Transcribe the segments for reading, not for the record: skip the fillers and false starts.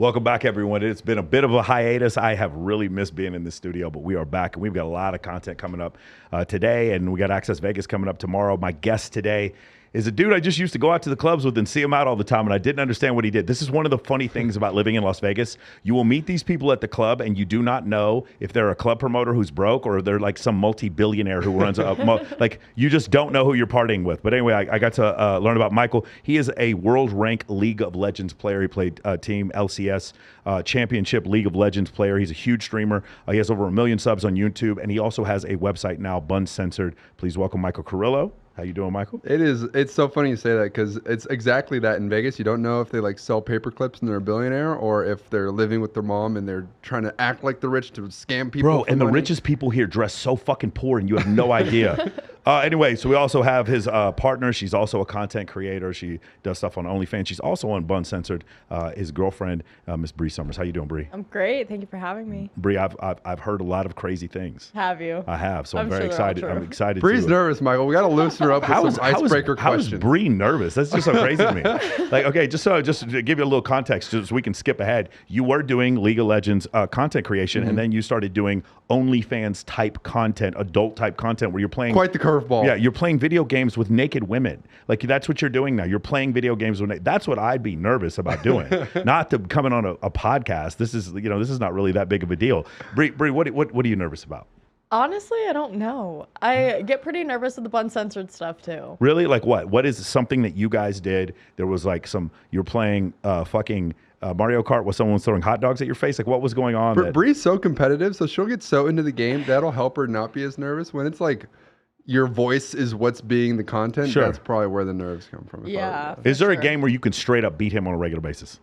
Welcome back, everyone. It's been a bit of a hiatus. I have really missed being in the studio, but we are back, and we've got a lot of content coming up today, and we got Access Vegas coming up tomorrow. My guest today is a dude I just used to go out to the clubs with and see him out all the time, and I didn't understand what he did. This is one of the funny things about living in Las Vegas. You will meet these people at the club, and you do not know if they're a club promoter who's broke or they're like some multi-billionaire who runs like, you just don't know who you're partying with. But anyway, I got to learn about Michael. He is a world-ranked League of Legends player. He played Team LCS Championship League of Legends player. He's a huge streamer. He has over 1 million subs on YouTube, and he also has a website now, Censored. Please welcome Michael Carrillo. How you doing, Michael? It's so funny you say that because it's exactly that in Vegas. You don't know if they like sell paper clips and they're a billionaire or if they're living with their mom and they're trying to act like the rich to scam people. Bro, and money. the richest people here dress so fucking poor and you have no idea. Anyway, so we also have his partner. She's also a content creator. She does stuff on OnlyFans. She's also on Censored. His girlfriend, Miss Bree Summers. How you doing, Bree? I'm great. Thank you for having me. Bree, I've heard a lot of crazy things. Have you? I have. So I'm sure very excited. I'm excited. Bree's nervous, Michael. We got to loosen her up with some icebreaker questions. How is Bree nervous? That's just so crazy to me. Like, okay, just to give you a little context, just so we can skip ahead. You were doing League of Legends content creation, and then you started doing OnlyFans type content, adult type content, where you're playing quite the curveball. Yeah, you're playing video games with naked women. Like, that's what you're doing now. You're playing video games with that's what I'd be nervous about doing. Not to coming on a podcast. This is not really that big of a deal. Bree, what are you nervous about? Honestly, I don't know. I get pretty nervous with the Censored stuff too. Really? Like what? What is something that you guys did? There was like you're playing fucking Mario Kart with someone throwing hot dogs at your face. Like, what was going on? Bree's so competitive, so she'll get so into the game that'll help her not be as nervous. When it's like your voice is what's being the content, sure. That's probably where the nerves come from. Yeah. Is there a game where you can straight up beat him on a regular basis?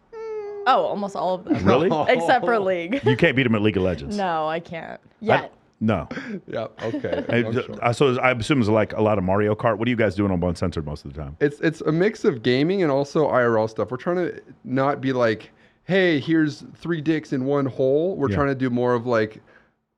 Oh, almost all of them. Really? Except for League. You can't beat him at League of Legends. No, I can't yet. No. Yeah. Okay. So I assume it's like a lot of Mario Kart. What are you guys doing on Censored most of the time? It's a mix of gaming and also IRL stuff. We're trying to not be like, hey, here's 3 dicks in one hole. We're trying to do more of like,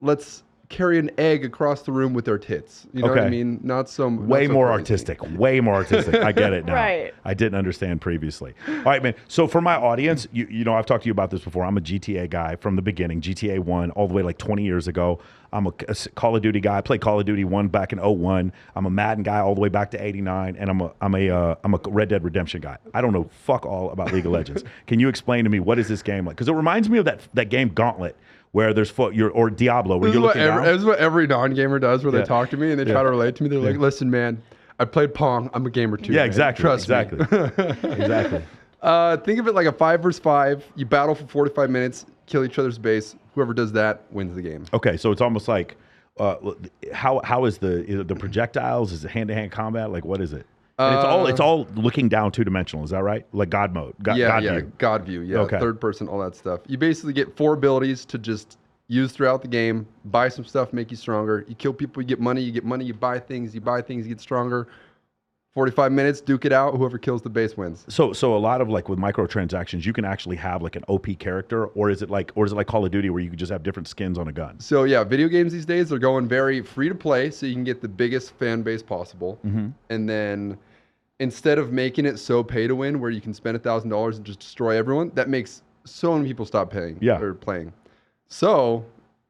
let's carry an egg across the room with our tits. You know what I mean? Not so way more artistic. Way more artistic. I get it now. Right. I didn't understand previously. All right, man. So for my audience, you know, I've talked to you about this before. I'm a GTA guy from the beginning. GTA 1 all the way like 20 years ago. I'm a Call of Duty guy. I played Call of Duty 1 back in 01. I'm a Madden guy all the way back to 89, and I'm a Red Dead Redemption guy. I don't know fuck all about League of Legends. Can you explain to me what is this game like? Because it reminds me of that game Gauntlet, where there's or Diablo, where you're looking down. This is what every non-gamer does, where they talk to me and they try to relate to me. They're like, "Listen, man, I played Pong. I'm a gamer too." Yeah, man. exactly. Trust me. Exactly. Think of it like a 5 versus 5. You battle for 45 minutes, kill each other's base. Whoever does that wins the game. Okay, so it's almost like how is the projectiles? Is it hand-to-hand combat? Like, what is it? And it's all looking down 2-dimensional. Is that right? Like God mode. God view. God view. Yeah, okay. Third person, all that stuff. You basically get 4 abilities to just use throughout the game. Buy some stuff, make you stronger. You kill people, you get money. You get money, you buy things. You buy things, you get stronger. 45 minutes, duke it out. Whoever kills the base wins. So a lot of like with microtransactions, you can actually have like an OP character, or is it like Call of Duty where you can just have different skins on a gun? So yeah, video games these days are going very free to play, so you can get the biggest fan base possible. Mm-hmm. And then instead of making it so pay to win, where you can spend $1,000 and just destroy everyone, that makes so many people stop paying or playing. So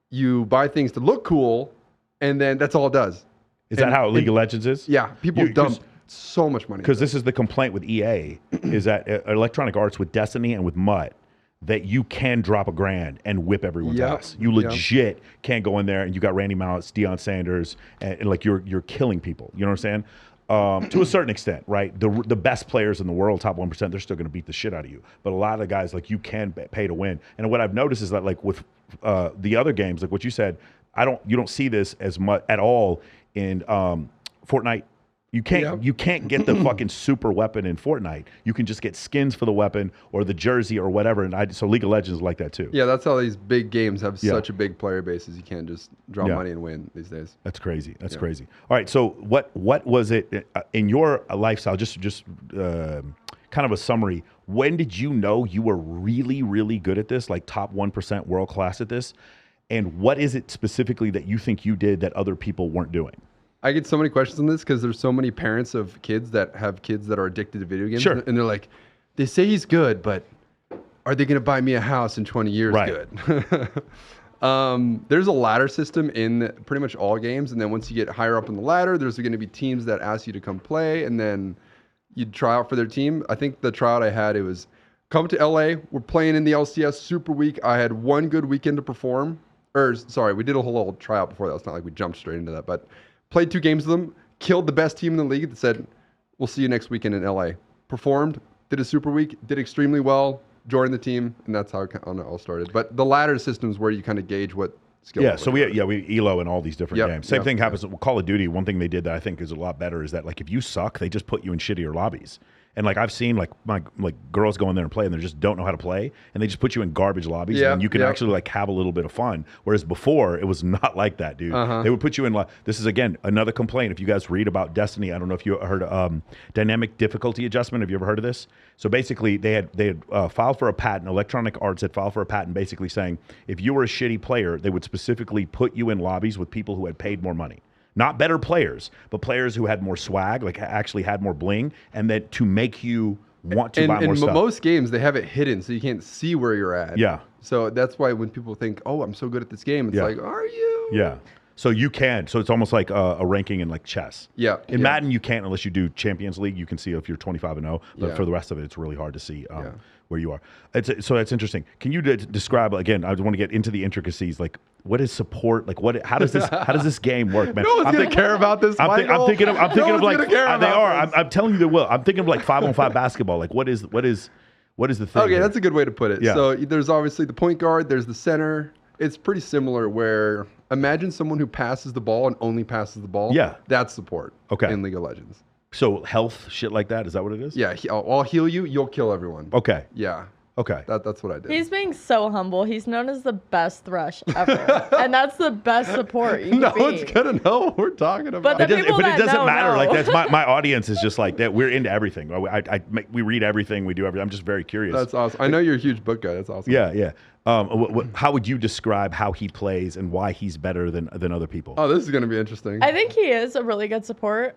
you buy things to look cool, and then that's all it does. Is that how League of Legends is? Yeah, people dump so much money. Because this is the complaint with EA, is that Electronic Arts with Destiny and with Mutt, that you can drop $1,000 and whip everyone's ass. You legit can't go in there and you got Randy Mouse, Deion Sanders, and like you're killing people. You know what I'm saying? To a certain extent, right? The best players in the world, top 1%, they're still going to beat the shit out of you. But a lot of the guys, like, you can pay to win. And what I've noticed is that, like, with the other games, like what you said, you don't see this as much at all in Fortnite. You can't get the fucking super weapon in Fortnite. You can just get skins for the weapon or the jersey or whatever. And so League of Legends is like that too. Yeah, that's how these big games have such a big player base. Is you can't just draw money and win these days. That's crazy. That's crazy. All right. So what was it in your lifestyle? Just kind of a summary. When did you know you were really, really good at this? Like top 1% world class at this? And what is it specifically that you think you did that other people weren't doing? I get so many questions on this because there's so many parents of kids that have kids that are addicted to video games. Sure. And they're like, they say he's good, but are they going to buy me a house in 20 years? Right. Good. There's a ladder system in pretty much all games. And then once you get higher up on the ladder, there's going to be teams that ask you to come play. And then you'd try out for their team. I think the tryout I had, it was come to LA. We're playing in the LCS Super Week. I had one good weekend to perform. Or sorry, we did a whole little tryout before that. It's not like we jumped straight into that. But played 2 games with them. Killed the best team in the league that said, we'll see you next weekend in LA. Performed. Did a Super Week. Did extremely well. Joined the team, and that's how it all started. But the ladder system is where you kind of gauge what skill. Yeah, so we ELO in all these different games. Same thing happens with Call of Duty. One thing they did that I think is a lot better is that like if you suck, they just put you in shittier lobbies. And like I've seen like my girls go in there and play and they just don't know how to play and they just put you in garbage lobbies and you can actually like have a little bit of fun. Whereas before it was not like that, dude. They would put you in this is again another complaint. If you guys read about Destiny, I don't know if you heard dynamic difficulty adjustment. Have you ever heard of this? So basically they had filed for a patent. Electronic Arts had filed for a patent basically saying if you were a shitty player, they would specifically put you in lobbies with people who had paid more money. Not better players, but players who had more swag, like actually had more bling, and that to make you want to buy more stuff. In most games, they have it hidden, so you can't see where you're at. Yeah. So that's why when people think, oh, I'm so good at this game, it's like, are you? Yeah. So you can. So it's almost like a ranking in like chess. Yeah. In Madden, you can't unless you do Champions League. You can see if you're 25-0, but for the rest of it, it's really hard to see where you are. So that's interesting. Can you describe again? I want to get into the intricacies. Like, what is support? Like, how does this game work, man? No one's gonna care about this. I'm thinking of like they are. I'm telling you they will. I'm thinking of like 5-on-5 basketball. Like, what is the thing? Okay, here? that's a good way to put it. Yeah. So there's obviously the point guard. There's the center. It's pretty similar. Where imagine someone who passes the ball and only passes the ball. Yeah. That's support. Okay. In League of Legends. So health shit like that. Is that what it is? Yeah. I'll heal you. You'll kill everyone. Okay. Yeah. Okay. That's what I did. He's being so humble. He's known as the best Thresh ever. And that's the best support you can No be. one's going to know what we're talking about. But it doesn't matter. Like that's my audience is just like that. We're into everything. We read everything. We do everything. I'm just very curious. That's awesome. I know you're a huge book guy. That's awesome. Yeah, yeah. How would you describe how he plays and why he's better than other people? Oh, this is going to be interesting. I think he is a really good support.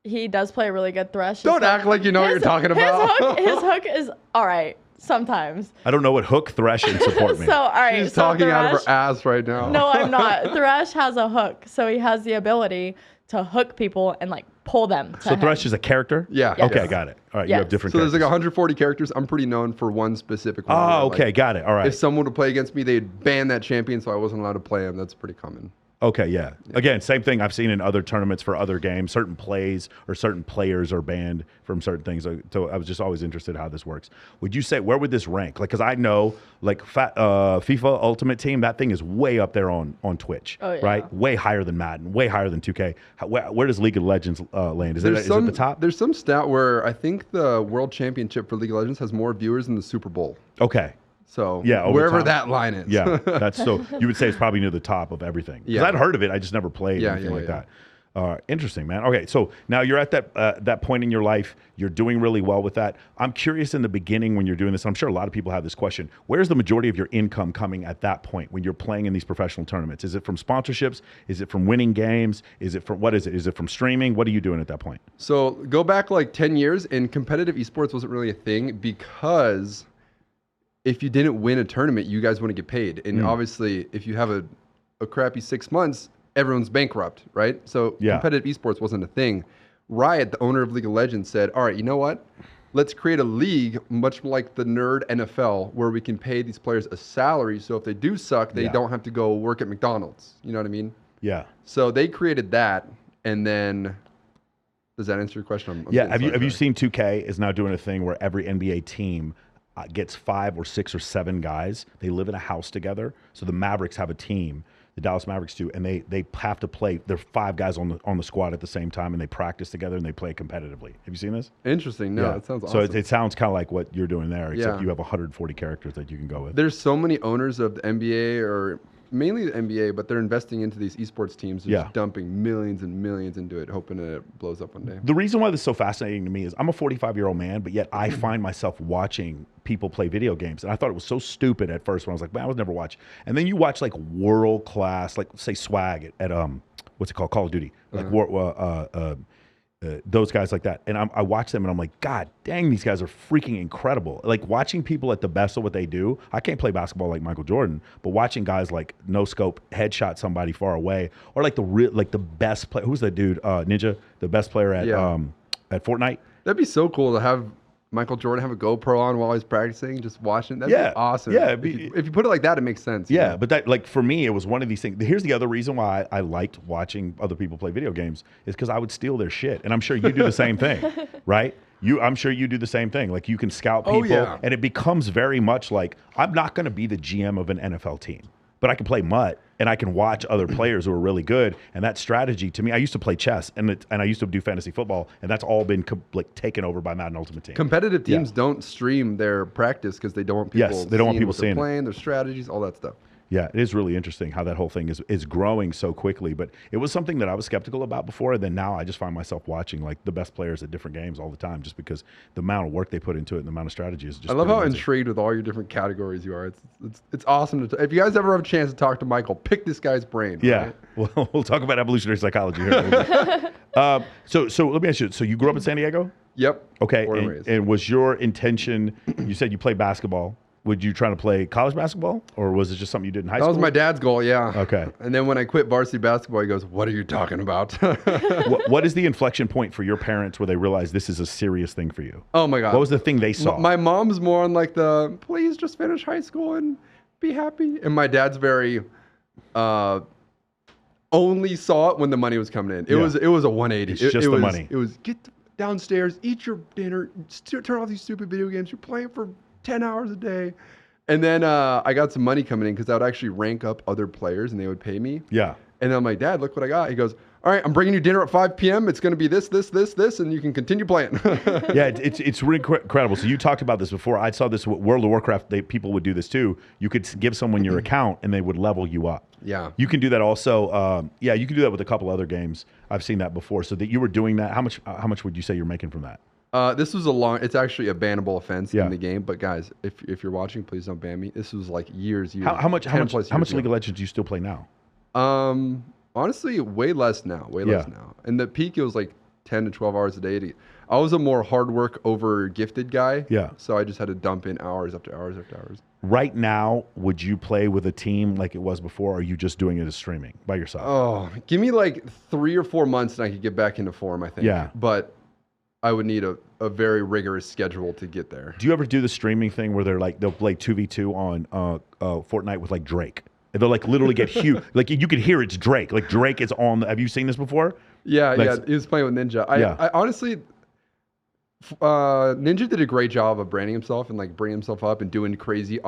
He does play a really good Thresh. Don't act like you know what you're talking about. His hook is all right sometimes. I don't know what hook, thresh, and support means. So, all right. She's talking out of her ass right now. No, I'm not. Thresh has a hook, so he has the ability to hook people and like pull them. So Thresh is a character? Yeah. Okay, got it. All right, you have different So characters. there's like 140 characters. I'm pretty known for one specific one. Oh, okay, got it. All right. If someone would play against me, they'd ban that champion, so I wasn't allowed to play him. That's pretty common. Okay, yeah. Again, same thing I've seen in other tournaments for other games. Certain plays or certain players are banned from certain things. So I was just always interested in how this works. Would you say, where would this rank? Like, because I know, like, FIFA Ultimate Team, that thing is way up there on Twitch, right? Way higher than Madden, way higher than 2K. Where does League of Legends land? Is it at the top? There's some stat where I think the World Championship for League of Legends has more viewers than the Super Bowl. Okay. So yeah, wherever that line is. Yeah, that's so you would say it's probably near the top of everything. Because I'd heard of it, I just never played anything like that. Interesting, man. Okay, so now you're at that point in your life. You're doing really well with that. I'm curious in the beginning when you're doing this. I'm sure a lot of people have this question. Where's the majority of your income coming at that point when you're playing in these professional tournaments? Is it from sponsorships? Is it from winning games? Is it from what is it? Is it from streaming? What are you doing at that point? So go back like 10 years, and competitive esports wasn't really a thing because if you didn't win a tournament, you guys wouldn't get paid. And obviously, if you have a crappy 6 months, everyone's bankrupt, right? So competitive esports wasn't a thing. Riot, the owner of League of Legends, said, all right, you know what? Let's create a league much like the nerd NFL where we can pay these players a salary. So if they do suck, they don't have to go work at McDonald's. You know what I mean? Yeah. So they created that. And then, does that answer your question? Have you seen 2K is now doing a thing where every NBA team gets 5 or 6 or 7 guys. They live in a house together. So the Mavericks have a team, the Dallas Mavericks do, and they have to play. There are 5 guys on the squad at the same time, and they practice together and they play competitively. Have you seen this? Interesting. No, that sounds awesome. So it sounds kind of like what you're doing there, except you have 140 characters that you can go with. There's so many owners of the NBA or mainly the NBA, but they're investing into these esports teams. They're just dumping millions and millions into it, hoping it blows up one day. The reason why this is so fascinating to me is I'm a 45-year-old man, but yet I find myself watching people play video games. And I thought it was so stupid at first when I was like, man, I would never watch. And then you watch like world-class, like say swag at what's it called? Call of Duty. Like those guys like that. And I watch them and I'm like, God dang, these guys are freaking incredible. Like watching people at the best of what they do. I can't play basketball like Michael Jordan, but watching guys like no scope headshot somebody far away, or like the best player. Who's that dude? Ninja, the best player at Fortnite. That'd be so cool to have Michael Jordan have a GoPro on while he's practicing, just watching. That'd be awesome. Yeah, if you put it like that, it makes sense. Yeah, but that, like, for me, it was one of these things. Here's the other reason why I liked watching other people play video games is because I would steal their shit, and I'm sure you do the same thing, right? I'm sure you do the same thing. Like, you can scout people, and it becomes very much like, I'm not going to be the GM of an NFL team, but I can play MUT, and I can watch other players who are really good. And that strategy, to me, I used to play chess, and I used to do fantasy football, and that's all been taken over by Madden Ultimate Team. Competitive teams don't stream their practice because they don't want people. They don't want people seeing playing their strategies, all that stuff. Yeah, it is really interesting how that whole thing is growing so quickly. But it was something that I was skeptical about before, and then now I just find myself watching like the best players at different games all the time, just because the amount of work they put into it and the amount of strategy is just. I love how intrigued with all your different categories you are. It's awesome if you guys ever have a chance to talk to Michael, pick this guy's brain. Yeah, right? We'll talk about evolutionary psychology here. So let me ask you. So you grew up in San Diego? Yep. Okay, and was your intention? You said you played basketball. Would you try to play college basketball, or was it just something you did in high school? That was my dad's goal, yeah. Okay. And then when I quit varsity basketball, he goes, "What are you talking about?" What is the inflection point for your parents where they realize this is a serious thing for you? Oh my God. What was the thing they saw? My mom's more on like please just finish high school and be happy. And my dad's very only saw it when the money was coming in. It was a 180. It's just the money. It was get downstairs, eat your dinner, turn off these stupid video games. You're playing for 10 hours a day. And then I got some money coming in because I would actually rank up other players and they would pay me. Yeah. And I'm like, Dad, look what I got. He goes, all right, I'm bringing you dinner at 5 p.m. It's going to be this, and you can continue playing. Yeah, it's really incredible. So you talked about this before. I saw this World of Warcraft. People would do this too. You could give someone your account and they would level you up. Yeah. You can do that also. You can do that with a couple other games. I've seen that before. So that you were doing that. How much would you say you're making from that? This was it's actually a bannable offense in the game. But guys, if you're watching, please don't ban me. This was like years. How much League of Legends do you still play now? Honestly, way less now. Less now. And the peak, it was like 10 to 12 hours a day. I was a more hard work over gifted guy. Yeah. So I just had to dump in hours after hours after hours. Right now, would you play with a team like it was before, or are you just doing it as streaming by yourself? Oh, give me like 3 or 4 months and I could get back into form, I think. Yeah. But I would need a very rigorous schedule to get there. Do you ever do the streaming thing where they'll play 2v2 on Fortnite with like Drake? And they'll like literally get huge. Like you can hear it's Drake. Like Drake is on. Have you seen this before? Yeah. He was playing with Ninja. I honestly, Ninja did a great job of branding himself and like bringing himself up and doing crazy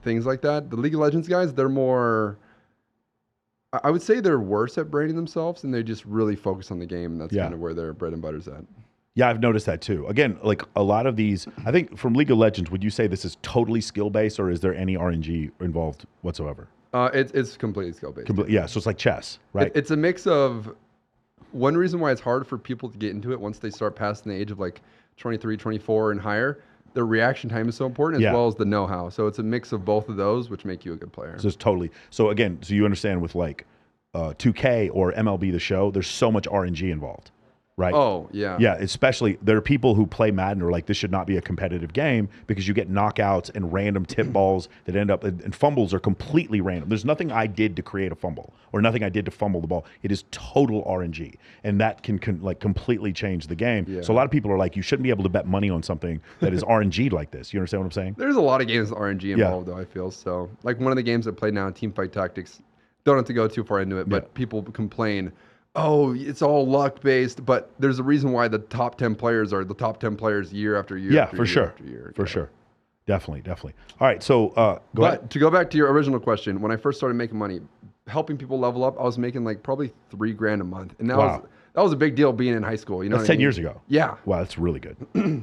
things like that. The League of Legends guys, they're more. I would say they're worse at branding themselves, and they just really focus on the game, and that's kind of where their bread and butter's at. Yeah, I've noticed that too. Again, like a lot of these, I think from League of Legends, would you say this is totally skill-based, or is there any RNG involved whatsoever? It's completely skill-based. Yeah, so it's like chess, right? It's a mix of, one reason why it's hard for people to get into it once they start passing the age of like 23, 24 and higher, their reaction time is so important as well as the know-how. So it's a mix of both of those, which make you a good player. So it's totally. So again, so you understand with like 2K or MLB The Show, there's so much RNG involved, right? Oh, yeah. Yeah, especially there are people who play Madden who are like, this should not be a competitive game because you get knockouts and random tip balls that end up, and fumbles are completely random. There's nothing I did to create a fumble or nothing I did to fumble the ball. It is total RNG, and that can like completely change the game. Yeah. So a lot of people are like, you shouldn't be able to bet money on something that is RNG like this. You understand what I'm saying? There's a lot of games with RNG involved, though, I feel. So like one of the games I play now, Teamfight Tactics, don't have to go too far into it, but people complain, oh, it's all luck based, but there's a reason why the top 10 players are the top 10 players year after year. Yeah, for sure. For sure. Definitely. All right. So go ahead. To go back to your original question, when I first started making money, helping people level up, I was making like probably $3,000 a month. And that was a big deal being in high school. You know, that's 10 years ago. Yeah. Wow, that's really good.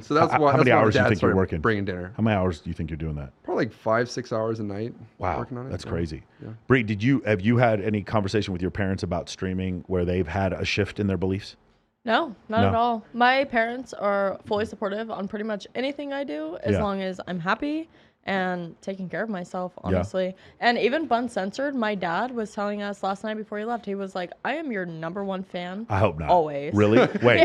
So that's why. How many hours do you think you're working? Bringing dinner. How many hours do you think you're doing that? Probably like 5-6 hours a night. Wow, working on it. That's crazy. Yeah. Bree, have you had any conversation with your parents about streaming where they've had a shift in their beliefs? No, not at all. My parents are fully supportive on pretty much anything I do as long as I'm happy and taking care of myself, honestly. Yeah. And even Censored, my dad was telling us last night before he left, he was like, I am your #1 fan. I hope not. Always. Really? Wait.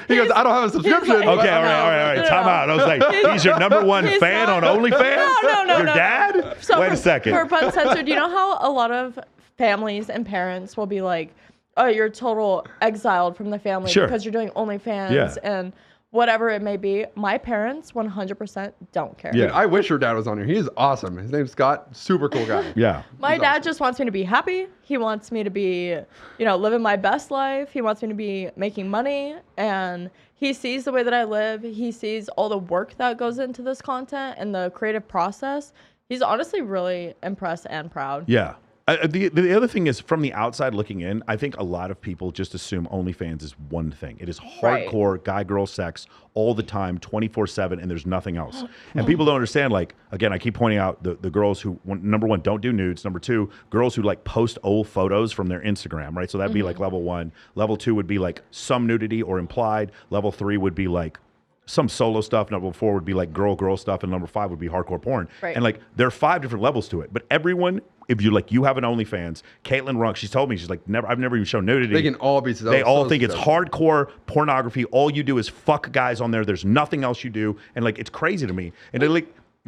He goes, I don't have a subscription. Like, okay, all right. Time out. I was like, he's your #1 fan on OnlyFans? No. Your dad? So wait a second. For Censored, you know how a lot of families and parents will be like, oh, you're total exiled from the family because you're doing OnlyFans and whatever it may be. My parents 100% don't care. Yeah, I wish your dad was on here. He is awesome. His name's Scott. Super cool guy. Yeah. My dad just wants me to be happy. He wants me to be, living my best life. He wants me to be making money. And he sees the way that I live. He sees all the work that goes into this content and the creative process. He's honestly really impressed and proud. Yeah. The other thing is, from the outside looking in, I think a lot of people just assume OnlyFans is one thing. It is hardcore guy-girl sex all the time, 24/7, and there's nothing else. And people don't understand, like, again, I keep pointing out the girls who, #1, don't do nudes. #2, girls who, like, post old photos from their Instagram, right? So that'd be, like, level 1. Level 2 would be, like, some nudity or implied. Level 3 would be, like, some solo stuff. Level 4 would be, like, girl stuff. And level 5 would be hardcore porn. Right. And, like, there are 5 different levels to it. But everyone... If you have an OnlyFans, Caitlin Runk, she's told me, she's like, I've never even shown nudity. They can all be. They all think it's hardcore pornography. All you do is fuck guys on there. There's nothing else you do, and like it's crazy to me. And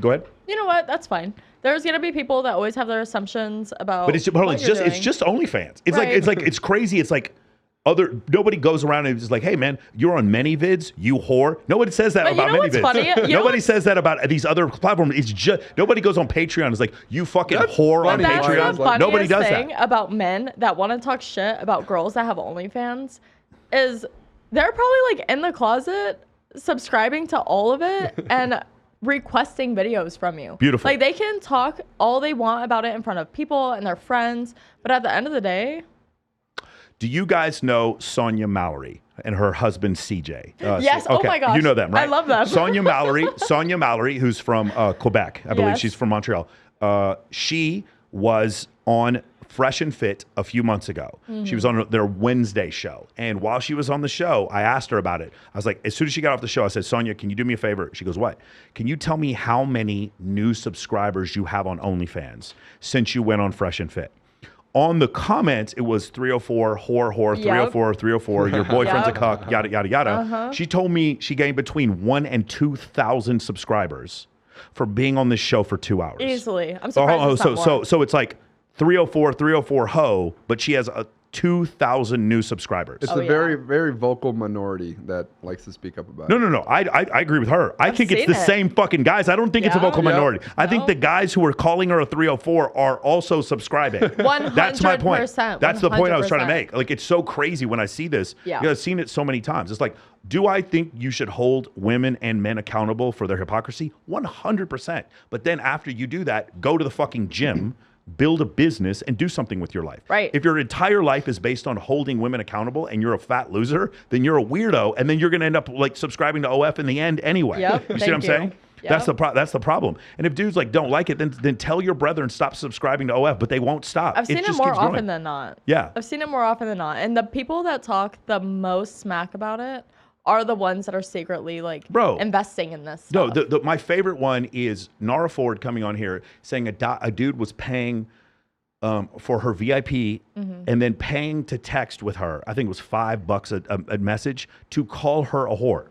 go ahead. You know what? That's fine. There's gonna be people that always have their assumptions about. But it's just OnlyFans. It's crazy. It's like. Nobody goes around and is like, hey man, you're on many vids, you whore. Nobody says that about many vids. Funny? Nobody says that about these other platforms. It's just nobody goes on Patreon. It's like, you fucking whore on Patreon. The Nobody does thing that. About men that want to talk shit about girls that have OnlyFans is they're probably like in the closet subscribing to all of it and requesting videos from you. Beautiful. Like they can talk all they want about it in front of people and their friends, but at the end of the day. Do you guys know Sonia Mallory and her husband CJ? Yes. Okay. Oh my gosh. You know them, right? I love them. Sonia Mallory, who's from Quebec. I believe she's from Montreal. She was on Fresh and Fit a few months ago. Mm-hmm. She was on their Wednesday show. And while she was on the show, I asked her about it. I was like, as soon as she got off the show, I said, Sonia, can you do me a favor? She goes, what? Can you tell me how many new subscribers you have on OnlyFans since you went on Fresh and Fit? On the comments, it was 304, whore, 304, 304, your boyfriend's a cuck, yada, yada, yada. She told me she gained between 1,000 and 2,000 subscribers for being on this show for 2 hours. Easily. I'm surprised it's not more. So it's like 304 ho, but she has 2,000 new subscribers. It's a very, very vocal minority that likes to speak up about it. No. I agree with her. I think it's the same fucking guys. I don't think it's a vocal minority. I think the guys who are calling her a 304 are also subscribing. 100%. That's my point. That's the point I was trying to 100%. make. Like, it's so crazy when I see this. Yeah. I've seen it so many times. It's like, do I think you should hold women and men accountable for their hypocrisy? 100%. But then after you do that, go to the fucking gym, build a business, and do something with your life. Right. If your entire life is based on holding women accountable and you're a fat loser, then you're a weirdo, and then you're going to end up like subscribing to OF in the end anyway. Yep. You see what I'm saying? Yep. That's the problem. And if dudes like don't like it, then tell your brethren stop subscribing to OF, but they won't stop. I've seen it more often than not. Yeah. I've seen it more often than not. And the people that talk the most smack about it are the ones that are secretly like investing in this stuff. No, my favorite one is Nara Ford coming on here saying a dude was paying for her VIP and then paying to text with her. I think it was $5 a message to call her a whore.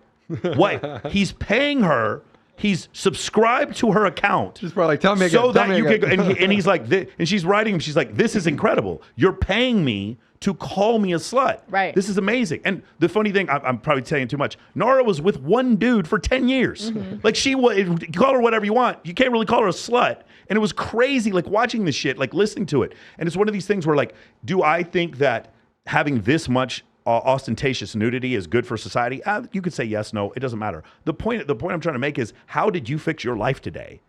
Wait, he's paying her. He's subscribed to her account. She's probably like, tell me so again. that you can. And he's like, and she's writing him. She's like, this is incredible. You're paying me to call me a slut. Right. This is amazing. And the funny thing, I'm probably saying too much. Nara was with one dude for 10 years. Like she was, call her whatever you want. You can't really call her a slut. And it was crazy, like watching this shit, like listening to it. And it's one of these things where like, do I think that having this much ostentatious nudity is good for society? You could say yes, no, it doesn't matter. The point I'm trying to make is, how did you fix your life today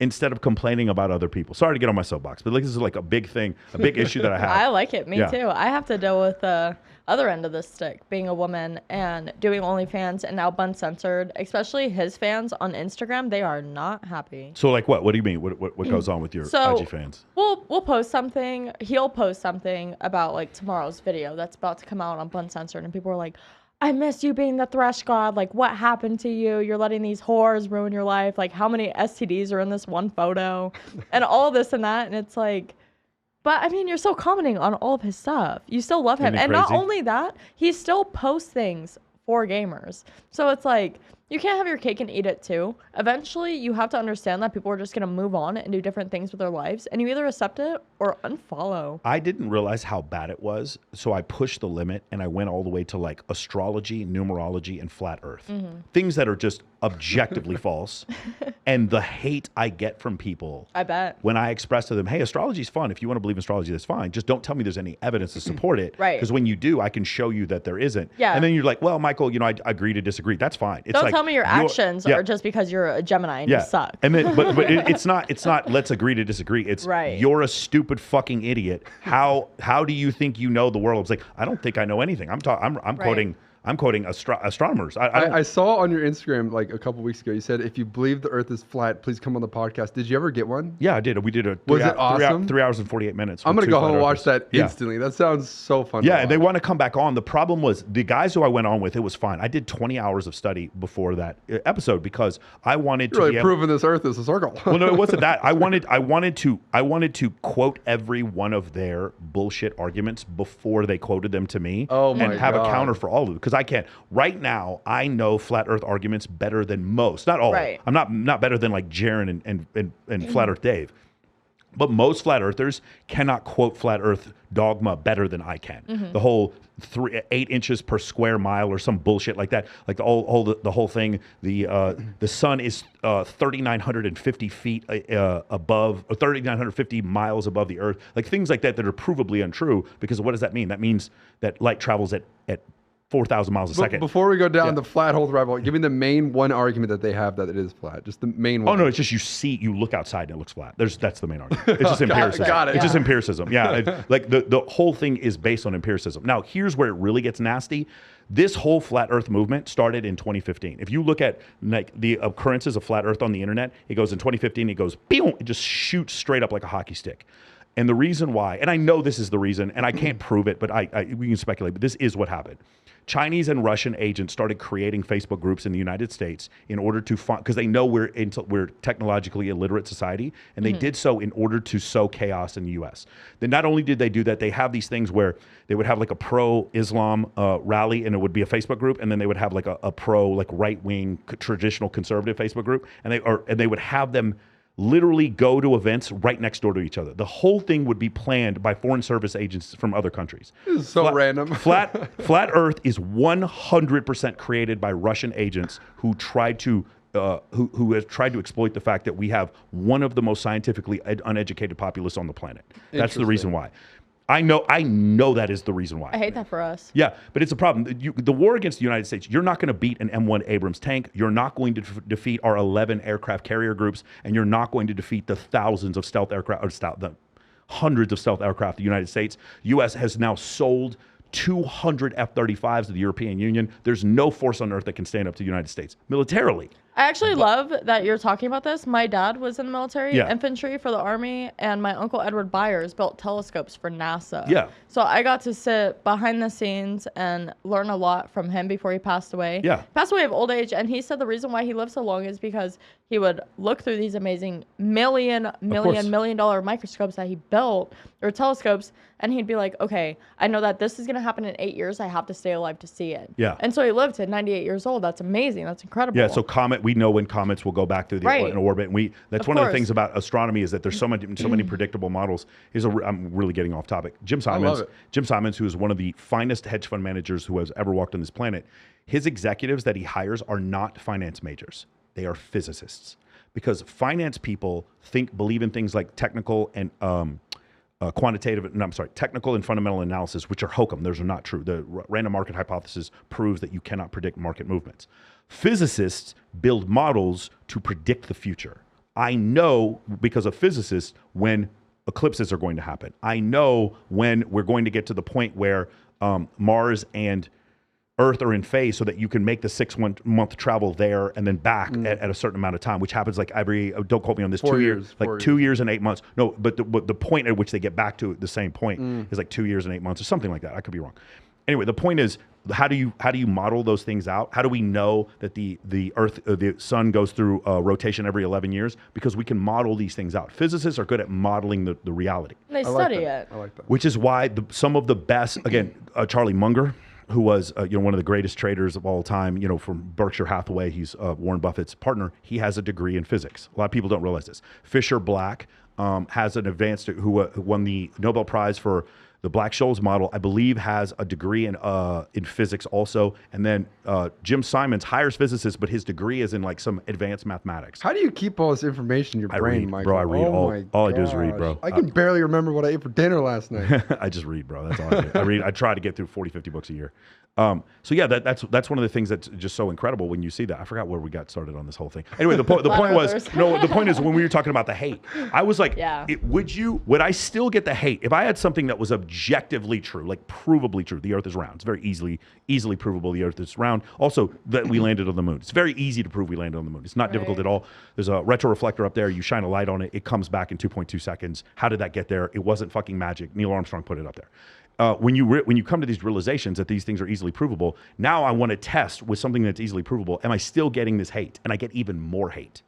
instead of complaining about other people? Sorry to get on my soapbox, but like this is like a big thing, a big issue that I have. I like it. Me too. I have to deal with the other end of the stick, being a woman and doing OnlyFans and now Censored, especially his fans on Instagram. They are not happy. So like what? What do you mean? What goes on with your IG fans? We'll post something. He'll post something about like tomorrow's video that's about to come out on Censored, and people are like, I miss you being the thresh god. Like, what happened to you? You're letting these whores ruin your life. Like, how many STDs are in this one photo? And all this and that. And it's like, but I mean, you're still commenting on all of his stuff. You still love him. And not only that, he still posts things for gamers. So it's like, you can't have your cake and eat it too. Eventually, you have to understand that people are just going to move on and do different things with their lives. And you either accept it or unfollow. I didn't realize how bad it was. So I pushed the limit and I went all the way to like astrology, numerology, and flat earth. Things that are just objectively false. And the hate I get from people. I bet. When I express to them, hey, astrology is fun. If you want to believe in astrology, that's fine. Just don't tell me there's any evidence to support it. Right. Because when you do, I can show you that there isn't. Yeah. And then you're like, well, Michael, I agree to disagree. That's fine. It's don't like, tell me your actions are just because you're a Gemini and you suck. And then, but it's not. Let's agree to disagree. It's you're a stupid fucking idiot. How do you think you know the world? It's like I don't think I know anything. I'm quoting. I'm quoting astronomers. I saw on your Instagram like a couple weeks ago. You said if you believe the Earth is flat, please come on the podcast. Did you ever get one? Yeah, I did. We did Was it awesome? 3 hours and 48 minutes. I'm gonna go home and watch that instantly. That sounds so fun. Yeah, and they want to come back on. The problem was the guys who I went on with. It was fine. I did 20 hours of study before that episode because I wanted to really proving this Earth is a circle. Well, no, it wasn't that. I wanted to quote every one of their bullshit arguments before they quoted them to me. And have a counter for all of them because I can't. Right now, I know flat Earth arguments better than most. Not all. Right. I'm not better than like Jaron and Flat Earth Dave. But most flat earthers cannot quote flat Earth dogma better than I can. The whole 8 inches per square mile or some bullshit like that. Like the whole thing. The sun is 3,950 feet above, or 3,950 miles above the Earth. Like things like that are provably untrue. Because what does that mean? That means that light travels at 4,000 miles a second. Before we go down the flat hole rabbit hole, give me the main one argument that they have that it is flat. Just the main one. Oh no, it's just you look outside and it looks flat. That's the main argument. It's just empiricism. Got it. It's just empiricism. Yeah, like the whole thing is based on empiricism. Now here's where it really gets nasty. This whole flat Earth movement started in 2015. If you look at like the occurrences of flat Earth on the internet, it goes in 2015. It goes, boom, it just shoots straight up like a hockey stick. And the reason why, and I know this is the reason, and I can't prove it, but we can speculate, but this is what happened. Chinese and Russian agents started creating Facebook groups in the United States in order to find, because they know we're technologically illiterate society, and they did so in order to sow chaos in the U.S. Then not only did they do that, they have these things where they would have like a pro-Islam rally, and it would be a Facebook group, and then they would have like a pro, like right-wing, traditional conservative Facebook group, and they would have them literally go to events right next door to each other. The whole thing would be planned by foreign service agents from other countries. This is so random. Flat Earth is 100% created by Russian agents who tried to who have tried to exploit the fact that we have one of the most scientifically uneducated populace on the planet. That's the reason why. I know that is the reason why. I hate that for us. Yeah, but it's a problem. The war against the United States, you're not going to beat an M1 Abrams tank. You're not going to defeat our 11 aircraft carrier groups, and you're not going to defeat the thousands of stealth aircraft, or the hundreds of stealth aircraft the United States. U.S. has now sold 200 F-35s to the European Union. There's no force on earth that can stand up to the United States militarily. I actually love that you're talking about this. My dad was in the military, infantry for the Army, and my uncle Edward Byers built telescopes for NASA. Yeah. So I got to sit behind the scenes and learn a lot from him before he passed away. Yeah. He passed away of old age, and he said the reason why he lived so long is because he would look through these amazing million dollar microscopes that he built, or telescopes, and he'd be like, okay, I know that this is going to happen in 8 years. I have to stay alive to see it. Yeah. And so he lived to 98 years old. That's amazing. That's incredible. Yeah, so we know when comets will go back through in orbit. And that's one of the things about astronomy is that there's so many predictable models. I'm really getting off topic. Jim Simons, who is one of the finest hedge fund managers who has ever walked on this planet, his executives that he hires are not finance majors. They are physicists. Because finance people believe in things like technical and technical and fundamental analysis, which are hokum. Those are not true. The random market hypothesis proves that you cannot predict market movements. Physicists build models to predict the future. I know, because of physicists, when eclipses are going to happen. I know when we're going to get to the point where Mars and Earth are in phase, so that you can make the 6-month travel there and then back at a certain amount of time, which happens like every, don't quote me on this, 4 years. 2 years and 8 months. No, but the point at which they get back to the same point is like 2 years and 8 months or something like that. I could be wrong. Anyway, the point is, how do you model those things out? How do we know that the Earth, the sun goes through rotation every 11 years? Because we can model these things out. Physicists are good at modeling the reality. They study it. I like that. Which is why some of the best, again, Charlie Munger, who was one of the greatest traders of all time, from Berkshire Hathaway. He's Warren Buffett's partner. He has a degree in physics. A lot of people don't realize this. Fisher Black has an advanced, who won the Nobel Prize for the Black-Scholes model, I believe, has a degree in physics also. And then Jim Simons hires physicists, but his degree is in like some advanced mathematics. How do you keep all this information in your brain, Michael? Bro, I read. All I do is read, bro. I can barely remember what I ate for dinner last night. I just read, bro. That's all I do. I read. I try to get through 40, 50 books a year. So yeah, that's one of the things that's just so incredible when you see that. I forgot where we got started on this whole thing. Anyway, the point was, no, the point is when we were talking about the hate, I was like, would I still get the hate if I had something that was objectively true, like provably true? The Earth is round. It's very easily provable. The Earth is round. Also, that we landed on the moon. It's very easy to prove we landed on the moon. It's not difficult at all. There's a retroreflector up there. You shine a light on it. It comes back in 2.2 seconds. How did that get there? It wasn't fucking magic. Neil Armstrong put it up there. When you come to these realizations that these things are easily provable, now I want to test with something that's easily provable. Am I still getting this hate? And I get even more hate.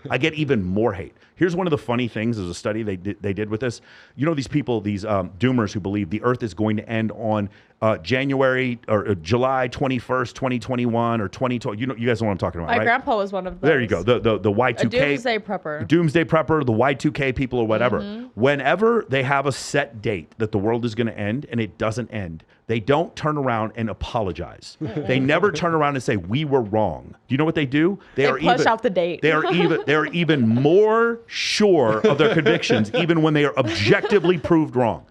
I get even more hate. Here's one of the funny things. There's a study they did with this. These people, these doomers who believe the Earth is going to end on January or July 21st, 2021 or 2020. You guys know what I'm talking about, right? My grandpa was one of those. There you go. The Y2K. A doomsday prepper. Doomsday prepper, the Y2K people or whatever. Whenever they have a set date that the world is going to end and it doesn't end, they don't turn around and apologize. They never turn around and say, we were wrong. Do you know what they do? They push out the date. They're even more sure of their convictions, even when they are objectively proved wrong.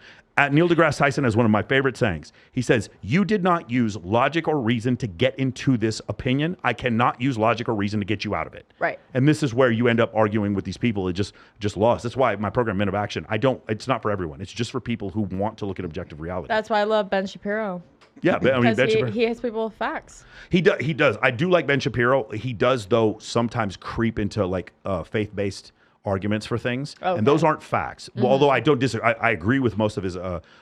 Neil deGrasse Tyson has one of my favorite sayings. He says, you did not use logic or reason to get into this opinion. I cannot use logic or reason to get you out of it. Right. And this is where you end up arguing with these people that just lost. That's why my program, Men of Action, it's not for everyone. It's just for people who want to look at objective reality. That's why I love Ben Shapiro. Yeah, Ben Shapiro. He hits people with facts. He does. I do like Ben Shapiro. He does, though, sometimes creep into like faith-based arguments for things, and those aren't facts. Well, although I don't disagree, I agree with most of his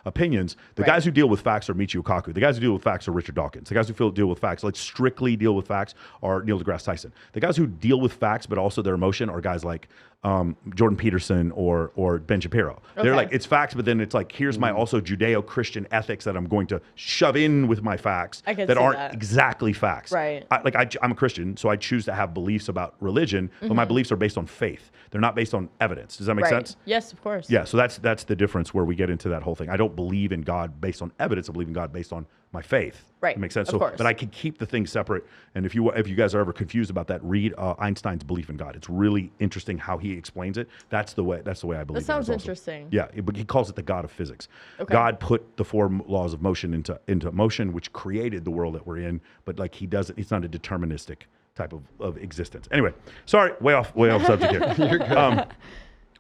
opinions. The guys who deal with facts are Michio Kaku. The guys who deal with facts are Richard Dawkins. The guys who deal with facts, like strictly deal with facts, are Neil deGrasse Tyson. The guys who deal with facts but also their emotion are guys like Jordan Peterson or Ben Shapiro. They're like, it's facts, but then it's like, here's my also Judeo-Christian ethics that I'm going to shove in with my facts that aren't exactly facts. Right. I'm a Christian, so I choose to have beliefs about religion, but my beliefs are based on faith. They're not based on evidence. Does that make sense? Yes, of course. Yeah, so that's the difference where we get into that whole thing. I don't believe in God based on evidence. I believe in God based on my faith. Right. That makes sense. Of course. But I can keep the things separate. And if you guys are ever confused about that, read Einstein's belief in God. It's really interesting how he explains it. That's the way I believe. That sounds interesting. Yeah, he calls it the God of physics. Okay. God put the four laws of motion into motion, which created the world that we're in. But like he doesn't. It's not a deterministic type of existence. Anyway, sorry, way off subject here.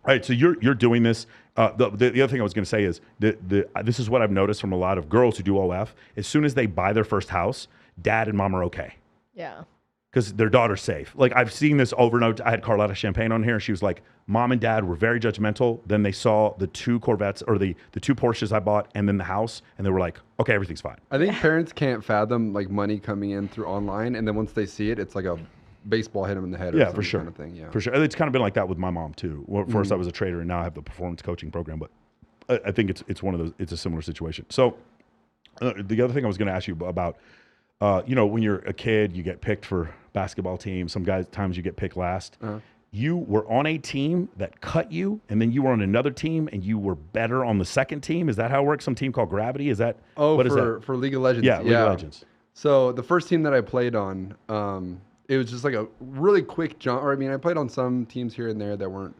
All right, so you're doing this. The other thing I was going to say is this is what I've noticed from a lot of girls who do OF. As soon as they buy their first house, dad and mom are okay. Yeah. Because their daughter's safe. Like I've seen this over and over. I had Carlotta Champagne on here. She was like, mom and dad were very judgmental. Then they saw the two Corvettes or the two Porsches I bought and then the house. And they were like, okay, everything's fine. I think parents can't fathom like money coming in through online. And then once they see it, it's like a baseball hit them in the head. Yeah, for sure. Kind of thing. Yeah, for sure. It's kind of been like that with my mom too. Well, first I was a trader, and now I have the performance coaching program. But I think it's one of those. It's a similar situation. So the other thing I was going to ask you about, when you're a kid, you get picked for basketball team. Times you get picked last. You were on a team that cut you, and then you were on another team, and you were better on the second team. Is that how it works? Some team called Gravity. Is that? What is that? For League of Legends. Yeah, League of Legends. So the first team that I played on. It was just like a really quick jump. Or I mean, I played on some teams here and there that weren't.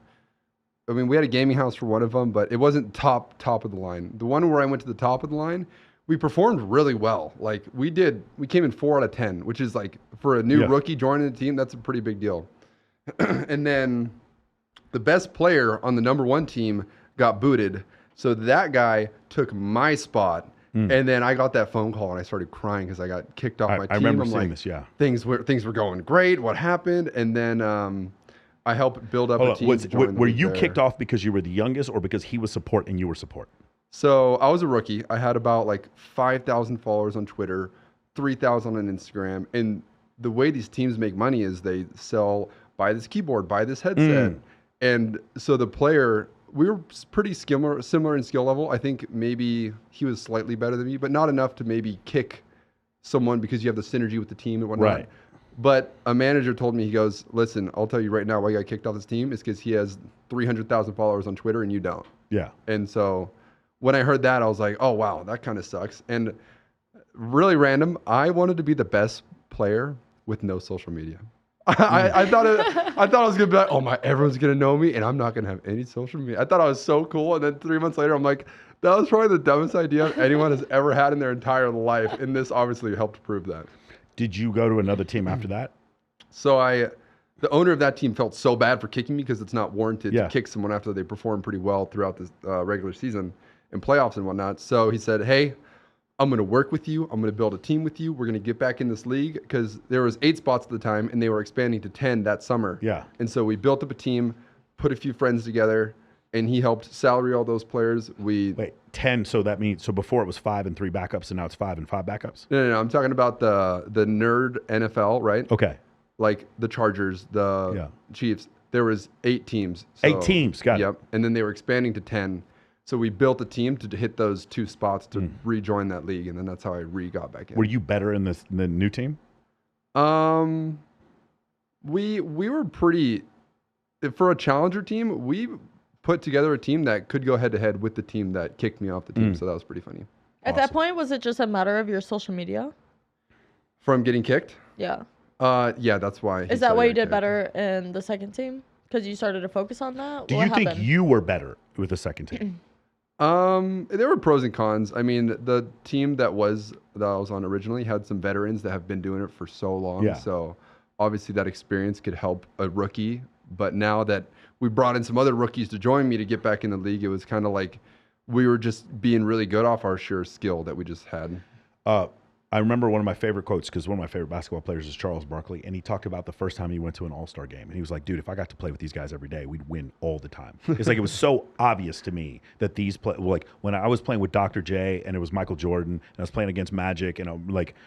I mean, we had a gaming house for one of them, but it wasn't top of the line. The one where I went to the top of the line, we performed really well. Like we came in 4 out of 10, which is like for a new rookie joining the team, that's a pretty big deal. And then the best player on the number 1 team got booted, so that guy took my spot. And then I got that phone call and I started crying because I got kicked off my team. I remember seeing this. Yeah, things were going great. What happened? And then I helped build up a team. Were you kicked off because you were the youngest, or because he was support and you were support? So I was a rookie. I had about like 5,000 followers on Twitter, 3,000 on Instagram. And the way these teams make money is they buy this keyboard, buy this headset. And so the player, we were pretty similar in skill level. I think maybe he was slightly better than me, but not enough to maybe kick someone because you have the synergy with the team and whatnot. Right. But a manager told me, he goes, listen, I'll tell you right now why I got kicked off this team is because he has 300,000 followers on Twitter and you don't. Yeah. And so when I heard that, I was like, oh, wow, that kind of sucks. And really random, I wanted to be the best player with no social media. I thought I was gonna be like, oh my, everyone's gonna know me, and I'm not gonna have any social media. I thought I was so cool, and then 3 months later, I'm like, that was probably the dumbest idea anyone has ever had in their entire life, and this obviously helped prove that. Did you go to another team after that? So the owner of that team felt so bad for kicking me because it's not warranted to kick someone after they perform pretty well throughout the regular season and playoffs and whatnot. So he said, hey, I'm going to work with you. I'm going to build a team with you. We're going to get back in this league because there was 8 spots at the time and they were expanding to 10 that summer. Yeah. And so we built up a team, put a few friends together, and he helped salary all those players. Wait, 10. So that means, so before it was 5 and 3 backups and now it's 5 and 5 backups? No. I'm talking about the nerd NFL, right? Okay. Like the Chargers, the Chiefs. There was 8 teams. So, 8 teams. Got it. Yep. And then they were expanding to 10. So we built a team to hit those 2 spots to rejoin that league, and then that's how I got back in. Were you better in the new team? We were pretty, for a challenger team, we put together a team that could go head to head with the team that kicked me off the team. So that was pretty funny. At that point, was it just a matter of your social media? From getting kicked? Yeah. Yeah, that's why. Is that why you did better in the second team? Because you started to focus on that? Do you think you were better with the second team? There were pros and cons. I mean, the team that I was on originally had some veterans that have been doing it for so long. Yeah. So obviously that experience could help a rookie. But now that we brought in some other rookies to join me to get back in the league, it was kind of like we were just being really good off our sure skill that we just had. I remember one of my favorite quotes, because one of my favorite basketball players is Charles Barkley, and he talked about the first time he went to an All-Star game, and he was like, dude, if I got to play with these guys every day, we'd win all the time. It's like, it was so obvious to me that like when I was playing with Dr. J and it was Michael Jordan, and I was playing against Magic, and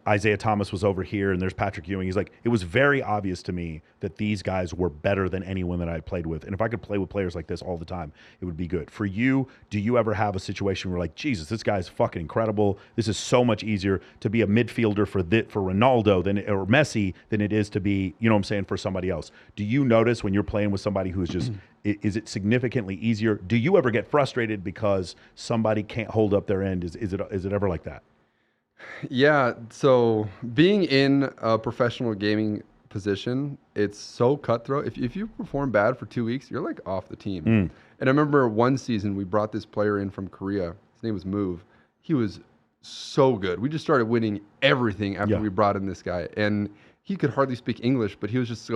Isaiah Thomas was over here, and there's Patrick Ewing. He's like, it was very obvious to me that these guys were better than anyone that I played with, and if I could play with players like this all the time, it would be good. For you, do you ever have a situation where like, Jesus, this guy's fucking incredible. This is so much easier to be a midfielder for Ronaldo or Messi than it is to be, you know what I'm saying, for somebody else. Do you notice when you're playing with somebody who's just, is it significantly easier? Do you ever get frustrated because somebody can't hold up their end? Is it ever like that? Yeah. So being in a professional gaming position, it's so cutthroat. If you perform bad for 2 weeks, you're like off the team. And I remember one season we brought this player in from Korea. His name was Move. He was so good. We just started winning everything after we brought in this guy, and he could hardly speak English, but he was just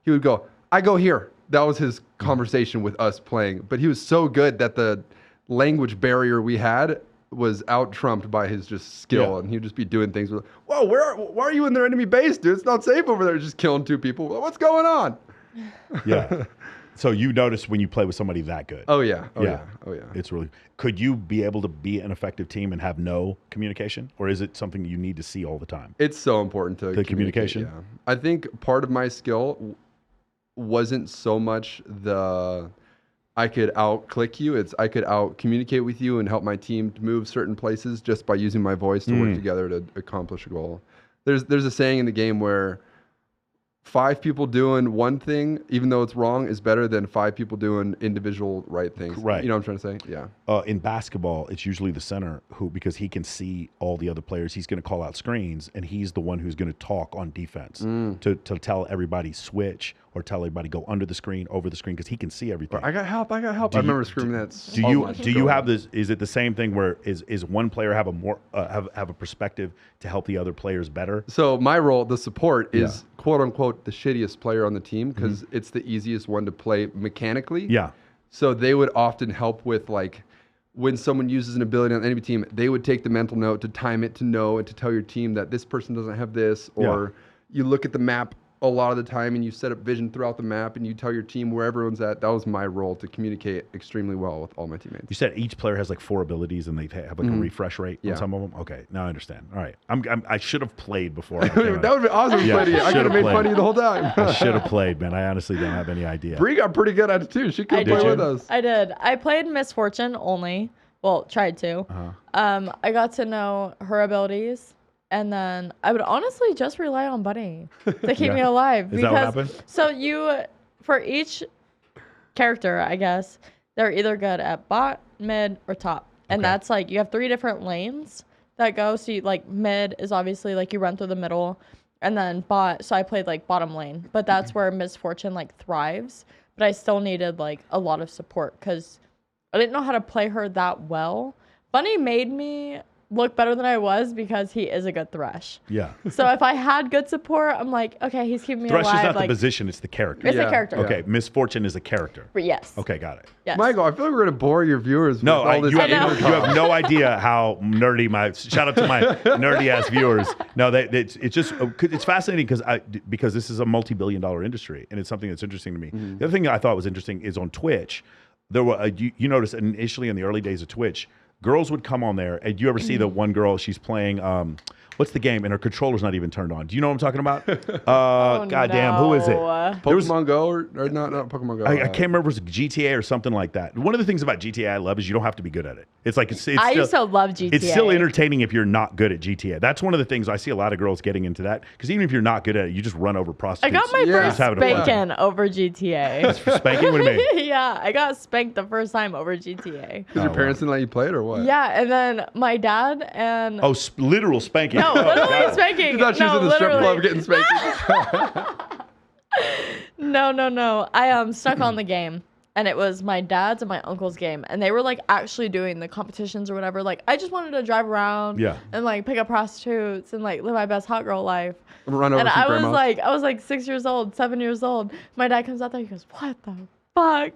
he would go, I go here. That was his conversation with us playing. But he was so good that the language barrier we had was out trumped by his just skill, and he'd just be doing things with, whoa, why are you in their enemy base, dude? It's not safe over there. Just killing 2 people. What's going on? Yeah. So you notice when you play with somebody that good. Oh yeah. It's really, could you be able to be an effective team and have no communication? Or is it something you need to see all the time? It's so important to the communication. Yeah. I think part of my skill wasn't so much I could out-click you. It's I could out-communicate with you and help my team to move certain places just by using my voice to work together to accomplish a goal. There's a saying in the game where 5 people doing one thing, even though it's wrong, is better than 5 people doing individual right things. Right. You know what I'm trying to say? Yeah. In basketball, it's usually the center who, because he can see all the other players, he's going to call out screens, and he's the one who's going to talk on defense to tell everybody switch or tell everybody go under the screen, over the screen, because he can see everything. I got help. I remember screaming that so much. Do you have this? Is it the same thing where is one player have a more have a perspective to help the other players better? So my role, the support, is quote unquote the shittiest player on the team because it's the easiest one to play mechanically. Yeah. So they would often help with like when someone uses an ability on the enemy team, they would take the mental note to time it to know and to tell your team that this person doesn't have this, or you look at the map. a lot of the time, and you set up vision throughout the map, and you tell your team where everyone's at. That was my role, to communicate extremely well with all my teammates. You said each player has like 4 abilities, and they have like a refresh rate on some of them. Okay, now I understand. All right, I should have played before. That would have been awesome. I could have made fun of you the whole time. I should have played, man. I honestly don't have any idea. Bree got pretty good at it too. She could play with us. I did. I played Misfortune only. Well, tried to. I got to know her abilities. And then I would honestly just rely on Bunny to keep me alive. Is that what happened? So for each character, I guess, they're either good at bot, mid, or top. And that's like, you have 3 different lanes that go. So like mid is obviously like you run through the middle, and then bot. So I played like bottom lane, but that's where Misfortune like thrives. But I still needed like a lot of support because I didn't know how to play her that well. Bunny made me look better than I was because he is a good Thresh. Yeah. So if I had good support, I'm like, okay, he's keeping me alive. Thresh is not like, the position, it's the character. It's the character. Okay, Misfortune is a character. Yes. Okay, got it. Yes. Michael, I feel like we're going to bore your viewers with all this. You have no idea how nerdy shout out to my nerdy ass viewers. No, it's fascinating because this is a multi-billion-dollar industry, and it's something that's interesting to me. The other thing that I thought was interesting is on Twitch, there were you notice initially in the early days of Twitch, girls would come on there, and you ever see the one girl, she's playing, what's the game, and her controller's not even turned on. Do you know what I'm talking about? Goddamn, who is it? Pokemon Go, or not Pokemon Go. I can't remember if it was GTA or something like that. One of the things about GTA I love is you don't have to be good at it. It's like, I used to love GTA. It's still entertaining if you're not good at GTA. That's one of the things I see a lot of girls getting into that, because even if you're not good at it, you just run over prostitutes. I got my first spanking over GTA. That's for spanking? What do you mean? Yeah, I got spanked the first time over GTA. Because your parents didn't let you play it, or what? Yeah, and then my dad and... Oh, literal spanking. No, literally spanking. You thought she was in the strip club getting spanked. No. I stuck on the game, and it was my dad's and my uncle's game, and they were like actually doing the competitions or whatever. Like, I just wanted to drive around and like pick up prostitutes and like live my best hot girl life. Run over some grandmas. I was like 6 years old, 7 years old. My dad comes out there, he goes, "What the fuck?"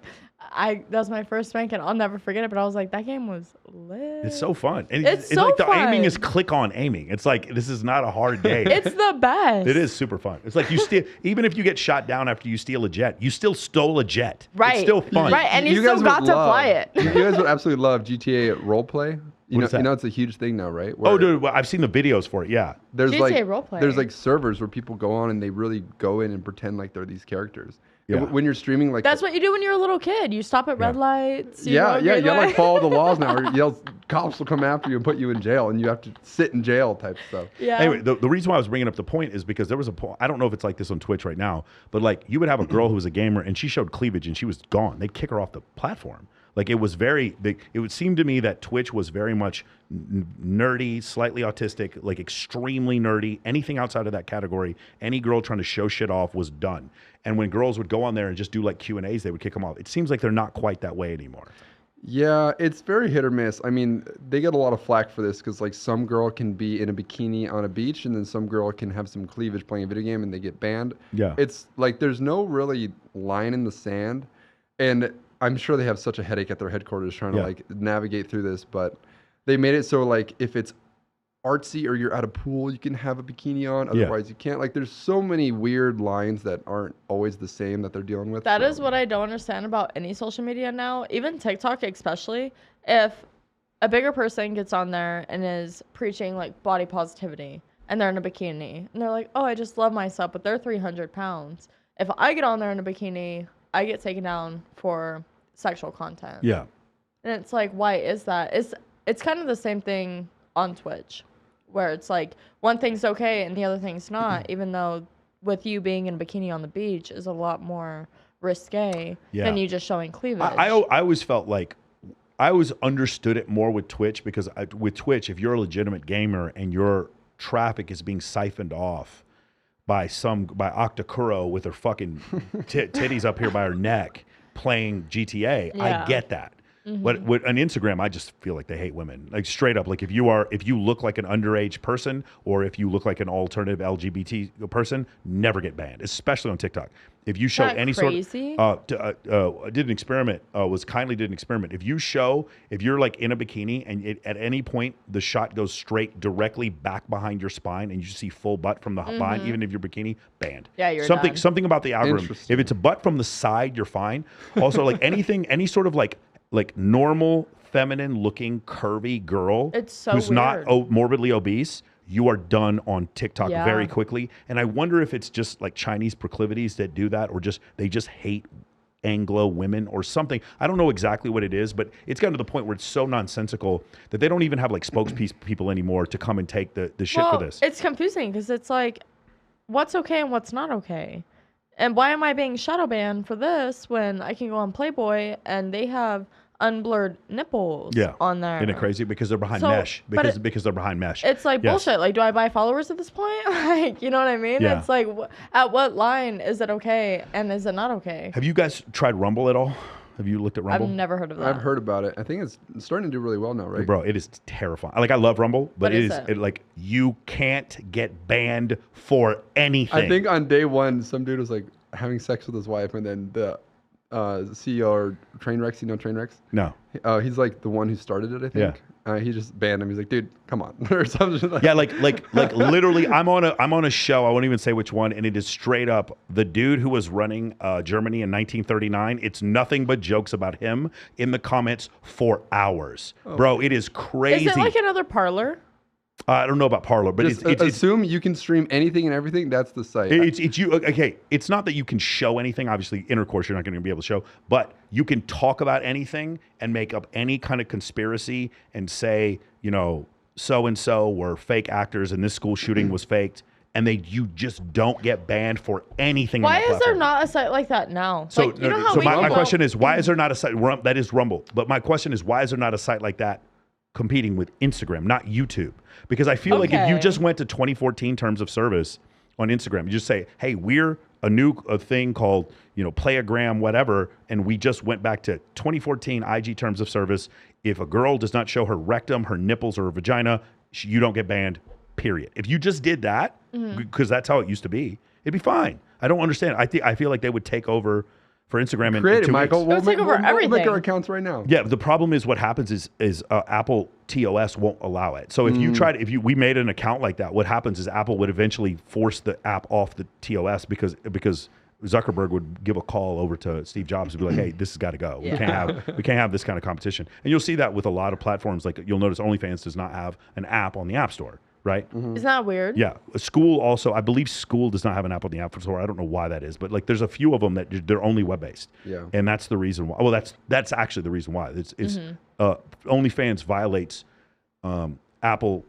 That was my first spanking. I'll never forget it, but I was like, that game was lit. It's so fun. And it's so like fun. The aiming is click on aiming. It's like, this is not a hard game. It's the best. It is super fun. It's like you steal, even if you get shot down after you steal a jet, you still stole a jet. Right. It's still fun. Right, and you still got to fly it. You guys would absolutely love GTA roleplay. You know it's a huge thing now, right? Oh, dude, well, I've seen the videos for it. Yeah. There's GTA roleplay. There's like servers where people go on and they really go in and pretend like they're these characters. Yeah. When you're streaming, like that's what you do when you're a little kid. You stop at red lights. You like follow the laws now. Or cops will come after you and put you in jail, and you have to sit in jail type stuff. Yeah. Anyway, the reason why I was bringing up the point is because there was a point. I don't know if it's like this on Twitch right now, but like you would have a girl who was a gamer and she showed cleavage and she was gone. They'd kick her off the platform. Like it was very big. It would seem to me that Twitch was very much nerdy, slightly autistic, like extremely nerdy. Anything outside of that category, any girl trying to show shit off was done. And when girls would go on there and just do like Q&As, they would kick them off. It seems like they're not quite that way anymore. Yeah, it's very hit or miss. I mean, they get a lot of flack for this because like some girl can be in a bikini on a beach and then some girl can have some cleavage playing a video game and they get banned. Yeah. It's like there's no really line in the sand. And I'm sure they have such a headache at their headquarters trying to like navigate through this, but they made it so like if it's artsy or you're at a pool, you can have a bikini on. Otherwise, you can't. Like, there's so many weird lines that aren't always the same that they're dealing with. That is what I don't understand about any social media now, even TikTok especially. If a bigger person gets on there and is preaching like body positivity and they're in a bikini and they're like, oh, I just love myself, but they're 300 pounds. If I get on there in a bikini, I get taken down for sexual content. Yeah. And it's like, why is that? It's kind of the same thing on Twitch, where it's like one thing's okay and the other thing's not, even though with you being in a bikini on the beach is a lot more risque than you just showing cleavage. I always felt like I always understood it more with Twitch because with Twitch, if you're a legitimate gamer and your traffic is being siphoned off by Octakuro with her fucking titties up here by her neck playing GTA, I get that. What on Instagram, I just feel like they hate women. Like straight up, like if you look like an underage person or if you look like an alternative LGBT person, never get banned, especially on TikTok. If you show any crazy? sort of, did an experiment, did an experiment. If you're like in a bikini and at any point the shot goes straight directly back behind your spine and you see full butt from the spine, even if you're bikini, banned. Yeah, you're something done. something about the algorithm. If it's a butt from the side, you're fine. Also, like any sort of like normal, feminine looking, curvy girl who's weird. not morbidly obese, you are done on TikTok Yeah. very quickly. And I wonder if it's just like Chinese proclivities that do that, or they just hate Anglo women or something. I don't know exactly what it is, but it's gotten to the point where it's so nonsensical that they don't even have like spokespeople anymore to come and take the shit for this. It's confusing because it's like, what's okay and what's not okay? And why am I being shadow banned for this when I can go on Playboy and they have unblurred nipples on there? Isn't it crazy? Because they're behind mesh. Because they're behind mesh. It's like bullshit. Like, do I buy followers at this point? Like, you know what I mean? Yeah. It's like, at what line is it okay and is it not okay? Have you guys tried Rumble at all? Have you looked at Rumble? I've never heard of that. I've heard about it. I think it's starting to do really well now, right? Bro, it is terrifying. Like, I love Rumble, but What is it like you can't get banned for anything. I think on day one, some dude was like having sex with his wife, and then the CEO or Trainwrecks, you know Trainwrecks? No. He's like the one who started it, I think. He just banned him. He's like, dude, come on, or something. Yeah, like literally, I'm on a show. I won't even say which one, and it is straight up the dude who was running Germany in 1939. It's nothing but jokes about him in the comments for hours, bro. It is crazy. Is it like another Parlor? I don't know about Parlor, but Just assume you can stream anything and everything. That's the site. It's you. Okay, it's not that you can show anything. Obviously, intercourse you're not going to be able to show, but you can talk about anything and make up any kind of conspiracy and say, so and so were fake actors and this school shooting was faked, and you just don't get banned for anything. Why is there not a site like that now? So, like, how my question is, why is there not a site? That is Rumble, but my question is, why is there not a site like that competing with Instagram, not YouTube? Because I feel like if you just went to 2014 terms of service on Instagram, you just say, hey, we're a thing called, Playagram, whatever, and we just went back to 2014 IG terms of service. If a girl does not show her rectum, her nipples, or her vagina, you don't get banned, period. If you just did that, because that's how it used to be, it'd be fine. I don't understand. I feel like they would take over for Instagram in 2 weeks. Michael. We'll make our accounts right now. Yeah, the problem is what happens is Apple TOS won't allow it. So if we made an account like that, what happens is Apple would eventually force the app off the TOS because Zuckerberg would give a call over to Steve Jobs and be like, hey, this has got to go. We can't have this kind of competition. And you'll see that with a lot of platforms. Like you'll notice OnlyFans does not have an app on the App Store. Right? Isn't that weird? Yeah. Skool also, I believe Skool does not have an app on the App Store. I don't know why that is, but like there's a few of them that they're only web-based. Yeah. And that's the reason why. Well, that's actually the reason why. It's OnlyFans violates the Apple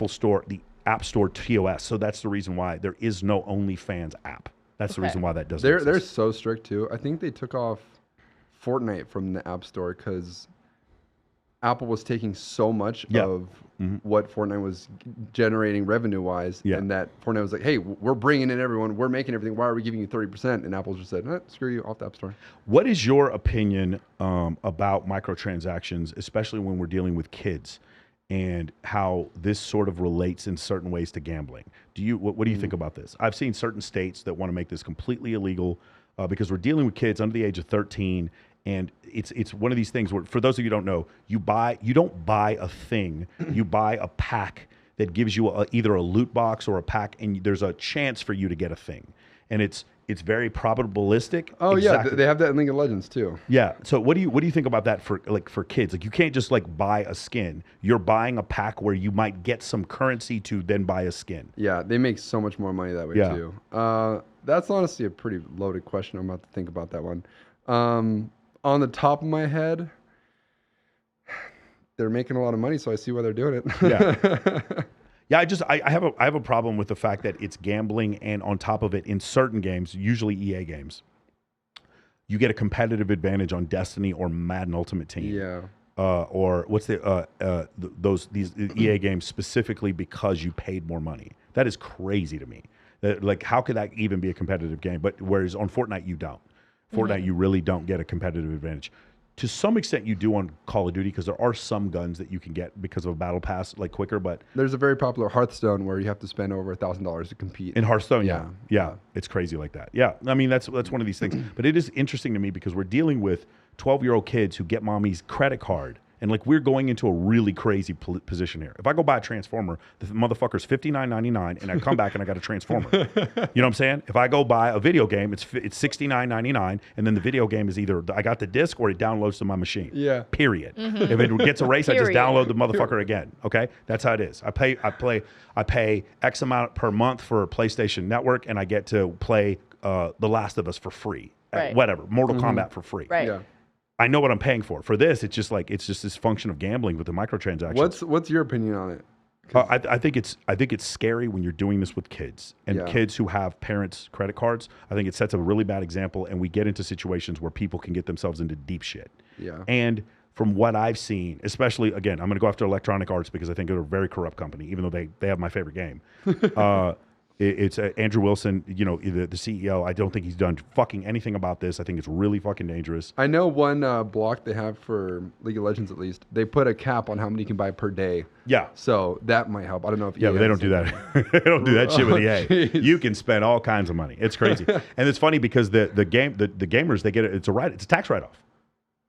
Store, the App Store TOS. So that's the reason why there is no OnlyFans app. That's the reason why that doesn't exist. They're so strict too. I think they took off Fortnite from the App Store because Apple was taking so much of what Fortnite was generating revenue-wise, and that Fortnite was like, hey, we're bringing in everyone, we're making everything, why are we giving you 30%? And Apple just said, screw you, off the App Store. What is your opinion about microtransactions, especially when we're dealing with kids, and how this sort of relates in certain ways to gambling? What do you think about this? I've seen certain states that want to make this completely illegal because we're dealing with kids under the age of 13. And it's one of these things where, for those of you who don't know, you don't buy a thing, you buy a pack that gives you either a loot box or a pack, and there's a chance for you to get a thing, and it's very probabilistic. Oh exactly. Yeah, they have that in League of Legends too. Yeah. So what do you think about that for kids? Like you can't just buy a skin. You're buying a pack where you might get some currency to then buy a skin. Yeah, they make so much more money that way too. That's honestly a pretty loaded question. I'm about to think about that one. On the top of my head, they're making a lot of money, so I see why they're doing it. Yeah, I have a problem with the fact that it's gambling, and on top of it, in certain games, usually EA games, you get a competitive advantage on Destiny or Madden Ultimate Team. Yeah. Or what's these EA games specifically because you paid more money. That is crazy to me. How could that even be a competitive game? But whereas on Fortnite, you don't. Fortnite, you really don't get a competitive advantage. to some extent you do on Call of Duty because there are some guns that you can get because of a battle pass like quicker, but there's a very popular Hearthstone where you have to spend over $1,000 to compete. In Hearthstone, yeah, it's crazy like that. Yeah, I mean that's one of these things. But it is interesting to me because we're dealing with 12-year-old kids who get mommy's credit card. And like we're going into a really crazy position here. If I go buy a Transformer, the motherfucker's $59.99, and I come back and I got a Transformer. You know what I'm saying? If I go buy a video game, it's $69.99, and then the video game is either I got the disc or it downloads to my machine. Yeah. Period. If it gets erased, I just download the motherfucker again. Okay, that's how it is. I pay X amount per month for a PlayStation Network, and I get to play The Last of Us for free. Right. Whatever, Mortal Kombat for free. Right. Yeah. I know what I'm paying for. For this, it's just this function of gambling with the microtransactions. What's your opinion on it? I think it's scary when you're doing this with kids and kids who have parents' credit cards. I think it sets a really bad example, and we get into situations where people can get themselves into deep shit. Yeah. And from what I've seen, especially again, I'm going to go after Electronic Arts because I think they're a very corrupt company, even though they have my favorite game. It's Andrew Wilson, the CEO. I don't think he's done fucking anything about this. I think it's really fucking dangerous. I know one block they have for League of Legends, at least. They put a cap on how many you can buy per day. Yeah. So that might help. I don't know if EA but they don't do that. They don't do that shit with EA. Geez. You can spend all kinds of money. It's crazy. And it's funny because the gamers, they get it. It's a tax write-off.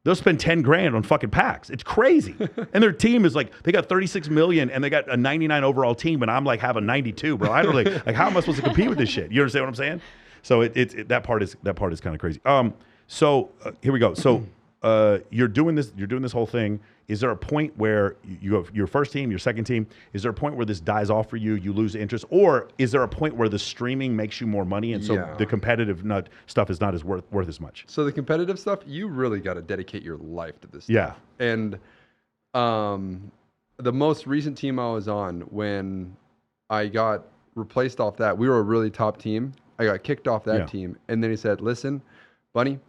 They'll spend 10 grand on fucking packs. It's crazy. And their team is like, they got 36 million and they got a 99 overall team, and I'm like have a 92, bro. I don't like how am I supposed to compete with this shit? You understand what I'm saying? So that part is kind of crazy. So here we go. So you're doing this whole thing. Is there a point where you have your first team, your second team? Is there a point where this dies off for you? You lose interest, or is there a point where the streaming makes you more money, and so the competitive stuff is not as worth as much? So the competitive stuff, you really got to dedicate your life to this. Yeah. Stuff. And the most recent team I was on, when I got replaced off that, we were a really top team. I got kicked off that team, and then he said, "Listen, Bunny,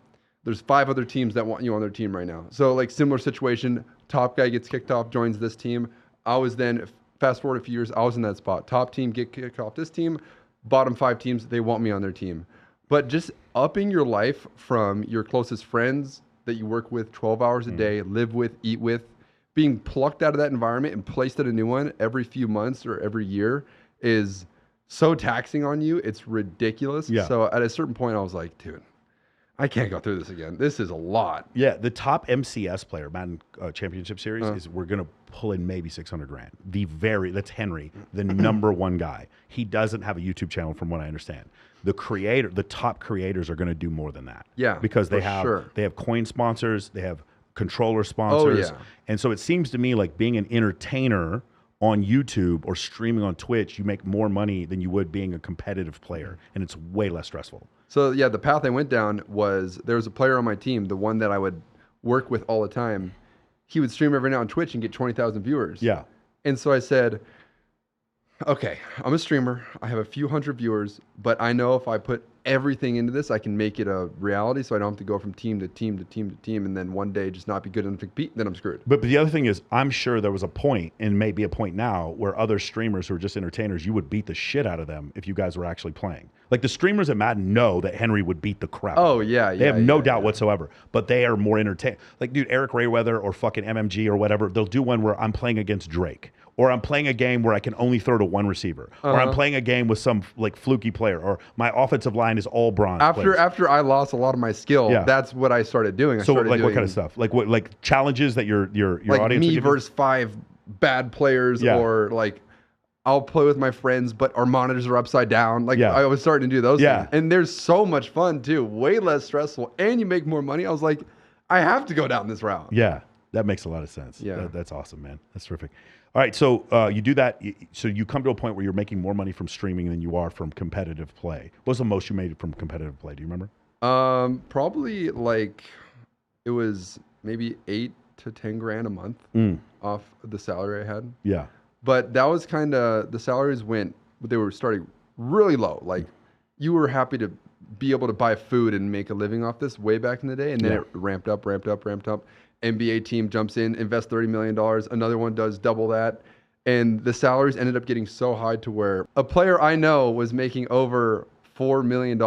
there's 5 other teams that want you on their team right now." So like similar situation. Top guy gets kicked off, joins this team. I was then, fast forward a few years, I was in that spot. Top team get kicked off this team. Bottom 5 teams, they want me on their team. But just upping your life from your closest friends that you work with 12 hours a day, live with, eat with, being plucked out of that environment and placed in a new one every few months or every year is so taxing on you. It's ridiculous. Yeah. So at a certain point, I was like, dude, I can't go through this again. This is a lot. Yeah, the top MCS player, Madden Championship Series, is we're gonna pull in maybe 600 grand. That's Henry, the number one guy. He doesn't have a YouTube channel, from what I understand. The top creators are gonna do more than that. Yeah, because they have coin sponsors, they have controller sponsors, and so it seems to me like being an entertainer on YouTube or streaming on Twitch, you make more money than you would being a competitive player, and it's way less stressful. So yeah, the path I went down was, there was a player on my team, the one that I would work with all the time. He would stream every now on Twitch and get 20,000 viewers. Yeah. And so I said, okay, I'm a streamer. I have a few hundred viewers, but I know if I put everything into this, I can make it a reality, so I don't have to go from team to team to team to team and then one day just not be good enough to compete, then I'm screwed. But the other thing is, I'm sure there was a point, and maybe a point now, where other streamers who are just entertainers, you would beat the shit out of them if you guys were actually playing. Like the streamers at Madden know that Henry would beat the crap. Oh, yeah. They have no doubt whatsoever, but they are more entertaining. Like, dude, Eric Rayweather or fucking MMG or whatever, they'll do one where I'm playing against Drake. Or I'm playing a game where I can only throw to one receiver. Or I'm playing a game with some like fluky player. Or my offensive line is all bronze. After I lost a lot of my skill, that's what I started doing. So like what kind of stuff? Like what, like challenges that your like audience me versus 5 bad players, or like I'll play with my friends, but our monitors are upside down. Like I was starting to do those things. And there's so much fun too, way less stressful, and you make more money. I was like, I have to go down this route. Yeah, that makes a lot of sense. Yeah, that's awesome, man. That's terrific. All right, so you do that. So you come to a point where you're making more money from streaming than you are from competitive play. What's the most you made from competitive play? Do you remember? Probably like it was maybe 8 to 10 grand a month off the salary I had. Yeah. But that was kind of, the salaries they were starting really low. Like you were happy to be able to buy food and make a living off this way back in the day. And then it ramped up. NBA team jumps in, invests $30 million. Another one does double that. And the salaries ended up getting so high to where a player I know was making over $4 million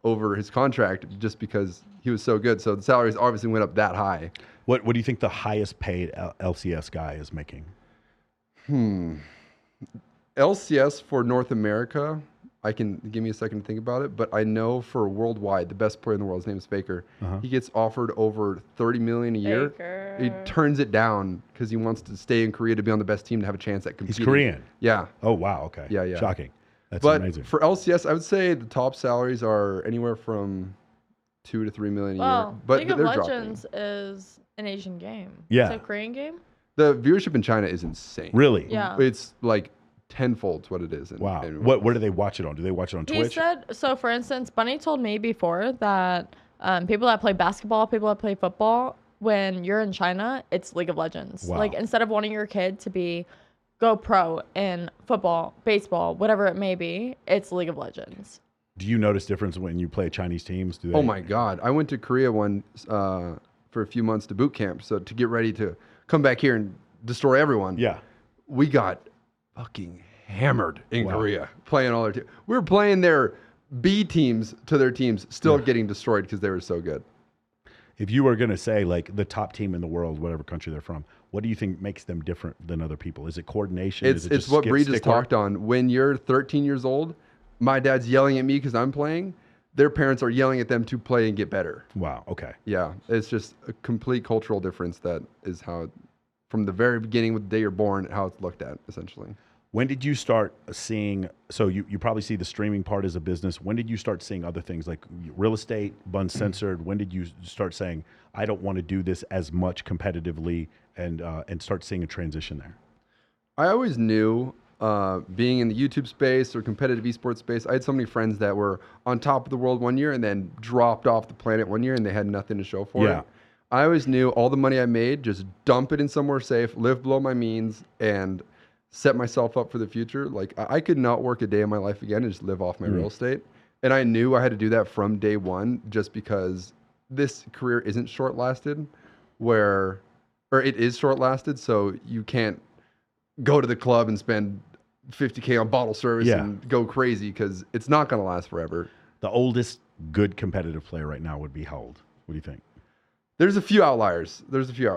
over his contract just because he was so good. So the salaries obviously went up that high. What do you think the highest paid LCS guy is making? LCS for North America, give me a second to think about it, but I know for worldwide, the best player in the world, his name is Faker. He gets offered over $30 million a year. Faker. He turns it down because he wants to stay in Korea to be on the best team to have a chance at competing. He's Korean. Yeah. Oh wow. Okay. Yeah. Shocking. That's but amazing. for LCS, I would say the top salaries are anywhere from $2 to $3 million a year. But League of Legends is an Asian game. Yeah. It's a Korean game. The viewership in China is insane. Really? Yeah. It's like tenfold what it is. Wow. Where do they watch it on? Do they watch it on Twitch? He said, so for instance, Bunny told me before that people that play basketball, people that play football, when you're in China, it's League of Legends. Wow. Like instead of wanting your kid to go pro in football, baseball, whatever it may be, it's League of Legends. Do you notice difference when you play Chinese teams? Oh my God. I went to Korea for a few months to boot camp. So to get ready to come back here and destroy everyone. Yeah. We got fucking hammered in Korea playing all their teams. We were playing their B teams to their teams, still getting destroyed because they were so good. If you were going to say like the top team in the world, whatever country they're from, what do you think makes them different than other people? Is it coordination? It's what Bree just talked on. When you're 13 years old, my dad's yelling at me because I'm playing. Their parents are yelling at them to play and get better. Wow. Okay. Yeah. It's just a complete cultural difference. That is how, from the very beginning with the day you're born, how it's looked at, essentially. When did you start seeing, so you probably see the streaming part as a business. When did you start seeing other things like real estate, Bun Censored? When did you start saying, I don't want to do this as much competitively and start seeing a transition there? I always knew, being in the YouTube space or competitive esports space, I had so many friends that were on top of the world one year and then dropped off the planet one year and they had nothing to show for it. I always knew all the money I made, just dump it in somewhere safe, live below my means, and set myself up for the future. Like I could not work a day in my life again and just live off my real estate. And I knew I had to do that from day one, just because this career isn't short lasted, or it is short lasted. So you can't go to the club and spend $50K on bottle service and go crazy, because it's not going to last forever. The oldest good competitive player right now would be how old? What do you think? There's a few outliers. There's a few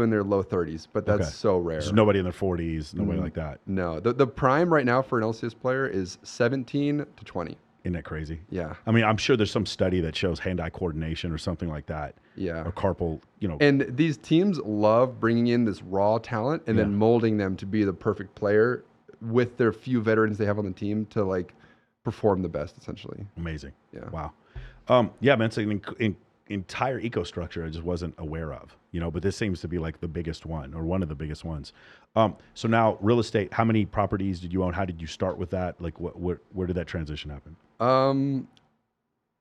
in their low 30s, but that's so rare. There's nobody in their 40s, nobody like that. No, the prime right now for an LCS player is 17 to 20. Isn't that crazy? Yeah. I mean, I'm sure there's some study that shows hand-eye coordination or something like that. Yeah. Or carpal, And these teams love bringing in this raw talent and then molding them to be the perfect player with their few veterans they have on the team to like perform the best, essentially. Amazing. Yeah. Wow. Yeah, man. It's an entire eco structure I just wasn't aware of, but this seems to be like the biggest one, or one of the biggest ones. So now real estate, how many properties did you own? How did you start with that? Like where did that transition happen?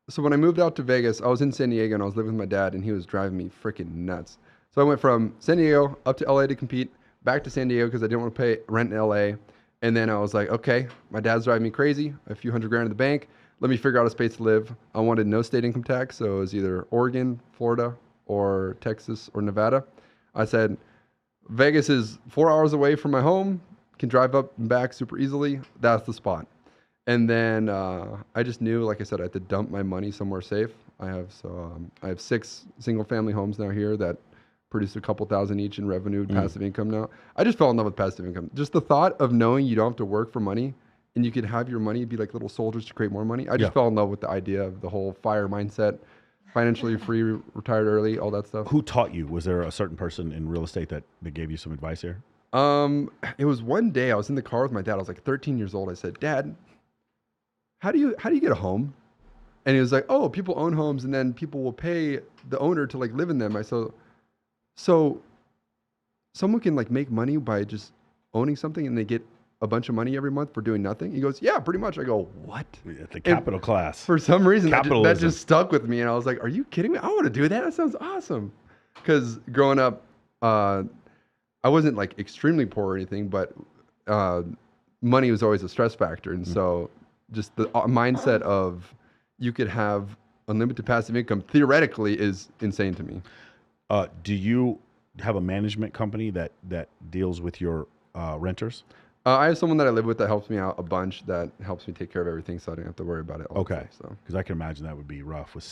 So when I moved out to Vegas, I was in San Diego and I was living with my dad, and he was driving me freaking nuts. So I went from San Diego up to LA to compete, back to San Diego because I didn't want to pay rent in LA. And then I was like, okay, my dad's driving me crazy, a few $100,000 in the bank. Let me figure out a space to live. I wanted no state income tax, so it was either Oregon, Florida, or Texas, or Nevada. I said, Vegas is 4 hours away from my home, can drive up and back super easily. That's the spot. And then I just knew, like I said, I had to dump my money somewhere safe. I have 6 single-family homes now here that produce a couple thousand each in revenue, passive income now. I just fell in love with passive income. Just the thought of knowing you don't have to work for money, and you could have your money be like little soldiers to create more money. I just fell in love with the idea of the whole FIRE mindset, financially free, retired early, all that stuff. Who taught you? Was there a certain person in real estate that gave you some advice here? It was one day I was in the car with my dad. I was like 13 years old. I said, Dad, how do you get a home? And he was like, oh, people own homes and then people will pay the owner to like live in them. I said, so someone can like make money by just owning something and they get a bunch of money every month for doing nothing? He goes, yeah, pretty much. I go, what? The capital class. For some reason, that just stuck with me. And I was like, are you kidding me? I want to do that. That sounds awesome. Because growing up, I wasn't like extremely poor or anything, but money was always a stress factor. And so just the mindset of you could have unlimited passive income theoretically is insane to me. Do you have a management company that deals with your renters? I have someone that I live with that helps me out a bunch, that helps me take care of everything, so I don't have to worry about it all okay. the time, so. Because I can imagine that would be rough with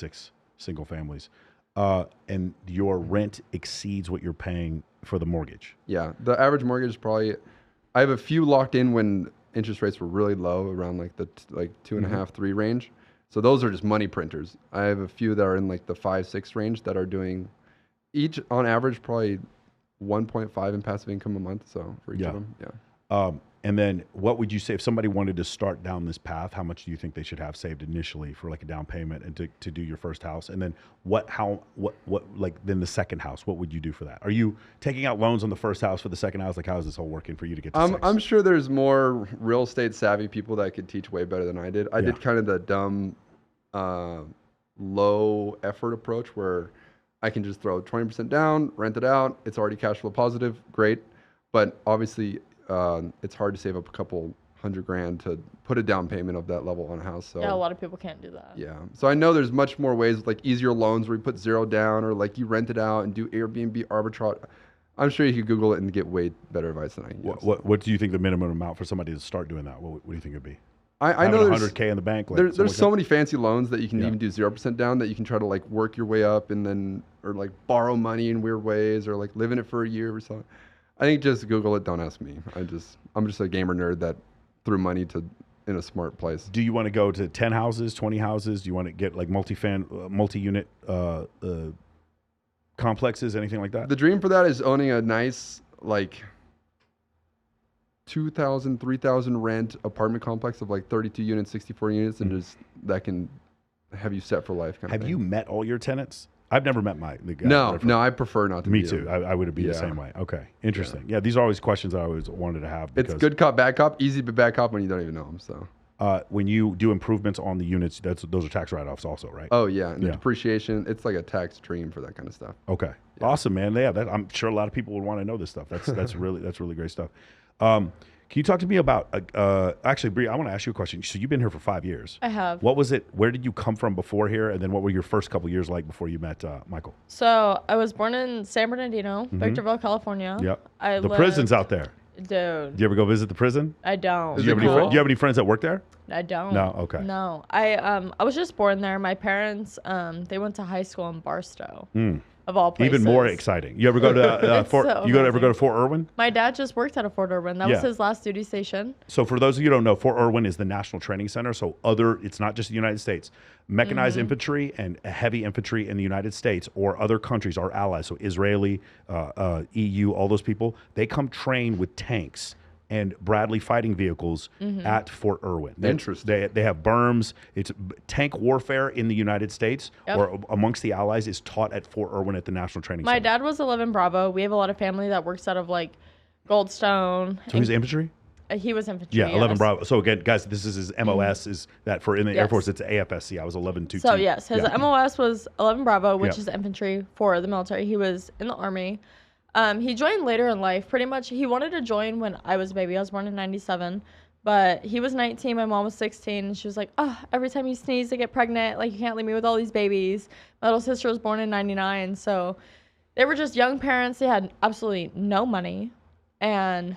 single families, and your rent exceeds what you're paying for the mortgage. Yeah, the average mortgage is probably. I have a few locked in when interest rates were really low, around like the 2.5, 3 range. So those are just money printers. I have a few that are in like the 5, 6 range that are doing each on average probably 1.5 in passive income a month. So for each of them, and then what would you say if somebody wanted to start down this path? How much do you think they should have saved initially for like a down payment and to do your first house? And then what like then the second house, what would you do for that? Are you taking out loans on the first house for the secend house? Like how is this all working for you to get to 6? I'm sure there's more real estate savvy people that could teach way better than I did. I did kind of the dumb, low effort approach where I can just throw 20% down, rent it out. It's already cash flow positive. Great. But obviously, it's hard to save up a couple $100,000 to put a down payment of that level on a house. So yeah, a lot of people can't do that. Yeah. So I know there's much more ways, like easier loans where you put 0 down, or like you rent it out and do Airbnb arbitrage. I'm sure you could Google it and get way better advice than I can. What do you think the minimum amount for somebody to start doing that? What do you think it'd be? I know there's $100K in the bank. Like there's so many fancy loans that you can even do 0% down, that you can try to like work your way up and then, or like borrow money in weird ways, or like live in it for a year or something. I think just Google it. Don't ask me. I'm just a gamer nerd that threw money in a smart place. Do you want to go to 10 houses, 20 houses? Do you want to get like multi-unit complexes, anything like that? The dream for that is owning a nice like 2,000, 3,000 rent apartment complex of like 32 units, 64 units, and just that can have you set for life. Have you met all your tenants? I've never met the guy. No, I prefer not to. Me too. I would be the same way. Okay, interesting. Yeah, these are always questions I always wanted to have. It's good cop, bad cop, easy but bad cop when you don't even know them. So when you do improvements on the units, those are tax write-offs also, right? Oh yeah, and the depreciation, it's like a tax dream for that kind of stuff. Okay, awesome, man. Yeah, I'm sure a lot of people would want to know this stuff. That's really great stuff. Can you talk to me about, actually, Bree, I want to ask you a question. So you've been here for 5 years. I have. What was it, where did you come from before here? And then what were your first couple years like before you met Michael? So I was born in San Bernardino, Victorville, California. Yep. The prison's out there. Dude. Do you ever go visit the prison? I don't. Do you have any friends that work there? I don't. No, okay. No. I was just born there. My parents, they went to high school in Barstow. Of all places. Even more exciting. You ever go to ever go to Fort Irwin? My dad just worked at a Fort Irwin. That was his last duty station. So for those of you who don't know, Fort Irwin is the National Training Center. So it's not just the United States. Mechanized infantry and heavy infantry in the United States or other countries, our allies, so Israeli, EU, all those people, they come train with tanks and Bradley fighting vehicles at Fort Irwin. Interesting. They have berms. It's tank warfare in the United States or amongst the allies is taught at Fort Irwin at the National Training Center. My dad was 11 Bravo. We have a lot of family that works out of like Goldstone. So he's infantry? He was infantry. Yeah, 11 Bravo. So again, guys, this is his MOS. Is that for in the Air Force? It's AFSC. I was 11-2. So yes, his MOS was 11 Bravo, which is infantry for the military. He was in the Army. He joined later in life. Pretty much, he wanted to join when I was a baby. I was born in '97, but he was 19. My mom was 16, and she was like, "Oh, every time you sneeze, I get pregnant. Like, you can't leave me with all these babies." My little sister was born in '99, so they were just young parents. They had absolutely no money, and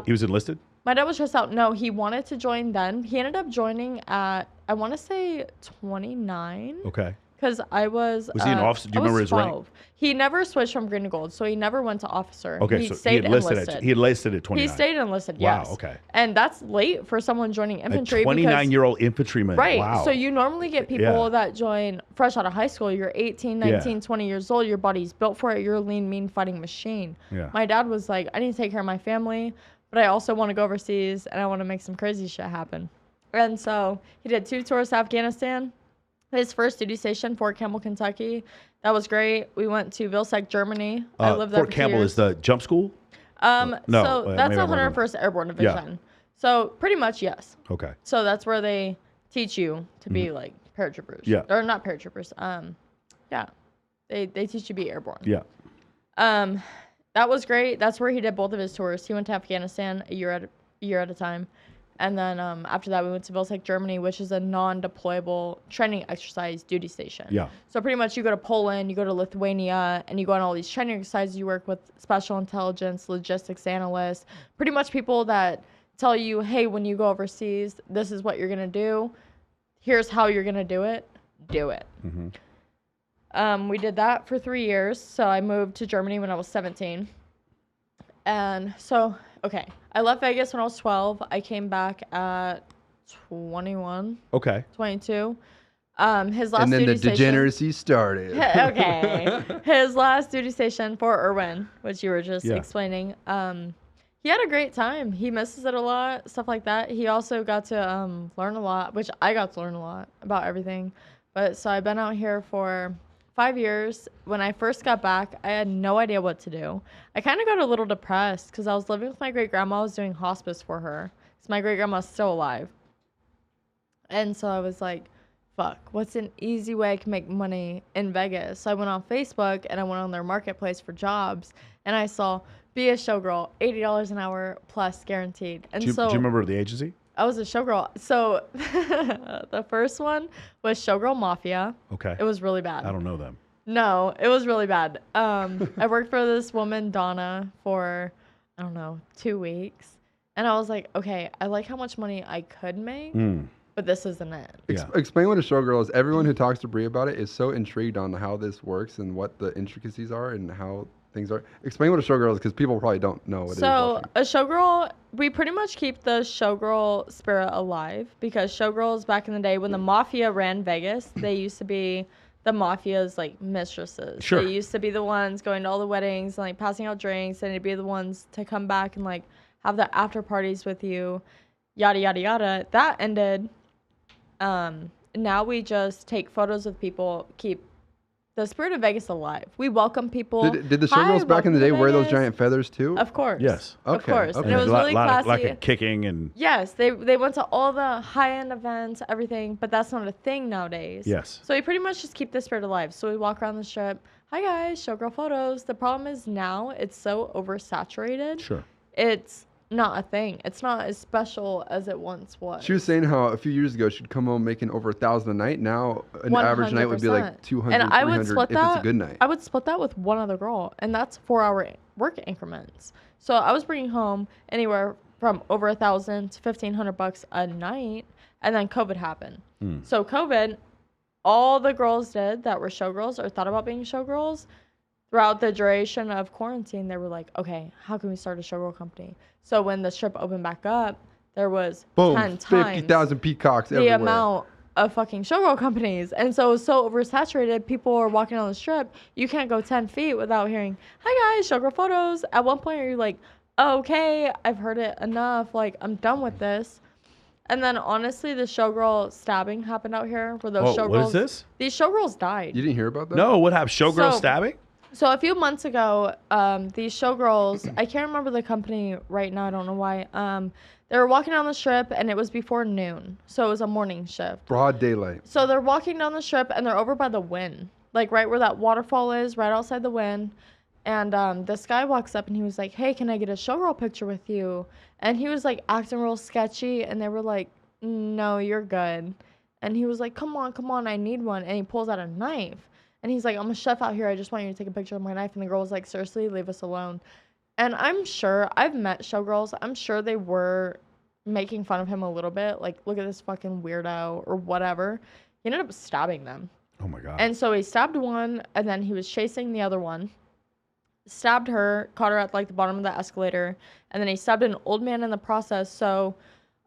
he was enlisted. My dad was just out. No, he wanted to join then. He ended up joining at, I want to say 29. Okay. Because I was. Was he an officer? Do you remember his rank? He never switched from green to gold, so he never went to officer. Okay, he so stayed enlisted. He enlisted at 29. He stayed enlisted, yes. Wow, okay. And that's late for someone joining infantry. A 29-year-old infantryman. Right. Wow. So you normally get people that join fresh out of high school. You're 18, 19, 20 years old. Your body's built for it. You're a lean, mean fighting machine. Yeah. My dad was like, I need to take care of my family, but I also want to go overseas and I want to make some crazy shit happen. And so he did 2 tours to Afghanistan. His first duty station, Fort Campbell, Kentucky. That was great. We went to Vilseck, Germany. I lived there Fort Campbell is the jump school? So that's 101st Airborne Division. Yeah. So pretty much, yes. Okay. So that's where they teach you to be like paratroopers. Yeah. Or not paratroopers. They teach you to be airborne. Yeah. That was great. That's where he did both of his tours. He went to Afghanistan a year at a time. And then after that, we went to Vilseck, Germany, which is a non-deployable training exercise duty station. Yeah. So pretty much you go to Poland, you go to Lithuania, and you go on all these training exercises. You work with special intelligence, logistics analysts, pretty much people that tell you, hey, when you go overseas, this is what you're going to do. Here's how you're going to do it. Do it. We did that for 3 years. So I moved to Germany when I was 17. And so, okay, I left Vegas when I was 12. I came back at 21. Okay. 22. His last and then duty the station, degeneracy started. Okay. His last duty station for Irwin, which you were just explaining. He had a great time. He misses it a lot, stuff like that. He also got to learn a lot, which I got to learn a lot about everything. But so I've been out here for 5 years. When I first got back, I had no idea what to do. I kind of got a little depressed because I was living with my great grandma. I was doing hospice for her. So my great grandma's still alive. And so I was like, fuck, what's an easy way I can make money in Vegas? So I went on Facebook and I went on their marketplace for jobs, and I saw be a showgirl, $80 an hour plus guaranteed. And Do you remember the agency? I was a showgirl. So the first one was Showgirl Mafia. Okay. It was really bad. I don't know them. No, it was really bad. I worked for this woman, Donna, for, I don't know, 2 weeks. And I was like, okay, I like how much money I could make. But this isn't it. Explain what a showgirl is. Everyone who talks to Brie about it is so intrigued on how this works and what the intricacies are and how things are. Explain what a showgirl is, because people probably don't know what it is. So a showgirl, we pretty much keep the showgirl spirit alive, because showgirls back in the day when the mafia ran Vegas, they used to be the mafia's like mistresses. Sure. They used to be the ones going to all the weddings and like passing out drinks, and they'd be the ones to come back and like have the after parties with you, yada yada yada. That ended. Now we just take photos of people, keep the spirit of Vegas alive. We welcome people. Did the showgirls back in the day wear those giant feathers too? Of course. Yes. Of course. Okay. And it was really classy. Like kicking and. Yes, they went to all the high-end events, everything, but that's not a thing nowadays. Yes. So we pretty much just keep the spirit alive. So we walk around the strip. Hi guys, showgirl photos. The problem is now it's so oversaturated. Sure. It's not a thing. It's not as special as it once was. She was saying how a few years ago she'd come home making over $1,000 a night. Now an average night would be like 200, and I would 300 split if that, it's a good night. I would split that with one other girl, and that's 4-hour work increments. So I was bringing home anywhere from over $1,000 to $1,500 a night, and then COVID happened. So COVID, all the girls did that were showgirls or thought about being showgirls, throughout the duration of quarantine, they were like, okay, how can we start a showgirl company? So when the strip opened back up, there was 10 times 50,000 peacocks the everywhere. amount of fucking showgirl companies. And so it was so oversaturated, people were walking on the strip. You can't go 10 feet without hearing, hi guys, showgirl photos. At one point, you're like, oh, okay, I've heard it enough. Like, I'm done with this. And then honestly, the showgirl stabbing happened out here where those showgirls. What is this? These showgirls died. You didn't hear about that? No, what happened? Showgirl stabbing? So a few months ago, these showgirls, I can't remember the company right now, I don't know why. They were walking down the strip and it was before noon. So it was a morning shift. Broad daylight. So they're walking down the strip and they're over by the Wynn, like right where that waterfall is, right outside the Wynn. And this guy walks up and he was like, hey, can I get a showgirl picture with you? And he was like acting real sketchy, and they were like, no, you're good. And he was like, come on, I need one. And he pulls out a knife. And he's like, I'm a chef out here. I just want you to take a picture of my knife. And the girl was like, seriously, leave us alone. And I'm sure, I've met showgirls. I'm sure they were making fun of him a little bit. Like, look at this fucking weirdo or whatever. He ended up stabbing them. Oh, my God. And so he stabbed one, and then he was chasing the other one. Stabbed her, caught her at, like, the bottom of the escalator. And then he stabbed an old man in the process. So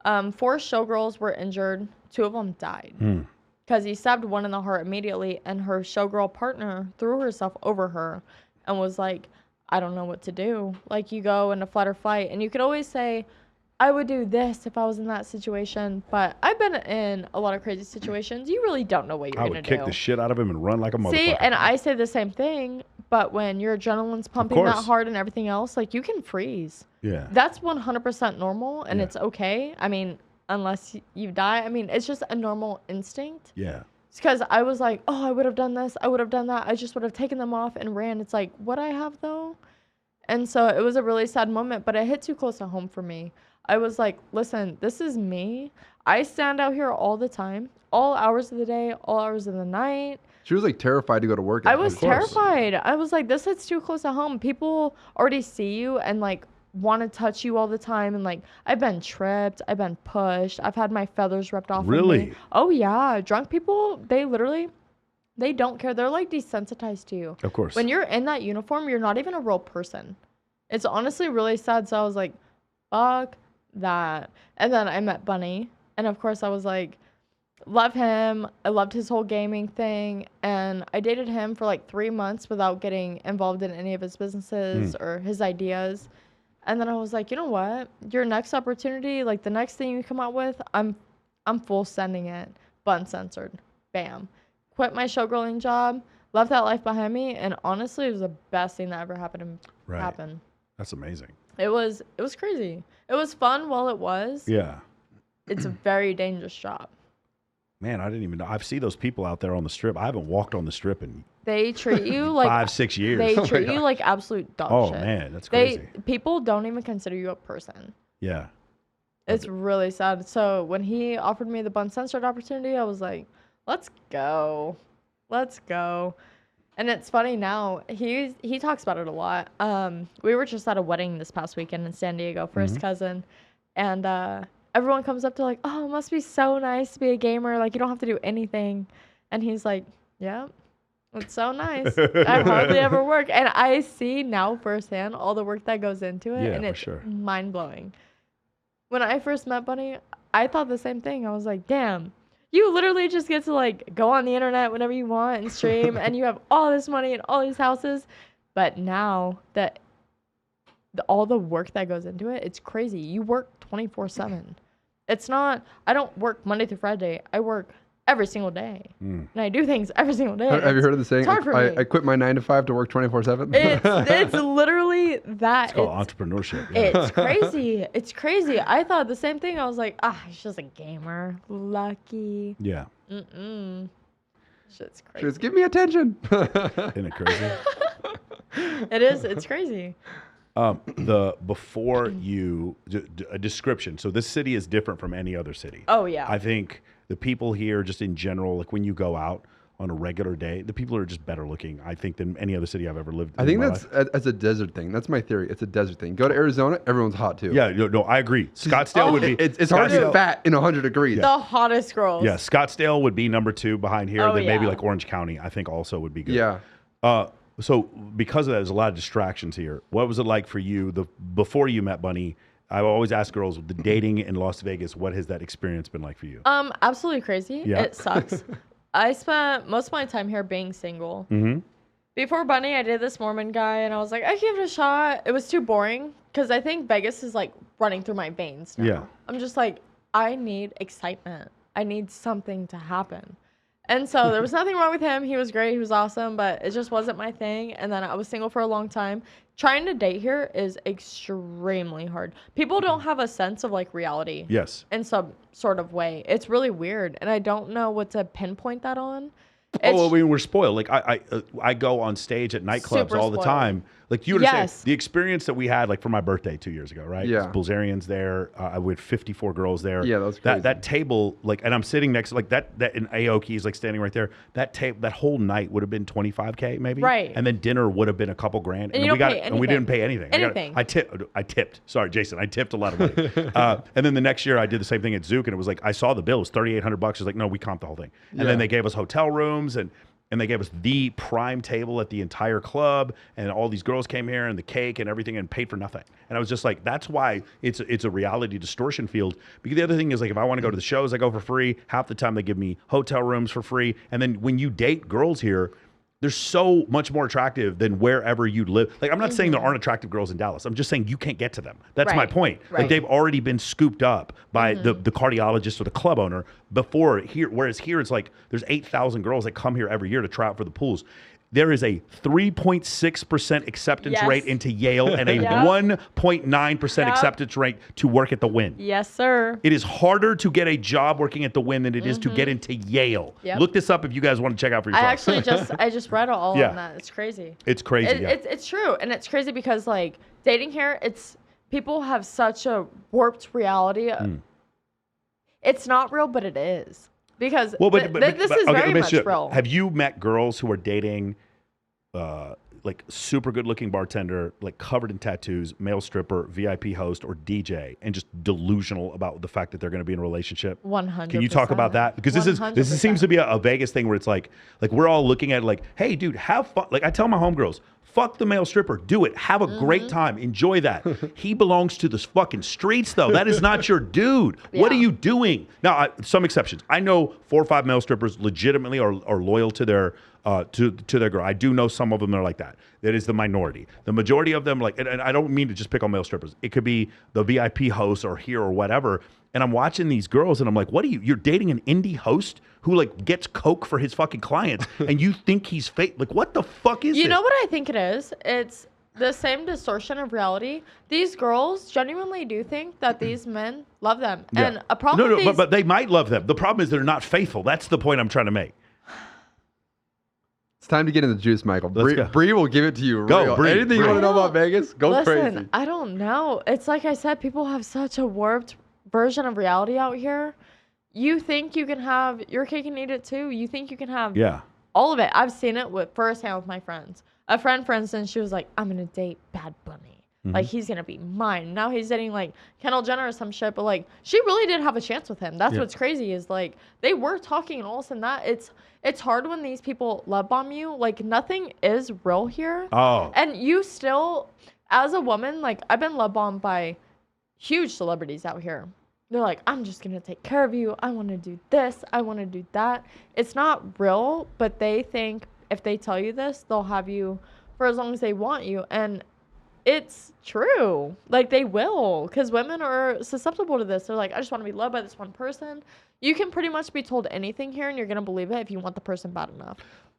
4 showgirls were injured. 2 of them died. Because he stabbed one in the heart immediately, and her showgirl partner threw herself over her and was like, I don't know what to do. Like, you go into fight or flight, and you could always say, I would do this if I was in that situation, but I've been in a lot of crazy situations. You really don't know what you're going to do. I would kick the shit out of him and run like a motherfucker. See, and I say the same thing, but when your adrenaline's pumping that hard and everything else, like, you can freeze. Yeah. That's 100% normal, and it's okay. I mean, unless you die. I mean, it's just a normal instinct. Yeah. It's because I was like, oh, I would have done this. I would have done that. I just would have taken them off and ran. It's like, what I have, though? And so it was a really sad moment, but it hit too close to home for me. I was like, listen, this is me. I stand out here all the time, all hours of the day, all hours of the night. She was like terrified to go to work. I was terrified. I was like, this hits too close to home. People already see you and like want to touch you all the time. And like, I've been tripped. I've been pushed. I've had my feathers ripped off. Really? Of me. Oh, yeah. Drunk people, they literally, They don't care. They're like desensitized to you. Of course. When you're in that uniform, you're not even a real person. It's honestly really sad. So I was like, fuck that. And then I met Bunny. And of course I was like, love him. I loved his whole gaming thing. And I dated him for like 3 months without getting involved in any of his businesses or his ideas. And then I was like, you know what? Your next opportunity, like the next thing you come out with, I'm full sending it. But uncensored. Bam. Quit my showgirling job, left that life behind me, and honestly, it was the best thing that ever happened to happen. That's amazing. It was crazy. It was fun while it was. Yeah. It's a very dangerous job. Man, I didn't even know. I've seen those people out there on the strip. I haven't walked on the strip in they treat you like 5-6 years. They treat you like absolute dog shit. Oh man, that's crazy. People don't even consider you a person. Yeah. It's really sad. So when he offered me the uncensored opportunity, I was like, let's go. And it's funny now, he talks about it a lot. We were just at a wedding this past weekend in San Diego for his cousin, and everyone comes up to like, oh, it must be so nice to be a gamer, like you don't have to do anything. And he's like, yeah, it's so nice. I hardly ever work. And I see now firsthand all the work that goes into it, and it's mind-blowing. When I first met Bunny, I thought the same thing. I was like, damn, you literally just get to like go on the internet whenever you want and stream, and you have all this money and all these houses. But now that all the work that goes into it, it's crazy. You work 24/7. It's not, I don't work Monday through Friday. I work every single day. And I do things every single day. Have you heard of the saying? It's hard for me. I quit my 9 to 5 to work 24/7. It's literally that. It's called entrepreneurship. Yeah. It's crazy. It's crazy. I thought the same thing. I was like, he's just a gamer. Lucky. Yeah. Shit's crazy. Just give me attention. Isn't it crazy? It is. It's crazy. Before you, a description. So this city is different from any other city. Oh, yeah. I think the people here, just in general, like when you go out on a regular day, the people are just better looking, I think, than any other city I've ever lived in. I think that's a desert thing. That's my theory. It's a desert thing. Go to Arizona, everyone's hot too. Yeah, no, I agree. Scottsdale would be. It's hard to get fat in 100 degrees. The hottest girls. Yeah, Scottsdale would be number 2 behind here. Oh, then maybe yeah. like Orange County, I think also would be good. Yeah. So because of that, there's a lot of distractions here. What was it like for you before you met Bunny? I always ask girls, the dating in Las Vegas, what has that experience been like for you? Absolutely crazy. Yeah. It sucks. I spent most of my time here being single. Mm-hmm. Before Bunny, I dated this Mormon guy, and I was like, I give it a shot. It was too boring because I think Vegas is like running through my veins now. Yeah. I'm just like, I need excitement. I need something to happen. And so there was nothing wrong with him. He was great. He was awesome, but it just wasn't my thing. And then I was single for a long time. Trying to date here is extremely hard. People don't have a sense of like reality. Yes. In some sort of way. It's really weird. And I don't know what to pinpoint that on. I mean, we're spoiled. Like I go on stage at nightclubs Super all the spoiled. time. Like you understand Yes. the experience that we had, like for my birthday 2 years ago, right? Yeah. Bulgarians there. I went 54 girls there. Yeah, that was crazy. That table, like, and I'm sitting next to like that in Aoki's like standing right there. That whole night would have been $25K maybe. Right. And then dinner would have been a couple grand. And then you we don't got pay and we didn't pay anything. Anything. I tipped. Sorry, Jason. I tipped a lot of money. And then the next year I did the same thing at Zook, and it was like I saw the bill. It was $3,800. I was like, no, we comped the whole thing. And then they gave us hotel rooms and they gave us the prime table at the entire club, and all these girls came here and the cake and everything and paid for nothing. And I was just like, that's why it's a reality distortion field. Because the other thing is like, if I want to go to the shows, I go for free. Half the time they give me hotel rooms for free. And then when you date girls here, they're so much more attractive than wherever you live. Like, I'm not saying there aren't attractive girls in Dallas. I'm just saying you can't get to them. That's my point. Right. Like, they've already been scooped up by the cardiologist or the club owner before here. Whereas here, it's like there's 8,000 girls that come here every year to try out for the pools. There is a 3.6% acceptance rate into Yale and a 1.9% acceptance rate to work at the Wynn. Yes, sir. It is harder to get a job working at the Wynn than it is to get into Yale. Yep. Look this up if you guys want to check out for yourself. I just read all on that. It's crazy. It's crazy. It's true, and it's crazy because like dating here, people have such a warped reality. It's not real, but it is. Because this is very much real. Have you met girls who are dating like super good looking bartender, like covered in tattoos, male stripper, VIP host, or DJ, and just delusional about the fact that they're going to be in a relationship. 100%. Can you talk about that? Because this seems to be a Vegas thing where it's like we're all looking at it like, hey, dude, have fun. Like I tell my homegirls, fuck the male stripper. Do it. Have a great time. Enjoy that. He belongs to the fucking streets, though. That is not your dude. Yeah. What are you doing? Now, some exceptions. I know 4 or 5 male strippers legitimately are loyal to their to their girl. I do know some of them that are like that. That is the minority. The majority of them, like, and I don't mean to just pick on male strippers. It could be the VIP host or here or whatever. And I'm watching these girls and I'm like, what are you're dating an indie host who like gets coke for his fucking clients and you think he's fake? Like, what the fuck is this? You know what I think it is? It's the same distortion of reality. These girls genuinely do think that these men love them. Yeah. And a problem but they might love them. The problem is they're not faithful. That's the point I'm trying to make. It's time to get in the juice, Michael. Bree will give it to you. Go, Bree. Anything you want to know about Vegas? Go crazy. Listen, I don't know. It's like I said, people have such a warped version of reality out here. You think you can have your cake and eat it too. You think you can have all of it. I've seen it firsthand with my friends. A friend, for instance, she was like, I'm going to date Bad Bunny. Like, he's going to be mine. Now he's dating, like, Kendall Jenner or some shit. But, like, she really did have a chance with him. That's what's crazy is, like, they were talking and all of a sudden that. It's hard when these people love bomb you. Like, nothing is real here. Oh. And you still, as a woman, like, I've been love bombed by huge celebrities out here. They're like, I'm just going to take care of you. I want to do this. I want to do that. It's not real, but they think if they tell you this, they'll have you for as long as they want you. And it's true. Like, they will, because women are susceptible to this. They're like, I just want to be loved by this one person. You can pretty much be told anything here, and you're going to believe it if you want the person bad enough.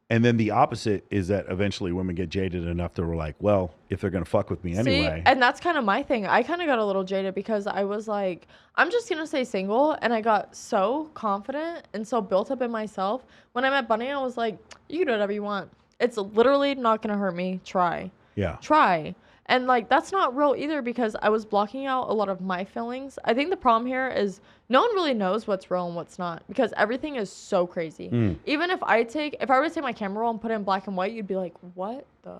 And then the opposite is that eventually women get jaded enough that we're like, well, if they're going to fuck with me anyway. See, and that's kind of my thing. I kind of got a little jaded because I was like, I'm just going to stay single. And I got so confident and so built up in myself. When I met Bunny, I was like, you can do whatever you want. It's literally not going to hurt me. Try. Yeah. Try. And, like, that's not real either because I was blocking out a lot of my feelings. I think the problem here is no one really knows what's real and what's not because everything is so crazy. Even if I were to take my camera roll and put it in black and white, you'd be like, what the?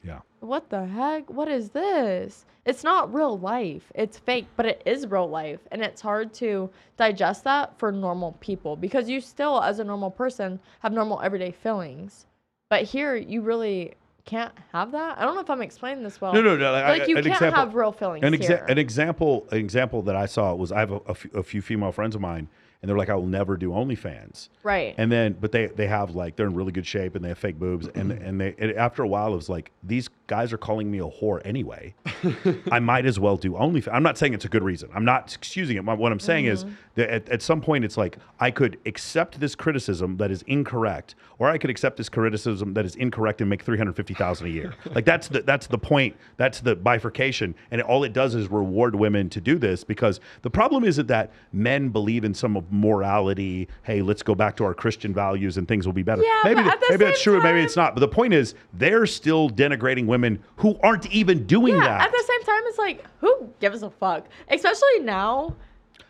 Yeah. What the heck? What is this? It's not real life. It's fake, but it is real life. And it's hard to digest that for normal people because you still, as a normal person, have normal everyday feelings. But here, you really can't have that. I don't know if I'm explaining this well. No. Like you can't have real feelings here. An example that I saw was I have a few female friends of mine, and they're like, I will never do OnlyFans. Right. And then, but they have like they're in really good shape and they have fake boobs, and after a while it was like these guys are calling me a whore anyway. I might as well do OnlyFans. I'm not saying it's a good reason. I'm not excusing it. What I'm saying is that at some point it's like I could accept this criticism that is incorrect, or I could accept this criticism that is incorrect and make $350,000 a year. Like that's the point. That's the bifurcation, and all it does is reward women to do this because the problem isn't that men believe in some of morality. Hey, let's go back to our Christian values and things will be better. Yeah, maybe that's true. Maybe it's not. But the point is, they're still denigrating women who aren't even doing that. At the same time, it's like, who gives a fuck? Especially now,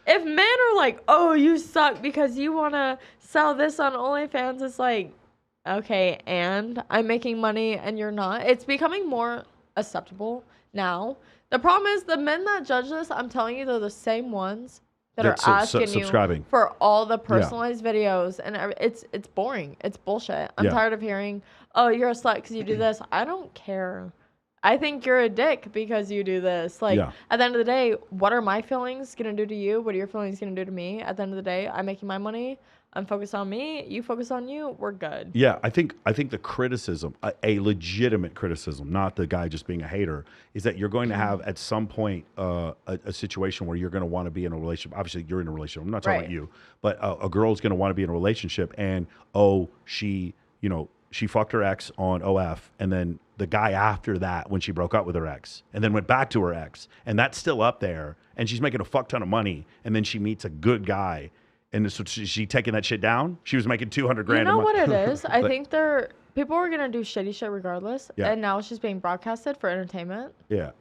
if men are like, "Oh, you suck because you want to sell this on OnlyFans," it's like, okay, and I'm making money and you're not. It's becoming more acceptable now. The problem is the men that judge this. I'm telling you, they're the same ones that are asking you for all the personalized videos, and it's boring. It's bullshit. I'm tired of hearing, "Oh, you're a slut because you do this." I don't care. I think you're a dick because you do this. Like, at the end of the day, what are my feelings gonna do to you? What are your feelings gonna do to me? At the end of the day, I'm making my money. I'm focused on me. You focus on you. We're good. Yeah, I think the criticism, a legitimate criticism, not the guy just being a hater, is that you're going to have at some point a situation where you're going to want to be in a relationship. Obviously, you're in a relationship. I'm not talking about you, but a girl's going to want to be in a relationship, and she fucked her ex on OF, and then the guy after that when she broke up with her ex, and then went back to her ex, and that's still up there, and she's making a fuck ton of money, and then she meets a good guy. And so she taking that shit down? She was making $200,000 a month. You know what it is? I think people were going to do shitty shit regardless. Yeah. And now it's just being broadcasted for entertainment. Yeah.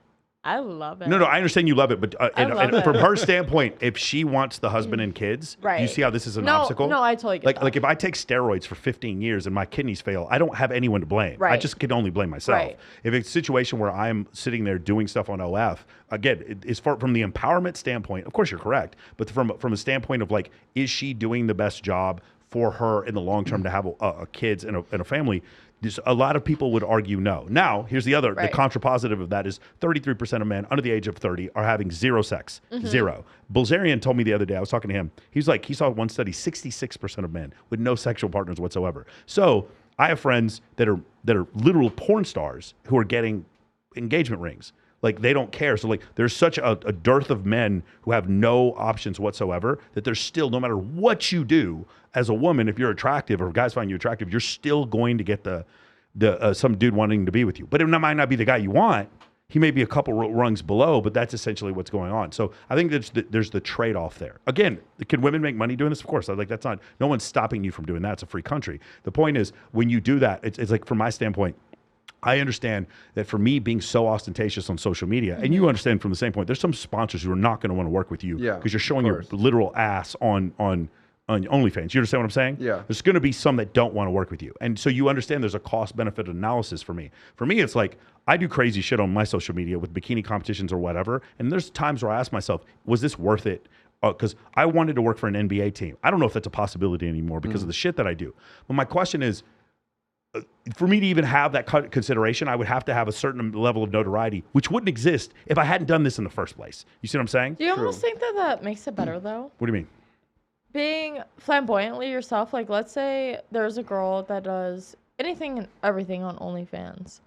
I love it. No, I understand you love it, but love it. from her standpoint, if she wants the husband and kids, Right. you see how this is an obstacle? No, I totally get that. Like if I take steroids for 15 years and my kidneys fail, I don't have anyone to blame. I Right. just can only blame myself. Right. If it's a situation where I'm sitting there doing stuff on OF, again, it's from the empowerment standpoint, of course you're correct, but from a standpoint of like, is she doing the best job for her in the long term to have a kids and a family? A lot of people would argue no. Now, here's the contrapositive of that is 33% of men under the age of 30 are having zero sex. Zero. Bulgarian told me the other day, I was talking to him, he's like, he saw one study, 66% of men with no sexual partners whatsoever. So I have friends that are literal porn stars who are getting engagement rings. Like they don't care. So like there's such a dearth of men who have no options whatsoever that there's still, no matter what you do as a woman, if you're attractive or if guys find you attractive, you're still going to get the some dude wanting to be with you. But it might not be the guy you want. He may be a couple rungs below, but that's essentially what's going on. So I think there's the trade-off there. Again, can women make money doing this? Of course. Like that's not, no one's stopping you from doing that. It's a free country. The point is when you do that, it's like from my standpoint, I understand that for me being so ostentatious on social media, and you understand from the same point, there's some sponsors who are not going to want to work with you because you're showing your literal ass on OnlyFans. You understand what I'm saying? Yeah. There's going to be some that don't want to work with you. And so you understand there's a cost benefit analysis for me. For me, it's like I do crazy shit on my social media with bikini competitions or whatever. And there's times where I ask myself, was this worth it? Because I wanted to work for an NBA team. I don't know if that's a possibility anymore because of the shit that I do. But my question is, for me to even have that consideration, I would have to have a certain level of notoriety, which wouldn't exist if I hadn't done this in the first place. You see what I'm saying? Do you almost think that makes it better, though? What do you mean? Being flamboyantly yourself. Like, let's say there's a girl that does anything and everything on OnlyFans.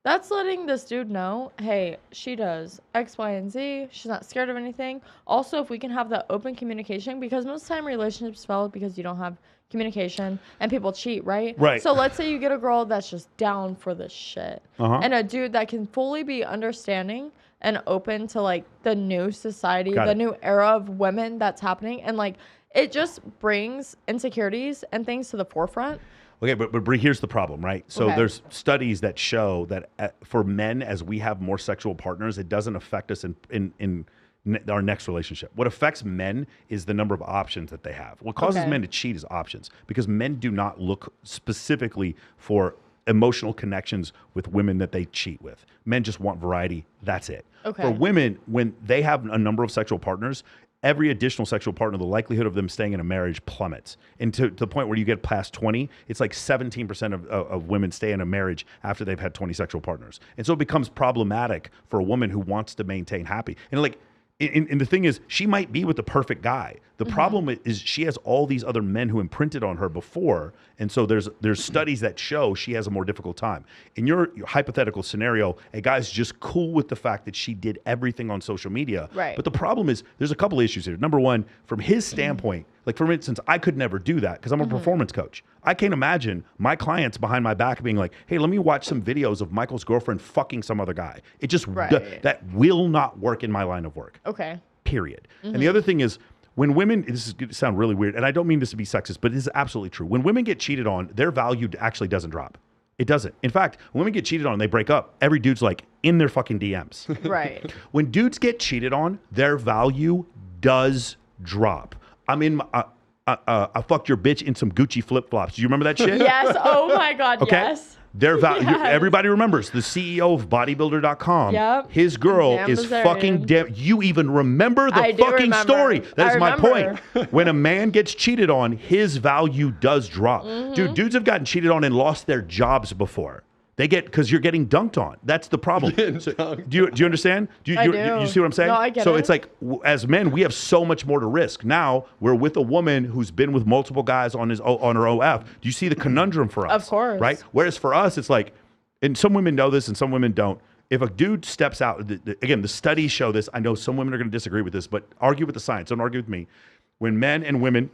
That's letting this dude know, hey, she does X, Y, and Z. She's not scared of anything. Also, if we can have that open communication, because most of the time relationships fail because you don't have communication and people cheat, right? Right. So let's say you get a girl that's just down for this shit. And a dude that can fully be understanding and open to like the new society, the new era of women that's happening. And like, it just brings insecurities and things to the forefront. Okay, but Brie, here's the problem, right? So there's studies that show that for men, as we have more sexual partners, it doesn't affect us in our next relationship. What affects men is the number of options that they have. What causes men to cheat is options, because men do not look specifically for emotional connections with women that they cheat with. Men just want variety. That's it. For women, when they have a number of sexual partners, every additional sexual partner, the likelihood of them staying in a marriage plummets. And to the point where you get past 20, it's like 17% of women stay in a marriage after they've had 20 sexual partners. And so it becomes problematic for a woman who wants to maintain happy. And like, and the thing is, she might be with the perfect guy. The problem is she has all these other men who imprinted on her before. And so there's studies that show she has a more difficult time. In your hypothetical scenario, a guy's just cool with the fact that she did everything on social media. Right. But the problem is there's a couple issues here. Number one, from his standpoint, like for instance, I could never do that because I'm a performance coach. I can't imagine my clients behind my back being like, hey, let me watch some videos of Michael's girlfriend fucking some other guy. It just, that will not work in my line of work. Okay. Period. And the other thing is, when women, this is going to sound really weird, and I don't mean this to be sexist, but it is absolutely true. When women get cheated on, their value actually doesn't drop. It doesn't. In fact, when women get cheated on and they break up, every dude's like in their fucking DMs. Right. When dudes get cheated on, their value does drop. I mean, I fucked your bitch in some Gucci flip-flops. Do you remember that shit? Yes. Oh my God. Okay. Yes. Their value. Everybody remembers the CEO of bodybuilder.com. Yep. His girl is fucking damn. You even remember the fucking story. That is my point. When a man gets cheated on, his value does drop. Dude, dudes have gotten cheated on and lost their jobs before. They get, because you're getting dunked on. That's the problem. So, do you understand? Do you see what I'm saying? No, I get so it. it's like, as men, we have so much more to risk. Now we're with a woman who's been with multiple guys on her OF. Do you see the conundrum for us? Of course. Right? Whereas for us, it's like, and some women know this and some women don't. If a dude steps out, again, the studies show this. I know some women are going to disagree with this, but argue with the science. Don't argue with me. When men and women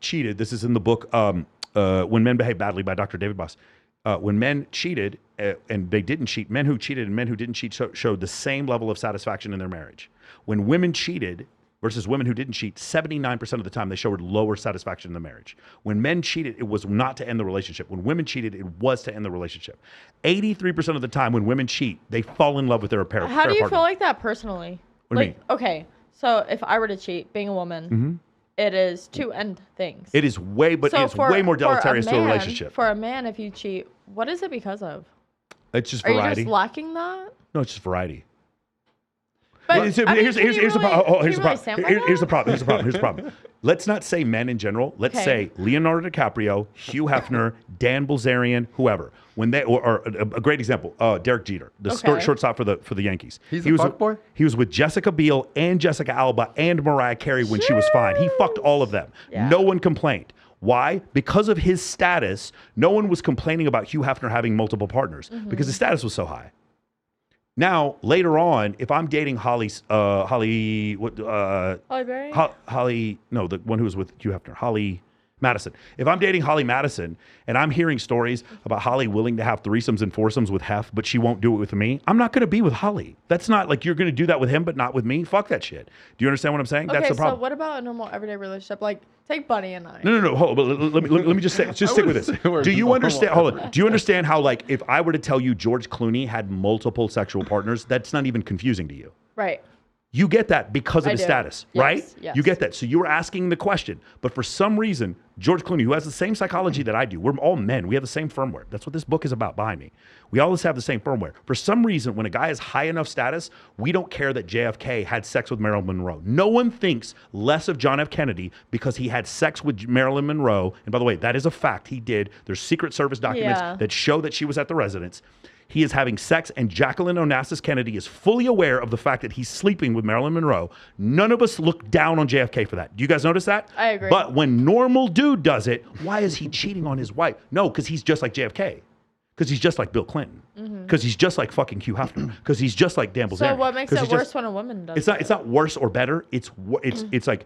cheated, this is in the book, When Men Behave Badly by Dr. David Boss. When men cheated and they didn't cheat, men who cheated and men who didn't cheat showed the same level of satisfaction in their marriage. When women cheated, versus women who didn't cheat, 79% of the time they showed lower satisfaction in the marriage. When men cheated, it was not to end the relationship. When women cheated, it was to end the relationship. 83% of the time when women cheat, they fall in love with their partner. How do you feel like that personally? What do you mean? Okay, so if I were to cheat, being a woman, it is to end things. It is way, but it's way more deleterious to a relationship. For a man, if you cheat, what is it because of? It's just variety. Are you just lacking that? No, it's just variety. But Here's the problem. Let's not say men in general. Let's say Leonardo DiCaprio, Hugh Hefner, Dan Bilzerian, whoever. When they or a great example, Derek Jeter, the shortstop for the Yankees. He was a fuckboy? He was with Jessica Biel and Jessica Alba and Mariah Carey when she was fine. He fucked all of them. Yeah. No one complained. Why? Because of his status. No one was complaining about Hugh Hefner having multiple partners because his status was so high. Now, later on, if I'm dating Holly Berry? No, the one who was with Hugh Hefner, Holly Madison. If I'm dating Holly Madison and I'm hearing stories about Holly willing to have threesomes and foursomes with Hef, but she won't do it with me, I'm not going to be with Holly. That's not like you're going to do that with him, but not with me. Fuck that shit. Do you understand what I'm saying? Okay, that's the problem. So what about a normal everyday relationship? Like, take Bunny and I. No. Hold on, but let me just say, just stick with this. Do you understand? Hold on. Do you understand how, like, if I were to tell you George Clooney had multiple sexual partners, that's not even confusing to you? Right. You get that because of his status, right? Yes. You get that. So you were asking the question. But for some reason, George Clooney, who has the same psychology that I do, we're all men. We have the same firmware. That's what this book is about behind me. We always have the same firmware. For some reason, when a guy has high enough status, we don't care that JFK had sex with Marilyn Monroe. No one thinks less of John F. Kennedy because he had sex with Marilyn Monroe. And by the way, that is a fact. He did. There's Secret Service documents that show that she was at the residence. He is having sex, and Jacqueline Onassis Kennedy is fully aware of the fact that he's sleeping with Marilyn Monroe. None of us look down on JFK for that. Do you guys notice that? I agree. But when normal dude does it, why is he cheating on his wife? No, because he's just like JFK. Because he's just like Bill Clinton. Because he's just like fucking Hugh Hefner. Because he's just like Dan Bilzerian. So what makes it worse when a woman does it? It's not worse or better. It's like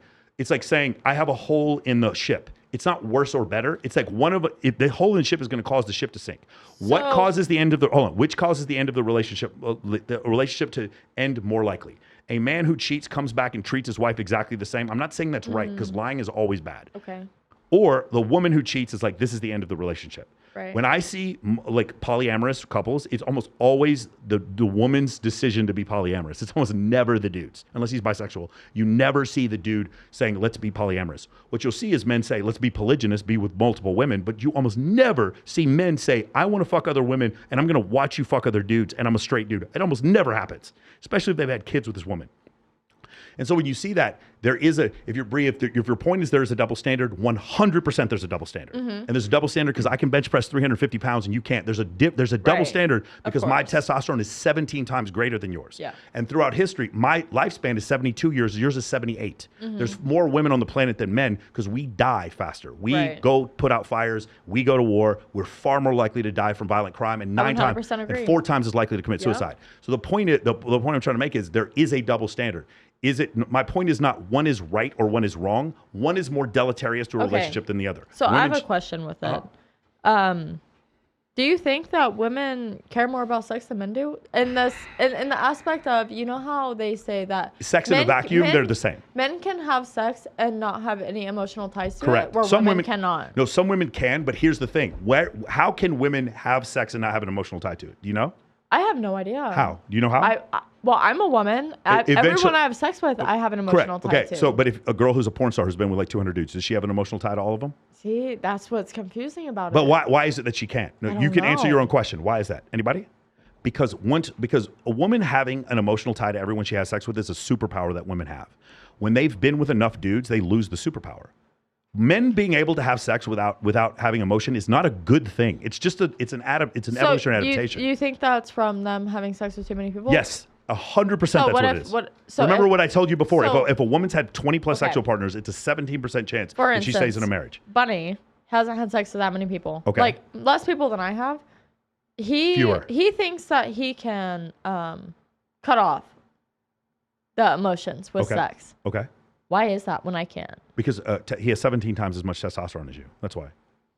saying I have a hole in the ship. It's not worse or better. It's like the hole in the ship is going to cause the ship to sink. Which causes the end of the relationship? The relationship to end more likely. A man who cheats comes back and treats his wife exactly the same. I'm not saying that's right because lying is always bad. Okay. Or the woman who cheats is like, this is the end of the relationship. Right. When I see like polyamorous couples, it's almost always the woman's decision to be polyamorous. It's almost never the dude's, unless he's bisexual. You never see the dude saying, let's be polyamorous. What you'll see is men say, let's be polygynous, be with multiple women, but you almost never see men say, I want to fuck other women and I'm going to watch you fuck other dudes and I'm a straight dude. It almost never happens, especially if they've had kids with this woman. And so when you see that, there is if your point is there is a double standard, 100% there's a double standard. And there's a double standard because I can bench press 350 pounds and you can't. There's a double standard because my testosterone is 17 times greater than yours. Yeah. And throughout history, my lifespan is 72 years. Yours is 78. There's more women on the planet than men because we die faster. We go put out fires. We go to war. We're far more likely to die from violent crime and 4 times as likely to commit suicide. So the point I'm trying to make is there is a double standard. My point is not one is right or one is wrong. One is more deleterious to a relationship than the other. So I have a question with it. Do you think that women care more about sex than men do? In the aspect of, you know how they say that sex in a vacuum, they're the same. Men can have sex and not have any emotional ties to Correct. it, where some women cannot. No, some women can, but here's the thing. How can women have sex and not have an emotional tie to it? Do you know? I have no idea. How? Do you know how? Well, I'm a woman. Everyone I have sex with, I have an emotional tie to. So, but if a girl who's a porn star who's been with like 200 dudes, does she have an emotional tie to all of them? See, that's what's confusing about it. But why is it that she can't? No, you can answer your own question. Why is that? Anybody? Because a woman having an emotional tie to everyone she has sex with is a superpower that women have. When they've been with enough dudes, they lose the superpower. Men being able to have sex without having emotion is not a good thing. It's just an evolutionary adaptation. You think that's from them having sex with too many people? Yes. 100% that's what it is. Remember what I told you before. If a woman's had 20 plus sexual partners, it's a 17% chance that she stays in a marriage. Bunny hasn't had sex with that many people. Okay. Like less people than I have. He thinks that he can cut off the emotions with sex. Okay. Why is that when I can't? Because he has 17 times as much testosterone as you. That's why.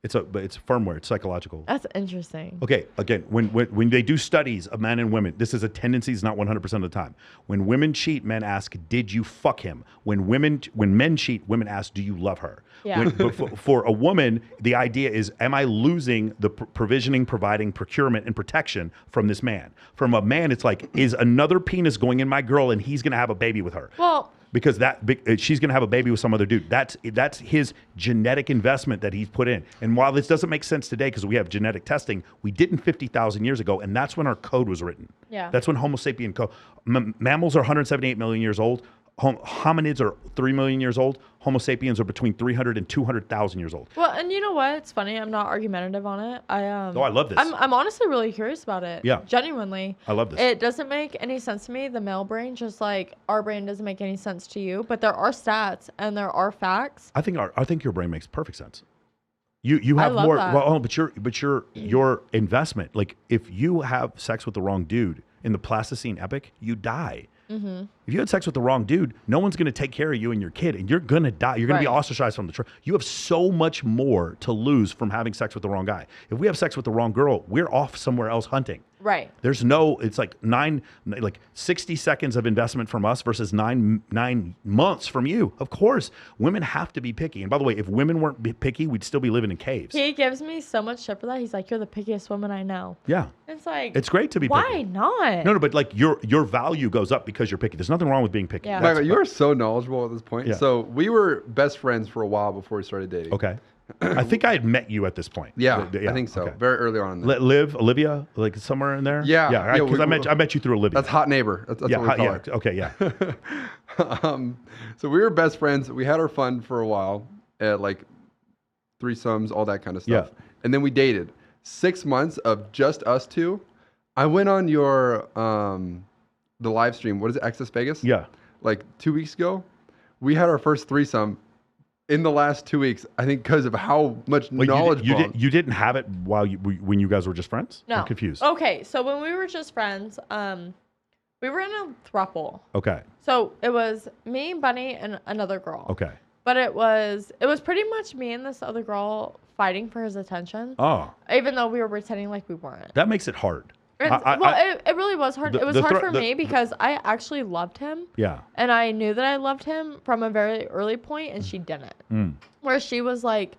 But it's firmware. It's psychological. That's interesting. Okay. Again, when they do studies of men and women, this is a tendency. It's not 100% of the time. When women cheat, men ask, "Did you fuck him?" When men cheat, women ask, "Do you love her?" Yeah. For a woman, the idea is, am I losing the provisioning, providing, procurement, and protection from this man? From a man, it's like, is another penis going in my girl and he's going to have a baby with her? Well, because she's going to have a baby with some other dude. That's his genetic investment that he's put in. And while this doesn't make sense today because we have genetic testing, we didn't 50,000 years ago, and that's when our code was written. Yeah. That's when Homo sapien code. Mammals are 178 million years old. Hominids are 3 million years old. Homo sapiens are between 300 and 200,000 years old. Well, and you know what? It's funny. I'm not argumentative on it. I love this. I'm honestly really curious about it. Yeah. Genuinely. I love this. It doesn't make any sense to me, the male brain, just like our brain doesn't make any sense to you. But there are stats and there are facts. I think your brain makes perfect sense. You have I love more. that. Well, but your investment. Like if you have sex with the wrong dude in the Pleistocene epoch, you die. Mm-hmm. If you had sex with the wrong dude, no one's going to take care of you and your kid, and you're going to die. You're going to be ostracized from the tribe. You have so much more to lose from having sex with the wrong guy. If we have sex with the wrong girl, we're off somewhere else hunting. Right. There's it's like 60 seconds of investment from us versus nine months from you. Of course, women have to be picky. And by the way, if women weren't picky, we'd still be living in caves. He gives me so much shit for that. He's like, "You're the pickiest woman I know." Yeah. It's like, it's great to be picky. Why not? No, but like your value goes up because you're picky. There's nothing wrong with being picky. Yeah. Michael, you're so knowledgeable at this point. Yeah. So we were best friends for a while before we started dating. Okay. I think I had met you at this point. Yeah, I think so. Okay. Very early on. In Olivia, like somewhere in there. Yeah, yeah. Because I met you through Olivia. That's hot neighbor. That's what we call her. Okay, yeah. So we were best friends. We had our fun for a while, at like threesomes, all that kind of stuff. Yeah. And then we dated. 6 months of just us two. I went on your the live stream. What is it? Access Vegas. Yeah. Like 2 weeks ago, we had our first threesome. In the last 2 weeks, I think because of how much knowledge you didn't have it when you guys were just friends? No. I'm confused. Okay, so when we were just friends, we were in a throuple. Okay. So it was me, Bunny, and another girl. Okay. But it was pretty much me and this other girl fighting for his attention. Oh. Even though we were pretending like we weren't. That makes it hard. It really was hard. It was hard for me because I actually loved him. Yeah. And I knew that I loved him from a very early point, and she didn't. Where she was like,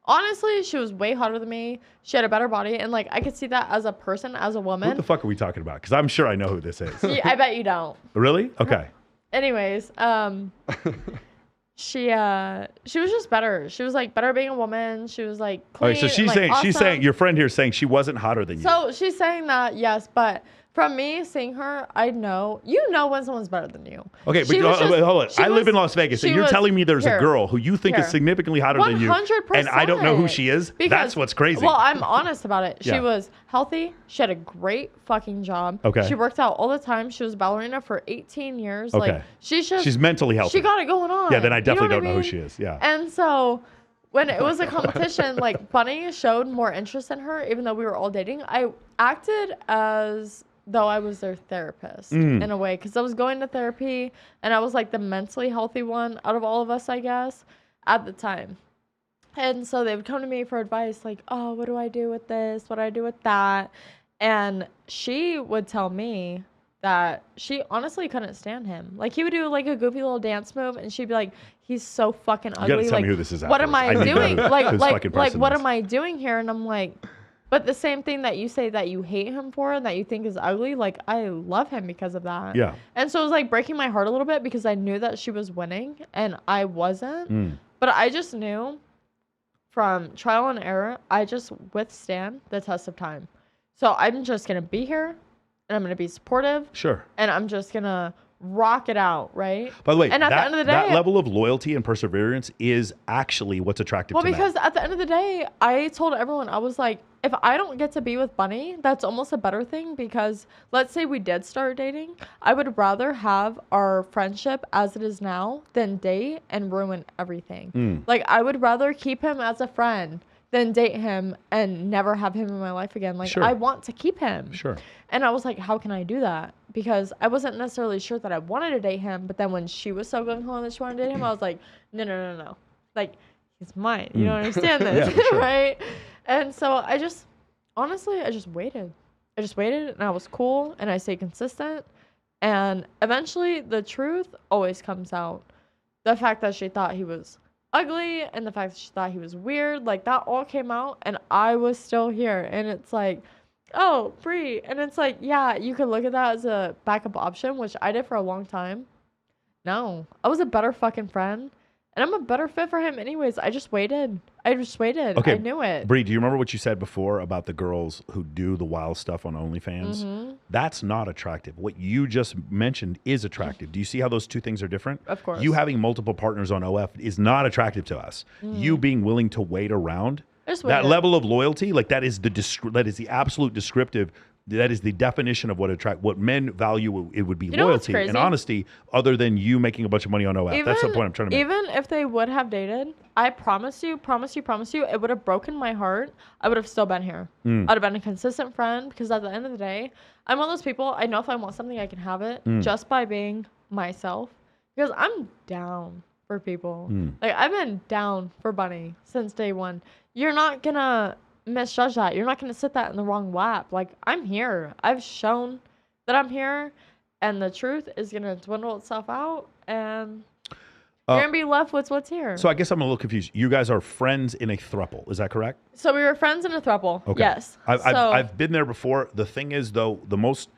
honestly, she was way hotter than me. She had a better body, and like I could see that as a person, as a woman. What the fuck are we talking about? Because I'm sure I know who this is. I bet you don't. Really? Okay. Anyways, she was just better. She was like better being a woman. She was like clean. Okay, so she's awesome. saying your friend here is saying she wasn't hotter than you. So she's saying that, yes, but from me seeing her, I know when someone's better than you. Okay, but hold on. I live in Las Vegas, and you're telling me there's a girl who you think is significantly hotter than you, 100%. and I don't know who she is. That's what's crazy. Well, I'm honest about it. Yeah. She was healthy. She had a great fucking job. Okay. She worked out all the time. She was a ballerina for 18 years. Okay. Like she's mentally healthy. She got it going on. Yeah, then I definitely you know don't know who she is. Yeah. And so when it was a competition, like Bunny showed more interest in her, even though we were all dating. I acted as though I was their therapist in a way, because I was going to therapy and I was like the mentally healthy one out of all of us, I guess, at the time. And so they would come to me for advice, like, oh, what do I do with this? What do I do with that? And she would tell me that she honestly couldn't stand him. Like, he would do like a goofy little dance move, and she'd be like, he's so fucking ugly. You gotta tell like, me who this is. What am I doing? Like, what is. am I doing here? And I'm like, but the same thing that you say that you hate him for and that you think is ugly, like, I love him because of that. Yeah. And so it was like breaking my heart a little bit because I knew that she was winning and I wasn't. But I just knew from trial and error, I just withstand the test of time. So I'm just going to be here and I'm going to be supportive. Sure. And I'm just going to rock it out, right? By the way, and at the end of the day, that level of loyalty and perseverance is actually what's attractive to men. Well, because at the end of the day, I told everyone, I was like, if I don't get to be with Bunny, that's almost a better thing, because let's say we did start dating, I would rather have our friendship as it is now than date and ruin everything. Like, I would rather keep him as a friend than date him and never have him in my life again. Like, Sure. I want to keep him. Sure. And I was like, how can I do that? Because I wasn't necessarily sure that I wanted to date him. But then when she was so gung ho that she wanted to date him, I was like, no. Like, he's mine. You don't understand this, Yeah, sure. right? And so I just waited. I just waited, and I was cool, and I stayed consistent. And eventually, the truth always comes out. The fact that she thought he was ugly, and the fact that she thought he was weird, like, that all came out, and I was still here. And it's like, oh, Bree. And it's like, yeah, you could look at that as a backup option, which I did for a long time. No, I was a better fucking friend. And I'm a better fit for him anyways. I just waited. Okay. I knew it. Bree, do you remember what you said before about the girls who do the wild stuff on OnlyFans? Mm-hmm. That's not attractive. What you just mentioned is attractive. Do you see how those two things are different? Of course. You having multiple partners on OF is not attractive to us. You being willing to wait around, that level of loyalty, like that is the absolute descriptive. That is the definition of what men value. It would be loyalty and honesty, other than you making a bunch of money on OF. That's the point I'm trying to make. Even if they would have dated, I promise you, it would have broken my heart. I would have still been here. I'd have been a consistent friend, because at the end of the day, I'm one of those people, I know if I want something, I can have it just by being myself, because I'm down for people. Like, I've been down for Bunny since day one. You're not gonna misjudge that. You're not going to sit that in the wrong lap. Like, I'm here. I've shown that I'm here, and the truth is going to dwindle itself out, and you're going to be left with what's here. So I guess I'm a little confused. You guys are friends in a throuple. Is that correct? So we were friends in a throuple. Okay. Yes. I've been there before. The thing is, though, the most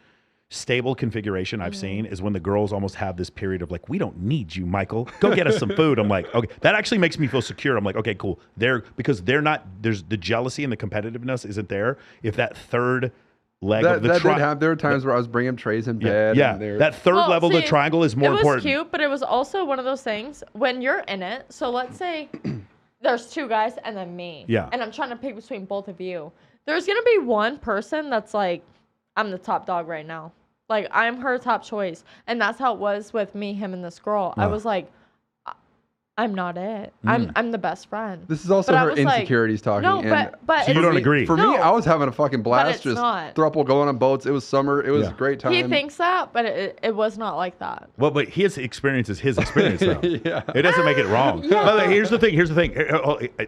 stable configuration I've seen is when the girls almost have this period of like, we don't need you, Michael. Go get us some food. I'm like, okay, that actually makes me feel secure. I'm like, okay, cool. Because they're not, there's the jealousy and the competitiveness isn't there. If that third leg of the triangle. There were times where I was bringing trays in bed. Yeah, that third level of the triangle is more important. It was cute, but it was also one of those things when you're in it. So let's say there's two guys and then me. Yeah. And I'm trying to pick between both of you. There's going to be one person that's like, I'm the top dog right now. Like, I'm her top choice. And that's how it was with me, him, and this girl. I was like, I'm not it. I'm the best friend. This is also her insecurities talking. No, but so you don't agree. For me, I was having a fucking blast. Just not. throuple going on boats. It was summer. It was a great time. He thinks that, but it was not like that. Well, but his experience is his experience, though. It doesn't make it wrong. Yeah. Here's the thing.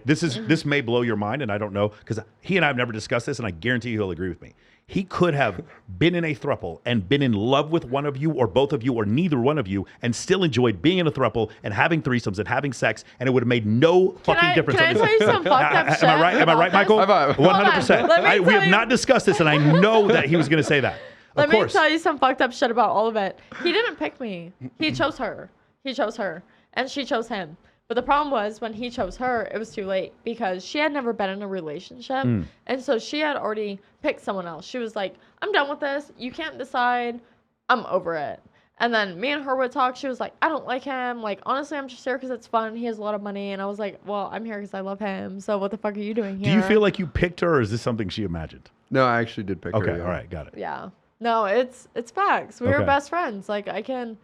This may blow your mind, and I don't know, because he and I have never discussed this, and I guarantee you he'll agree with me. He could have been in a throuple and been in love with one of you or both of you or neither one of you and still enjoyed being in a throuple and having threesomes and having sex, and it would have made no fucking difference. Can I tell you some fucked up shit? Am I right, Michael? 100%. We have not discussed this, and I know that he was going to say that. Let me tell you some fucked up shit about all of it. He didn't pick me. He chose her. And she chose him. But the problem was, when he chose her, it was too late, because she had never been in a relationship. And so she had already picked someone else. She was like, I'm done with this. You can't decide. I'm over it. And then me and her would talk. She was like, I don't like him. Like, honestly, I'm just here because it's fun. He has a lot of money. And I was like, well, I'm here because I love him. So what the fuck are you doing here? Do you feel like you picked her, or is this something she imagined? No, I actually did pick her. Okay, all right, got it. Yeah. No, it's facts. We were best friends. Like, I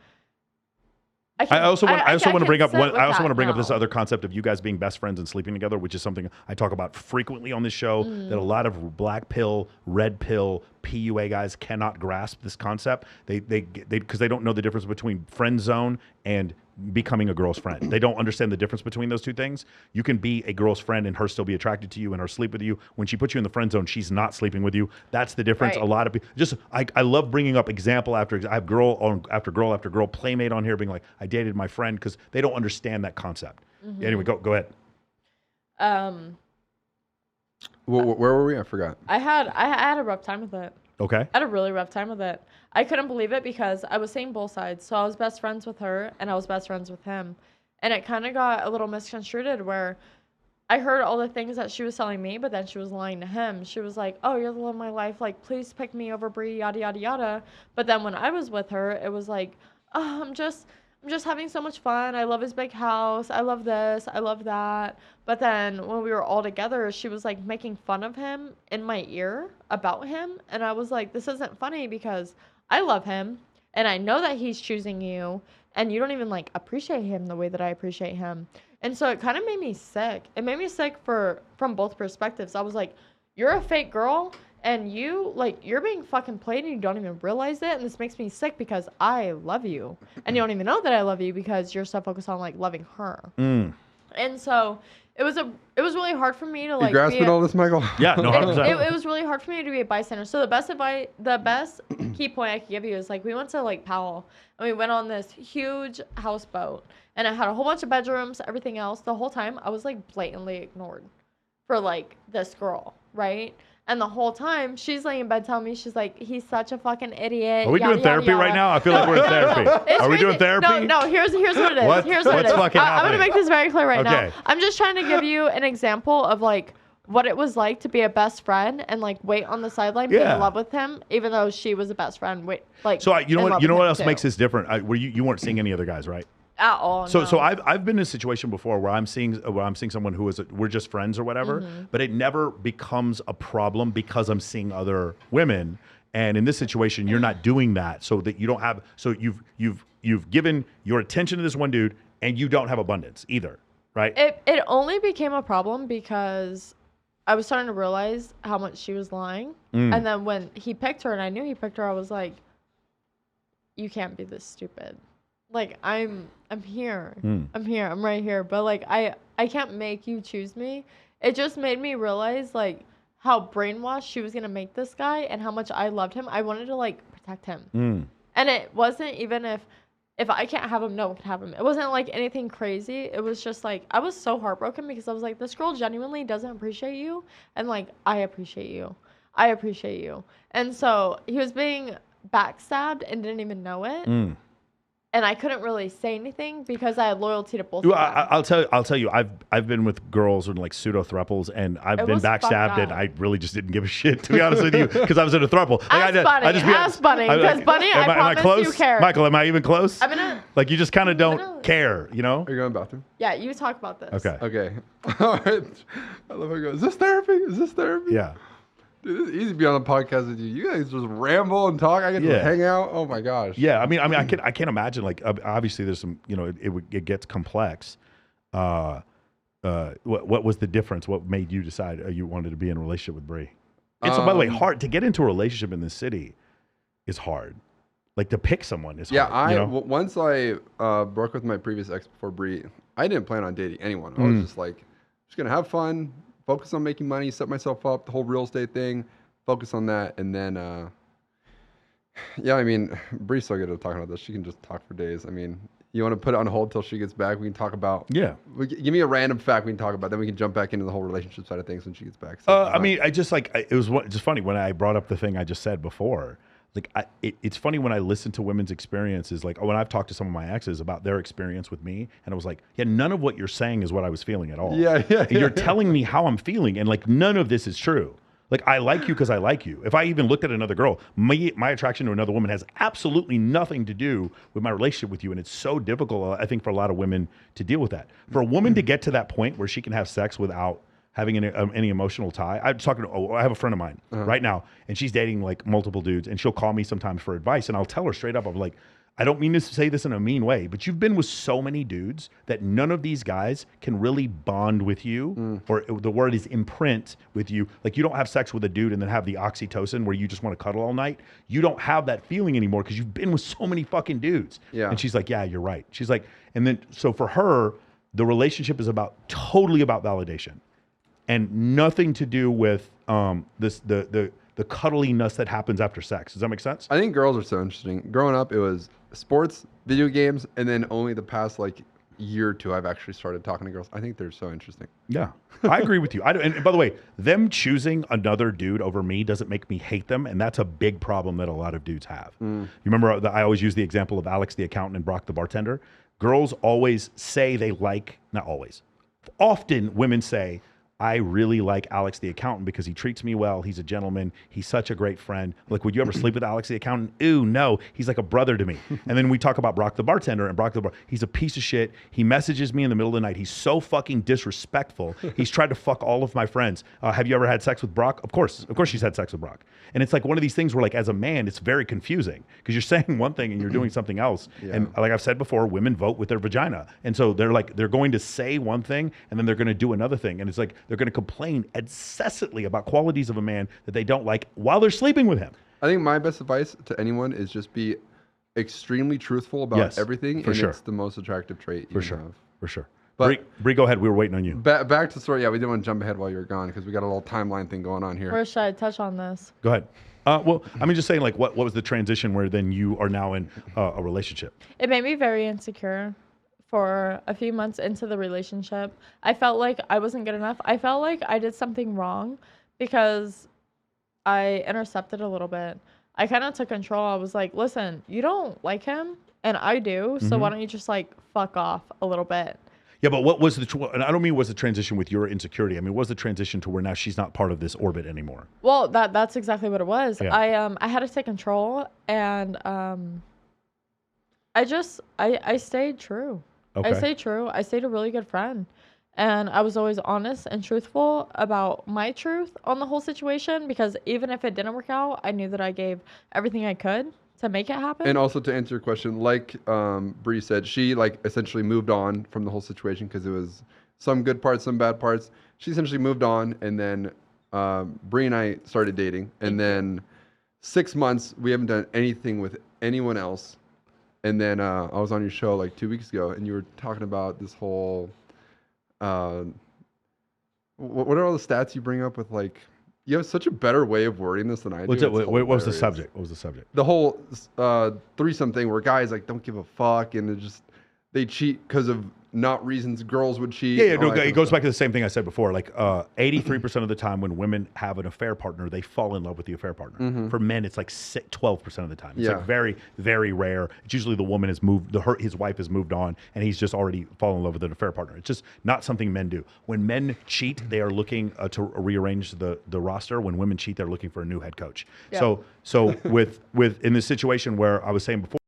also want to bring up this other concept of you guys being best friends and sleeping together, which is something I talk about frequently on this show, that a lot of black pill, red pill, PUA guys cannot grasp this concept. Because they don't know the difference between friend zone and becoming a girl's friend. They don't understand the difference between those two things. You can be a girl's friend and her still be attracted to you and her sleep with you. When she puts you in the friend zone, she's not sleeping with you. That's the difference. Right. A lot of people I love bringing up example after I have girl after girl playmate on here being like, I dated my friend, because they don't understand that concept. Anyway, go ahead. Where were we? I forgot. I had a rough time with it. Okay. I had a really rough time with it. I couldn't believe it, because I was seeing both sides. So I was best friends with her, and I was best friends with him. And it kind of got a little misconstrued, where I heard all the things that she was telling me, but then she was lying to him. She was like, oh, you're the love of my life. Like, please pick me over Bree, yada, yada, yada. But then when I was with her, it was like, oh, I'm just having so much fun. I love his big house. I love this. I love that. But then when we were all together, she was like making fun of him in my ear about him. And I was like, this isn't funny, because I love him and I know that he's choosing you, and you don't even like appreciate him the way that I appreciate him. And so it kind of made me sick. It made me sick from both perspectives. I was like, you're a fake girl, and you're being fucking played, and you don't even realize it. And this makes me sick, because I love you, and you don't even know that I love you, because you're so focused on like loving her. And so it was really hard for me to You grasping all this, Michael? Yeah, no, 100%. It was really hard for me to be a bystander. So the best key point I could give you is like we went to Lake Powell and we went on this huge houseboat and it had a whole bunch of bedrooms, everything else. The whole time I was like blatantly ignored for like this girl, right? And the whole time she's laying in bed telling me, she's like, he's such a fucking idiot. Are we doing therapy right now? I feel like we're in therapy. Are we doing therapy? No, here's what it is. Here's what it is. I'm going to make this very clear right now. I'm just trying to give you an example of like what it was like to be a best friend and like wait on the sideline, be in love with him, even though she was a best friend. So you know what else makes this different? You weren't seeing any other guys, right? At all. So I've been in a situation before where I'm seeing someone who we're just friends or whatever, but it never becomes a problem because I'm seeing other women. And in this situation, you're not doing that, so that you don't have. So you've given your attention to this one dude, and you don't have abundance either, right? It only became a problem because I was starting to realize how much she was lying, and then when he picked her, and I knew he picked her, I was like, you can't be this stupid. Like I'm here. I'm here. I'm right here. But like I can't make you choose me. It just made me realize like how brainwashed she was gonna make this guy and how much I loved him. I wanted to like protect him. And it wasn't even if I can't have him, no one can have him. It wasn't like anything crazy. It was just like I was so heartbroken because I was like, this girl genuinely doesn't appreciate you, and like I appreciate you. I appreciate you. And so he was being backstabbed and didn't even know it. And I couldn't really say anything because I had loyalty to both of them. I'll tell you, I've been with girls in like pseudo thruples, and I've been backstabbed, and I really just didn't give a shit, to be honest with you, because I was in a thruple. Like, ask Bunny, because Bunny, I promise close? you care. Michael, am I even close? I'm gonna. Like you just kind of don't care, you know? Are you going to the bathroom? Yeah, you talk about this. Okay. All right. I love how it goes. Is this therapy? Is this therapy? Yeah. Dude, it's easy to be on a podcast with you. You guys just ramble and talk. I get to hang out. Oh my gosh. Yeah, I mean, I can't imagine. Like, obviously, there's some. You know, it gets complex. What was the difference? What made you decide you wanted to be in a relationship with Bree? It's by the way hard to get into a relationship in this city. Is hard. Like to pick someone is hard. Once I broke with my previous ex before Bree, I didn't plan on dating anyone. I was just like, just gonna have fun. Focus on making money, set myself up, the whole real estate thing, focus on that. And then, I mean, Bree's so good at talking about this. She can just talk for days. I mean, you want to put it on hold till she gets back? We can talk about. Yeah. Give me a random fact we can talk about. Then we can jump back into the whole relationship side of things when she gets back. So, I mean, it was just funny when I brought up the thing I just said before. Like, it's funny when I listen to women's experiences, like, when I've talked to some of my exes about their experience with me, and I was like, yeah, none of what you're saying is what I was feeling at all. You're telling me how I'm feeling, and like, none of this is true. Like, I like you because I like you. If I even looked at another girl, my attraction to another woman has absolutely nothing to do with my relationship with you, and it's so difficult, I think, for a lot of women to deal with that. For a woman to get to that point where she can have sex without having any emotional tie. I have a friend of mine right now, and she's dating like multiple dudes, and she'll call me sometimes for advice, and I'll tell her straight up, I'm like, I don't mean to say this in a mean way, but you've been with so many dudes that none of these guys can really bond with you, or the word is imprint with you. Like, you don't have sex with a dude and then have the oxytocin where you just want to cuddle all night. You don't have that feeling anymore because you've been with so many fucking dudes. Yeah. And she's like, yeah, you're right. She's like, and then, so for her, the relationship is totally about validation. And nothing to do with the cuddliness that happens after sex. Does that make sense? I think girls are so interesting. Growing up, it was sports, video games, and then only the past like year or two, I've actually started talking to girls. I think they're so interesting. Yeah, I agree with you. And by the way, them choosing another dude over me doesn't make me hate them, and that's a big problem that a lot of dudes have. You remember I always use the example of Alex the accountant and Brock the bartender. Girls always say not always. Often women say, I really like Alex the accountant because he treats me well. He's a gentleman. He's such a great friend. Like, would you ever sleep with Alex the accountant? Ooh, no. He's like a brother to me. And then we talk about Brock the bartender, and he's a piece of shit. He messages me in the middle of the night. He's so fucking disrespectful. He's tried to fuck all of my friends. Have you ever had sex with Brock? Of course she's had sex with Brock. And it's like one of these things where, like, as a man, it's very confusing because you're saying one thing and you're doing something else. Yeah. And like I've said before, women vote with their vagina. And so they're going to say one thing and then they're going to do another thing. And it's like they're going to complain incessantly about qualities of a man that they don't like while they're sleeping with him. I think my best advice to anyone is just be extremely truthful about everything. It's the most attractive trait you can have. For sure. Bree, go ahead. We were waiting on you. Back to the story. Yeah, we didn't want to jump ahead while you were gone because we got a little timeline thing going on here. Where should I touch on this? Go ahead. Well, I mean, just saying, like, what was the transition where then you are now in a relationship? It made me very insecure for a few months into the relationship. I felt like I wasn't good enough. I felt like I did something wrong because I intercepted a little bit. I kind of took control. I was like, listen, you don't like him and I do. So why don't you just like fuck off a little bit? Yeah, but what was and I don't mean was the transition with your insecurity. I mean, was the transition to where now she's not part of this orbit anymore? Well, that's exactly what it was. Yeah. I had to take control and I stayed true. Okay. I stayed true. I stayed a really good friend. And I was always honest and truthful about my truth on the whole situation because even if it didn't work out, I knew that I gave everything I could to make it happen. And also to answer your question, like Bree said, she like essentially moved on from the whole situation because it was some good parts, some bad parts. She essentially moved on, and then Bree and I started dating, and then 6 months we haven't done anything with anyone else. And then I was on your show like 2 weeks ago, and you were talking about this whole. What are all the stats you bring up with like? You have such a better way of wording this than I do. What was the subject? What was the subject? The whole threesome thing where guys like don't give a fuck and they cheat because of not reasons girls would cheat. Yeah, no, it goes back to the same thing I said before. Like 83% of the time when women have an affair partner, they fall in love with the affair partner. For men, it's like 12% of the time. It's like very, very rare. It's usually the woman has moved, his wife has moved on, and he's just already fallen in love with an affair partner. It's just not something men do. When men cheat, they are looking to rearrange the roster. When women cheat, they're looking for a new head coach. Yeah. So with in this situation where I was saying before,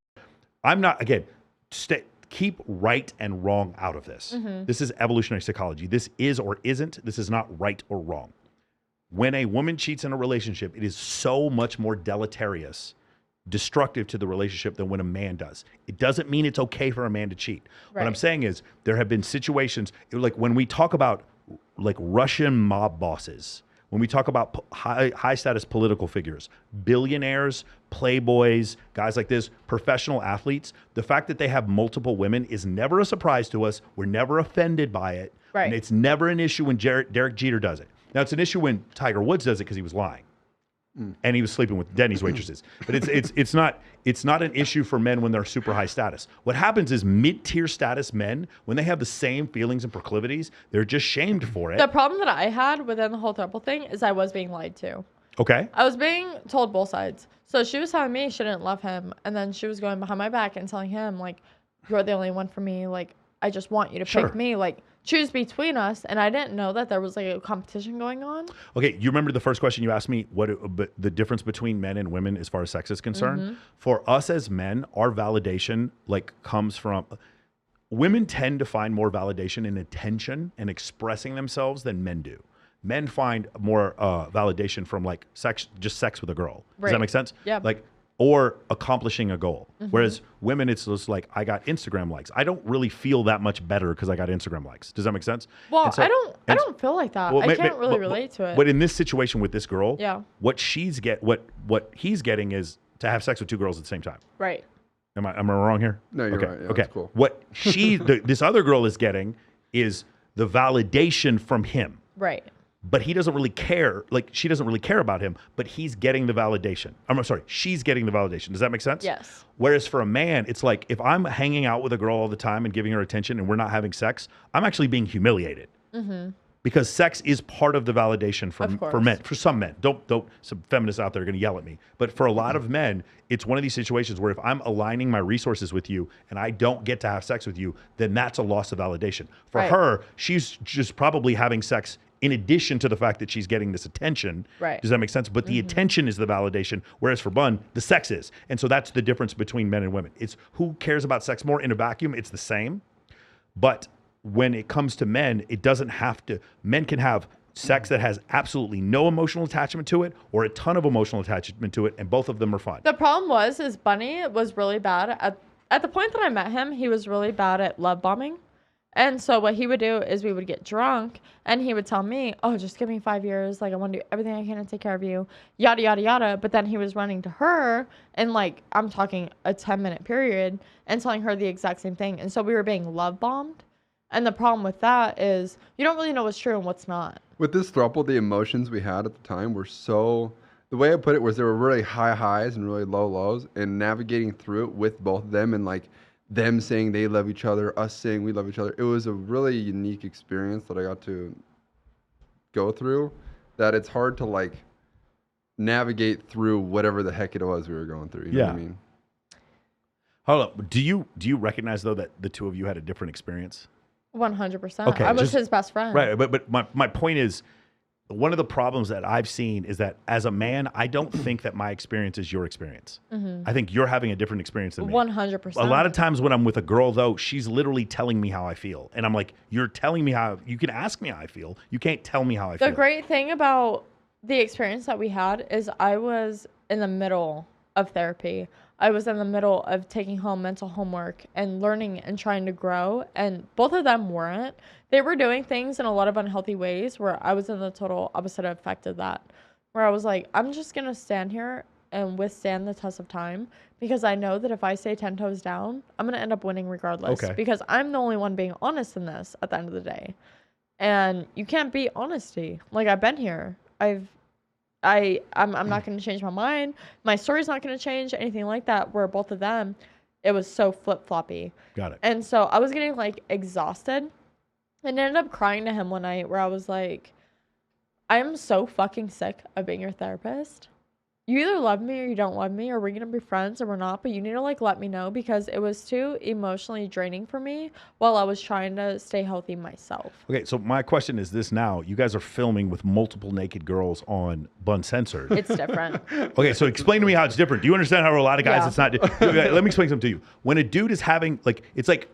I'm not, again, keep right and wrong out of this. This is evolutionary psychology. This is or isn't. This is not right or wrong. When a woman cheats in a relationship, it is so much more deleterious, destructive to the relationship than when a man does. It doesn't mean it's okay for a man to cheat. Right. What I'm saying is there have been situations, like when we talk about like Russian mob bosses, when we talk about high status political figures, billionaires, playboys, guys like this, professional athletes, the fact that they have multiple women is never a surprise to us. We're never offended by it. Right. And it's never an issue when Derek Jeter does it. Now, it's an issue when Tiger Woods does it because he was lying. And he was sleeping with Denny's waitresses. But it's not an issue for men when they're super high status. What happens is mid-tier status men, when they have the same feelings and proclivities, they're just shamed for it. The problem that I had within the whole throuple thing is I was being lied to. Okay. I was being told both sides. So she was telling me she didn't love him, and then she was going behind my back and telling him, like, you're the only one for me. Like, I just want you to pick me. Like, choose between us. And I didn't know that there was like a competition going on. Okay, you remember the first question you asked me, the difference between men and women as far as sex is concerned? For us as men, our validation like comes from, women tend to find more validation in attention and expressing themselves than men do. Men find more validation from like sex with a girl. Does that make sense? Yeah. Like, or accomplishing a goal. Whereas women, it's just like, I got Instagram likes. I don't really feel that much better because I got Instagram likes. Does that make sense? Well, I don't feel like that. Well, I can't really relate to it. But in this situation with this girl, what what he's getting is to have sex with two girls at the same time. Right. Am I wrong here? No, you're right. Yeah, okay. That's cool. What this other girl is getting is the validation from him. Right. But he doesn't really care. Like, she doesn't really care about him, but he's getting the validation. I'm sorry, she's getting the validation. Does that make sense? Yes. Whereas for a man, it's like, if I'm hanging out with a girl all the time and giving her attention and we're not having sex, I'm actually being humiliated. Because sex is part of the validation for men, for some men. Don't some feminists out there are going to yell at me. But for a lot of men, it's one of these situations where if I'm aligning my resources with you and I don't get to have sex with you, then that's a loss of validation. For her, she's just probably having sex in addition to the fact that she's getting this attention. Right. Does that make sense? But the attention is the validation, whereas for Bun, the sex is. And so that's the difference between men and women. It's who cares about sex more in a vacuum. It's the same. But when it comes to men, it doesn't have to. Men can have sex that has absolutely no emotional attachment to it or a ton of emotional attachment to it, and both of them are fun. The problem is Bunny was really bad. At the point that I met him, he was really bad at love bombing. And so what he would do is we would get drunk and he would tell me, oh, just give me 5 years. Like, I want to do everything I can to take care of you, yada, yada, yada. But then he was running to her and like, I'm talking a 10-minute period and telling her the exact same thing. And so we were being love bombed. And the problem with that is you don't really know what's true and what's not. With this throuple, the emotions we had at the time were so... The way I put it was there were really high highs and really low lows, and navigating through it with both of them and like them saying they love each other, us saying we love each other. It was a really unique experience that I got to go through, that it's hard to like navigate through whatever the heck it was we were going through. You know what I mean? Hold up. Do you recognize though that the two of you had a different experience? 100%. Okay, I was his best friend. Right, but my point is, one of the problems that I've seen is that as a man, I don't think that my experience is your experience. I think you're having a different experience than me. 100%. A lot of times when I'm with a girl, though, she's literally telling me how I feel. And I'm like, you're telling me how, you can ask me how I feel. You can't tell me how I feel. The great thing about the experience that we had is I was in the middle of therapy. I was in the middle of taking home mental homework and learning and trying to grow. And both of them weren't. They were doing things in a lot of unhealthy ways where I was in the total opposite effect of that. Where I was like, I'm just going to stand here and withstand the test of time because I know that if I stay 10 toes down, I'm going to end up winning regardless. Okay. Because I'm the only one being honest in this at the end of the day. And you can't beat honesty. Like, I've been here. I'm not going to change my mind. My story's not going to change, anything like that. Where both of them, it was so flip-floppy. Got it. And so I was getting, like, exhausted. And ended up crying to him one night where I was like, I am so fucking sick of being your therapist. You either love me or you don't love me, or we're going to be friends or we're not, but you need to like let me know because it was too emotionally draining for me while I was trying to stay healthy myself. Okay, so my question is this now. You guys are filming with multiple naked girls on Uncensored. It's different. Okay, so explain to me how it's different. Do you understand how a lot of guys it's not? Let me explain something to you. When a dude is having, like, it's like,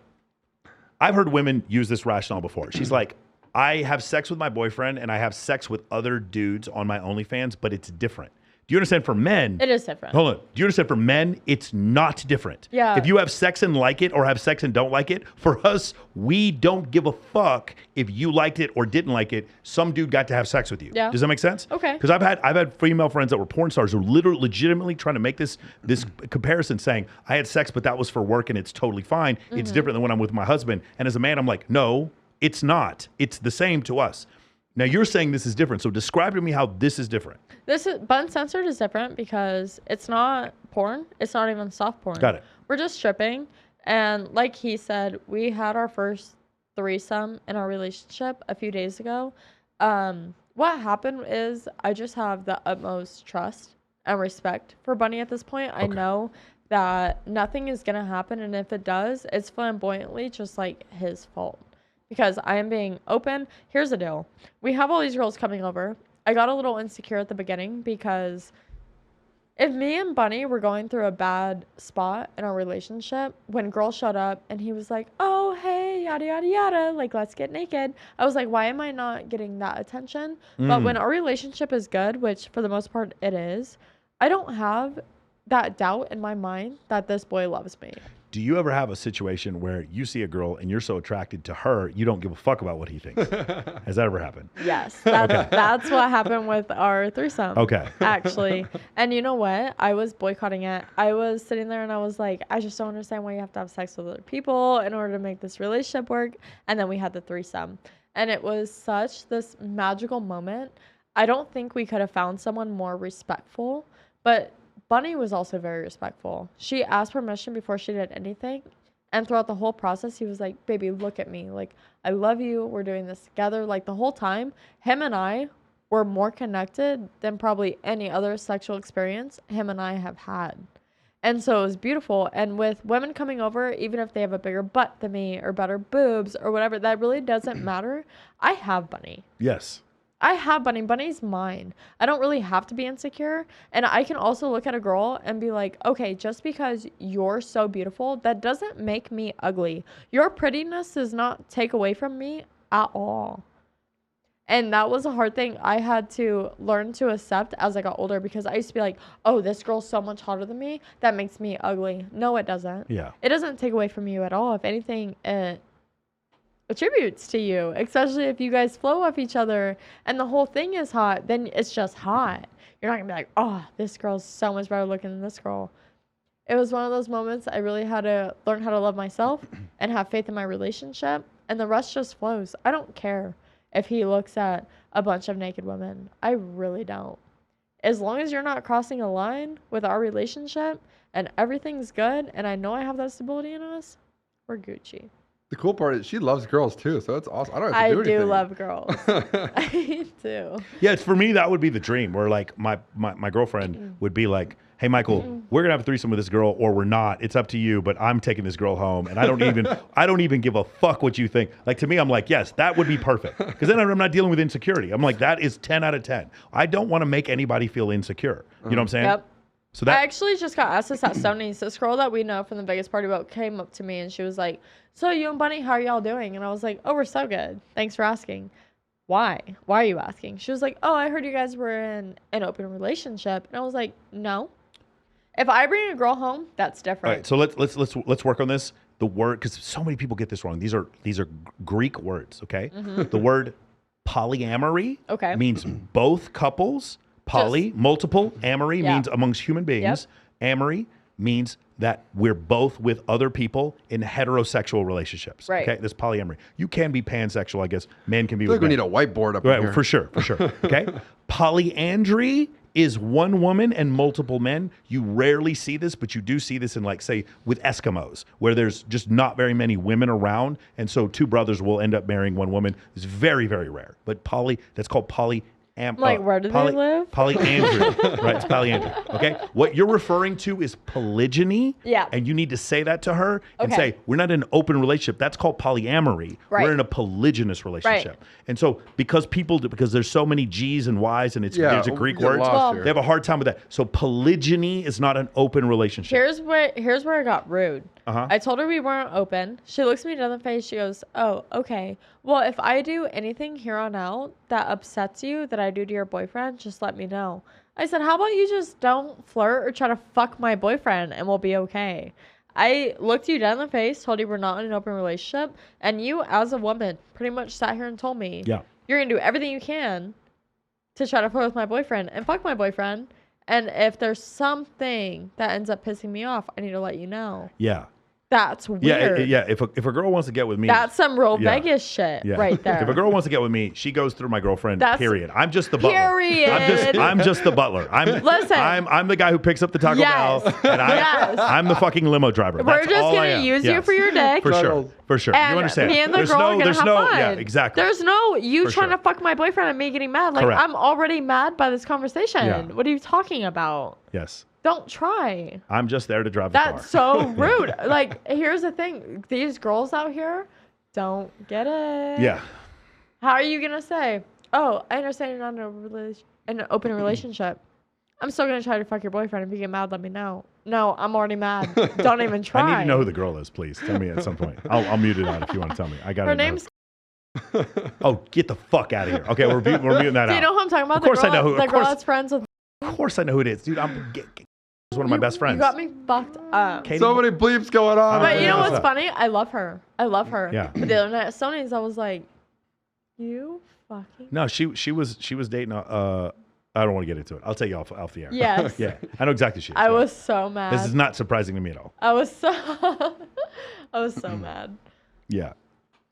I've heard women use this rationale before. She's like, I have sex with my boyfriend and I have sex with other dudes on my OnlyFans, but it's different. Do you understand for men? It is different. Hold on. Do you understand for men, it's not different? Yeah. If you have sex and like it or have sex and don't like it, for us, we don't give a fuck if you liked it or didn't like it. Some dude got to have sex with you. Yeah. Does that make sense? Okay. Because I've had female friends that were porn stars who were literally legitimately trying to make this comparison saying, I had sex, but that was for work and it's totally fine. It's different than when I'm with my husband. And as a man, I'm like, no, it's not. It's the same to us. Now you're saying this is different. So describe to me how this is different. Uncensored is different because it's not porn. It's not even soft porn. Got it. We're just stripping. And like he said, we had our first threesome in our relationship a few days ago. What happened is I just have the utmost trust and respect for Bunny at this point. Okay. I know that nothing is going to happen. And if it does, it's flamboyantly just like his fault. Because I am being open. Here's the deal. We have all these girls coming over. I got a little insecure at the beginning because if me and Bunny were going through a bad spot in our relationship, when girl showed up and he was like, oh, hey, yada, yada, yada, like, let's get naked. I was like, why am I not getting that attention? But when our relationship is good, which for the most part it is, I don't have that doubt in my mind that this boy loves me. Do you ever have a situation where you see a girl and you're so attracted to her, you don't give a fuck about what he thinks? Has that ever happened? Yes. That's what happened with our threesome. Okay. Actually. And you know what? I was boycotting it. I was sitting there and I was like, I just don't understand why you have to have sex with other people in order to make this relationship work. And then we had the threesome. And it was such this magical moment. I don't think we could have found someone more respectful, but Bunny was also very respectful. She asked permission before she did anything. And throughout the whole process, he was like, baby, look at me. Like, I love you. We're doing this together. Like, the whole time, him and I were more connected than probably any other sexual experience him and I have had. And so it was beautiful. And with women coming over, even if they have a bigger butt than me or better boobs or whatever, that really doesn't matter. I have Bunny. Yes. I have Bunny. Bunny's mine. I don't really have to be insecure. And I can also look at a girl and be like, okay, just because you're so beautiful, that doesn't make me ugly. Your prettiness does not take away from me at all. And that was a hard thing I had to learn to accept as I got older, because I used to be like, oh, this girl's so much hotter than me. That makes me ugly. No, it doesn't. Yeah. It doesn't take away from you at all. If anything, it attributes to you, especially if you guys flow off each other and the whole thing is hot, then it's just hot. You're not gonna be like, oh, this girl's so much better looking than this girl. It was one of those moments I really had to learn how to love myself and have faith in my relationship and the rest just flows. I don't care if he looks at a bunch of naked women. I really don't. As long as you're not crossing a line with our relationship and everything's good and I know I have that stability in us, we're Gucci. The cool part is she loves girls too, so that's awesome. I don't have to do anything. I do love girls. I do. Yeah, for me, that would be the dream where like my girlfriend would be like, hey, Michael, we're going to have a threesome with this girl or we're not. It's up to you, but I'm taking this girl home. And I don't even give a fuck what you think. Like to me, I'm like, yes, that would be perfect. Because then I'm not dealing with insecurity. I'm like, that is 10 out of 10. I don't want to make anybody feel insecure. You know what I'm saying? Yep. So that I actually just got asked this at Stoney's. This girl that we know from the Vegas party boat came up to me and she was like, so you and Bunny, how are y'all doing? And I was like, oh, we're so good. Thanks for asking. Why? Why are you asking? She was like, oh, I heard you guys were in an open relationship. And I was like, no. If I bring a girl home, that's different. All right, so let's work on this. The word, because so many people get this wrong. These are Greek words, okay? The word polyamory means both couples. Multiple. Amory means amongst human beings. Amory means that we're both with other people in heterosexual relationships. Right. Okay, this polyamory. You can be pansexual, I guess. Men can be. I feel like we need a whiteboard up here. For sure. Okay. Polyandry is one woman and multiple men. You rarely see this, but you do see this in, like, say, with Eskimos, where there's just not very many women around, and so two brothers will end up marrying one woman. It's very, very rare. But that's called polyandry. Where do they live? Polyandry, right? It's polyandry. Okay. What you're referring to is polygyny. Yeah. And you need to say that to her and say, we're not in an open relationship. That's called polyamory. Right. We're in a polygynous relationship. Right. And so because there's so many G's and Y's and there's a Greek word, they have a hard time with that. So polygyny is not an open relationship. Here's where it got rude. I told her we weren't open. She looks me down the face. She goes, oh, okay. Well, if I do anything here on out that upsets you that I do to your boyfriend, just let me know. I said, how about you just don't flirt or try to fuck my boyfriend and we'll be okay. I looked you down the face, told you we're not in an open relationship, and you, as a woman, pretty much sat here and told me, you're going to do everything you can to try to flirt with my boyfriend and fuck my boyfriend. And if there's something that ends up pissing me off, I need to let you know. Yeah. That's weird. Yeah. If a girl wants to get with me, that's some real Vegas shit right there. If a girl wants to get with me, she goes through my girlfriend. Period. I'm just the butler. Period. I'm just the butler. I'm the guy who picks up the Taco Bell, and I'm the fucking limo driver. We're just gonna use you for your dick. For sure. And you understand? Me and the girl are gonna have fun. Yeah, exactly. There's no you trying to fuck my boyfriend and me getting mad. Like, I'm already mad by this conversation. Yeah. What are you talking about? Yes. Don't try. I'm just there to drive the car. That's so rude. Like, here's the thing. These girls out here don't get it. Yeah. How are you going to say, oh, I understand you're not in an open relationship. I'm still going to try to fuck your boyfriend. If you get mad, let me know. No, I'm already mad. Don't even try. I need to know who the girl is, please. Tell me at some point. I'll mute it out if you want to tell me. I got it. Her name's... Oh, get the fuck out of here. Okay, we're muting that out. Do you know who I'm talking about? Of course I know who. The girl that's friends with... Of course I know who it is. Dude, She's one of my best friends. You got me fucked up. So many bleeps going on. But you know what's funny? I love her. Yeah. But the other night at Sony's, I was like, you fucking... No, she was dating I don't want to get into it. I'll tell you off the air. Yes. Yeah. I know exactly she is. I was so mad. This is not surprising to me at all. I was so mad. Yeah.